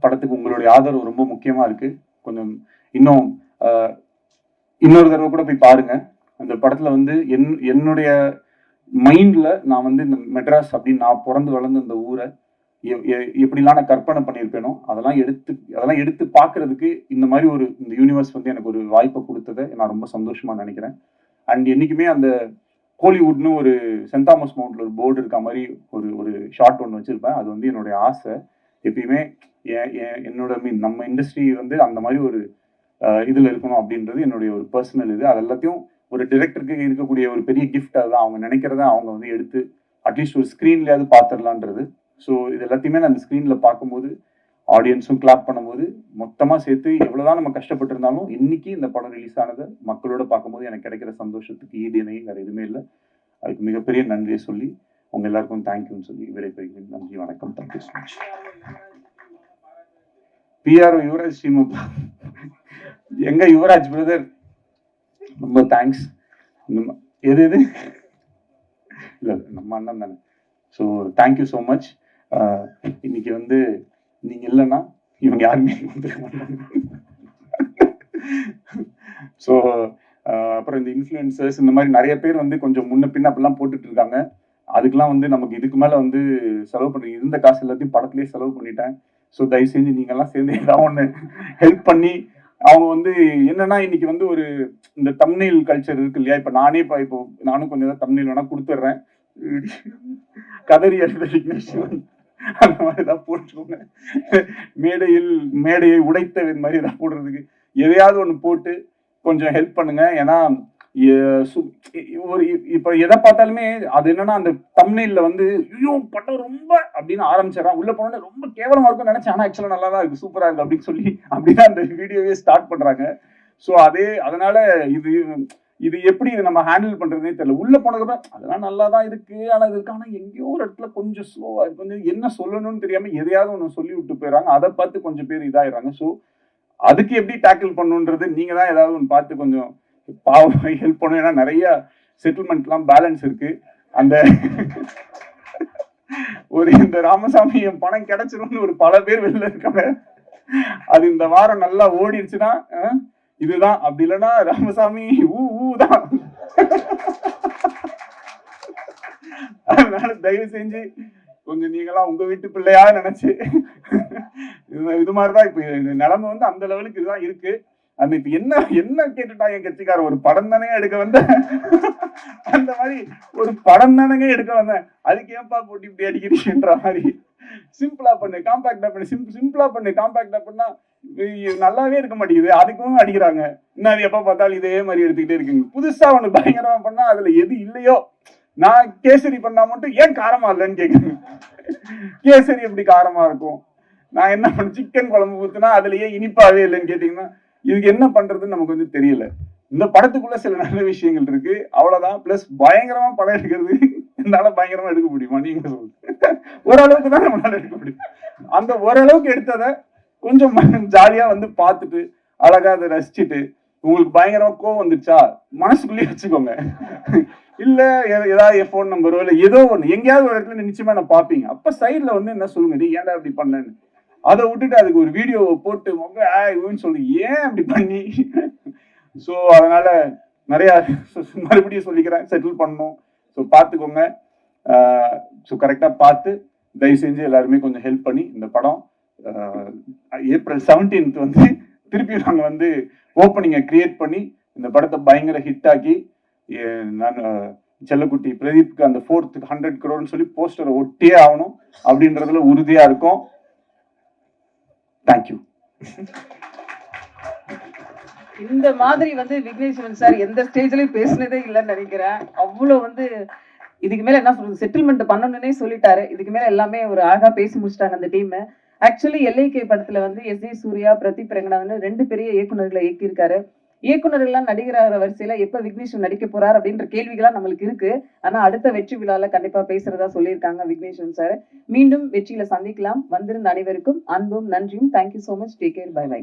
படத்துக்கு உங்களுடைய ஆதரவு ரொம்ப முக்கியமாக இருக்குது. கொஞ்சம் இன்னொரு தடவை கூட போய் பாருங்க. அந்த படத்தில் வந்து என்னுடைய மைண்டில் நான் வந்து இந்த மெட்ராஸ் அப்படின்னு நான் பிறந்து வளர்ந்த இந்த ஊரை எப்படிலாம் நான் கற்பனை பண்ணியிருப்பேனோ அதெல்லாம் எடுத்து பார்க்கறதுக்கு இந்த மாதிரி இந்த யூனிவர்ஸ் வந்து எனக்கு ஒரு வாய்ப்பை கொடுத்ததை நான் ரொம்ப சந்தோஷமா நினைக்கிறேன். அண்ட் என்னைக்குமே அந்த ஹாலிவுட்னு ஒரு சென்ட் தாமஸ் மவுண்ட்ல ஒரு போர்டு இருக்க மாதிரி ஒரு ஷார்ட் ஒன்று வச்சிருப்பேன். அது வந்து என்னுடைய ஆசை. எப்பயுமே என்னோட நம்ம இண்டஸ்ட்ரி வந்து அந்த மாதிரி ஒரு இதில் இருக்கணும் அப்படின்றது என்னுடைய ஒரு பர்சனல் இது. அது எல்லாத்தையும் ஒரு டிரெக்டருக்கு இருக்கக்கூடிய ஒரு பெரிய கிஃப்ட். அதுதான் அவங்க நினைக்கிறத அவங்க வந்து எடுத்து அட்லீஸ்ட் ஒரு ஸ்க்ரீன்லேயாவது பார்த்துடலான்றது. ஸோ இது எல்லாத்தையுமே நான் அந்த ஸ்க்ரீனில் பார்க்கும்போது ஆடியன்ஸும் கிளாப் பண்ணும்போது மொத்தமாக சேர்த்து எவ்வளோதான் நம்ம கஷ்டப்பட்டிருந்தாலும் இன்னைக்கு இந்த படம் ரிலீஸ் ஆனது மக்களோட பார்க்கும்போது எனக்கு கிடைக்கிற சந்தோஷத்துக்கு ஈடு இணையும் வேறு எதுவுமே இல்லை. அதுக்கு மிகப்பெரிய நன்றியை சொல்லி உங்க எல்லாருக்கும் தேங்க்யூன்னு சொல்லி விடைபெறுகிறேன். நன்றி, வணக்கம். Thank you so much. P R O Yuvraj ஸ்ரீமுப்பா, எங்க யுவராஜ் பிரதர், ரொம்ப தேங்க்ஸ். எது எது இல்லை நம்ம அண்ணன் தானே. So thank you so much. இன்னைக்கு வந்து நீங்க இல்லைன்னா இவங்க யாருமே வந்துருக்க மாட்டாங்க. ஸோ அப்புறம் இந்த இன்ஃப்ளூயன்சர்ஸ் இந்த மாதிரி நிறைய பேர் வந்து கொஞ்சம் முன்ன பின்ன அப்படிலாம் போட்டுட்டு இருக்காங்க. அதுக்கெல்லாம் வந்து நமக்கு இதுக்கு மேலே வந்து செலவு பண்ணுறீங்க. இருந்த காசு எல்லாத்தையும் படத்துலேயே செலவு பண்ணிட்டேன். ஸோ தயவு செஞ்சு நீங்கள்லாம் சேர்ந்து ஏதாவது ஒன்று ஹெல்ப் பண்ணி அவங்க வந்து என்னன்னா இன்னைக்கு வந்து ஒரு இந்த தம்ப்நெயில் கல்ச்சர் இருக்கு இல்லையா. இப்போ நானும் கொஞ்சம் ஏதாவது தம்ப்நெயில் வேணா கொடுத்துட்றேன். கதறி எழுத விக்னேஸ்வரன் அந்த மாதிரி ஏதாவது போட்டுக்கோங்க. மேடையை உடைத்த மாதிரி ஏதாவது போடுறதுக்கு எதையாவது ஒன்று போட்டு கொஞ்சம் ஹெல்ப் பண்ணுங்க. ஏன்னா ஒரு இப்ப எதை பார்த்தாலுமே அது என்னன்னா அந்த தம்ப்நெயில்ல வந்து ஐயோ படம் ரொம்ப அப்படின்னு ஆரம்பிச்சிடறான், உள்ள போனோட ரொம்ப கேவலமா இருக்கும் நினைச்சேன், ஆனா ஆக்சுவலா நல்லா தான் இருக்கு, சூப்பரா இருக்கு அப்படின்னு சொல்லி அப்படிதான் அந்த வீடியோவே ஸ்டார்ட் பண்றாங்க. ஸோ அதனால இது எப்படி இதை நம்ம ஹேண்டில் பண்றதுனே தெரியல. உள்ள போனதுக்கப்புறம் அதெல்லாம் நல்லா தான் இருக்கு, ஆனா இதுக்கு ஆனா எங்கேயோ ஒரு இடத்துல கொஞ்சம் ஸ்லோவா இருக்கு, கொஞ்சம் என்ன சொல்லணும்னு தெரியாம எதையாவது ஒன்று சொல்லி விட்டு போயிடறாங்க. அதை பார்த்து கொஞ்சம் பேர் இதாயிடுறாங்க. ஸோ அதுக்கு எப்படி டேக்கிள் பண்ணுன்றது நீங்க தான் ஏதாவது ஒன்று பார்த்து கொஞ்சம் பாவம் ஹெல்ப் பண்ணும். ஏன்னா நிறைய செட்டில்மெண்ட்லாம் பேலன்ஸ் இருக்கு. அந்த இந்த ராமசாமி என் பணம் கிடைச்சிரும்னு ஒரு பல பேர் வெளில இருக்காங்க. அது இந்த வாரம் நல்லா ஓடிடுச்சுன்னா இதுதான், அப்படி இல்லைன்னா ராமசாமி தான். அதனால தயவு செஞ்சு கொஞ்சம் நீங்களாம் உங்க வீட்டு பிள்ளையா நினைச்சு இது மாதிரிதான் இப்ப நிலைமை வந்து அந்த லெவலுக்கு இதுதான் இருக்கு. அந்த இப்ப என்ன கேட்டுட்டாங்க என் கட்சிக்காரர், ஒரு படம் தானே எடுக்க வந்த அந்த மாதிரி ஒரு படம் தானே எடுக்க வந்தேன், அதுக்கு ஏன்பா போட்டி இப்படி அடிக்கிறீங்கன்ற மாதிரி. சிம்பிளா பண்ணு, காம்பாக்டா பண்ணு, சிம்பிளா பண்ணு, காம்பாக்டா பண்ணா நல்லாவே இருக்க மாட்டேங்குது, அதுக்கும் அடிக்கிறாங்க. இன்னும் அது எப்ப பார்த்தாலும் இதே மாதிரி எடுத்துக்கிட்டே இருக்குங்க. புதுசா ஒண்ணு பயங்கரமா பண்ணா அதுல எது இல்லையோ, நான் கேசரி பண்ணா மட்டும் ஏன் காரமா இல்லைன்னு கேக்குறேன். கேசரி எப்படி காரமா இருக்கும்? நான் என்ன பண்ண சிக்கன் குழம்பு ஊத்துனா அதுலயே இனிப்பாவே இல்லைன்னு கேட்டீங்கன்னா இதுக்கு என்ன பண்றதுன்னு நமக்கு வந்து தெரியல. இந்த படத்துக்குள்ள சில நல்ல விஷயங்கள் இருக்கு, அவ்வளவுதான். பிளஸ் பயங்கரமா படம் எடுக்கிறது என்னால பயங்கரமா எடுக்க முடியுமா நீங்க சொல்லுங்க. ஓரளவுக்கு தான் நம்மளால எடுக்க முடியும். அந்த ஓரளவுக்கு எடுத்ததை கொஞ்சம் ஜாலியா வந்து பார்த்துட்டு அழகா அதை ரசிச்சுட்டு உங்களுக்கு பயங்கரமா கோவம் வந்துச்சா மனசுக்குள்ளேயே வச்சுக்கோங்க. இல்ல ஏதாவது என் ஃபோன் நம்பரோ இல்ல ஏதோ ஒண்ணு எங்கேயாவது ஒரு இடத்துல நிச்சயமா நான் பாப்பீங்க. அப்ப சைட்ல வந்து என்ன சொல்லுங்க, நீ ஏன்டா அப்படி பண்ணேன்னு. அதை விட்டுட்டு அதுக்கு ஒரு வீடியோவை போட்டு மொக்க சொல்லி ஏன் அப்படி பண்ணி. ஸோ அதனால நிறைய மறுபடியும் சொல்லிக்கிறேன், செட்டில் பண்ணணும். ஸோ பார்த்துக்கோங்க. ஸோ கரெக்டாக பார்த்து தயவு செஞ்சு எல்லாருமே கொஞ்சம் ஹெல்ப் பண்ணி இந்த படம் ஏப்ரல் 17th வந்து திருப்பி நாங்கள் வந்து ஓப்பனிங்கை கிரியேட் பண்ணி இந்த படத்தை பயங்கர ஹிட் ஆக்கி நான் செல்லக்குட்டி பிரதீப்க்கு அந்த 4th 100 crore சொல்லி போஸ்டரை ஒட்டியே ஆகணும் அப்படின்றதுல உறுதியா இருக்கும். தேங்க்யூ. இந்த மாதிரி வந்து விக்னேஸ்வரன் சார் எந்த ஸ்டேஜ்லயும் பேசினதே இல்லைன்னு நினைக்கிறேன். அவ்வளவு வந்து இதுக்கு மேல என்ன சொல்றது, செட்டில்மெண்ட் பண்ணணும்னே சொல்லிட்டாரு. இதுக்கு மேல எல்லாமே ஒரு அழகா பேசி முடிச்சிட்டாங்க அந்த டீம். ஆக்சுவலி LIK படத்துல வந்து S.J. சூர்யா, பிரதீப் ரங்கநாதன் 2 பெரிய இயக்குநர்களை இயக்கியிருக்காரு. இயக்குநர்கள்லாம் நடிகராகிற வரிசையில எப்ப விக்னேஸ்வரன் நடிக்க போறார் அப்படின்ற கேள்விகள்லாம் நம்மளுக்கு இருக்கு. ஆனா அடுத்த வெற்றி விழால கண்டிப்பா பேசுறதா சொல்லியிருக்காங்க விக்னேஸ்வரன் சார். மீண்டும் வெற்றியில சந்திக்கலாம். வந்திருந்த அனைவருக்கும் அன்பும் நன்றியும். Thank you so much. Take care. Bye by.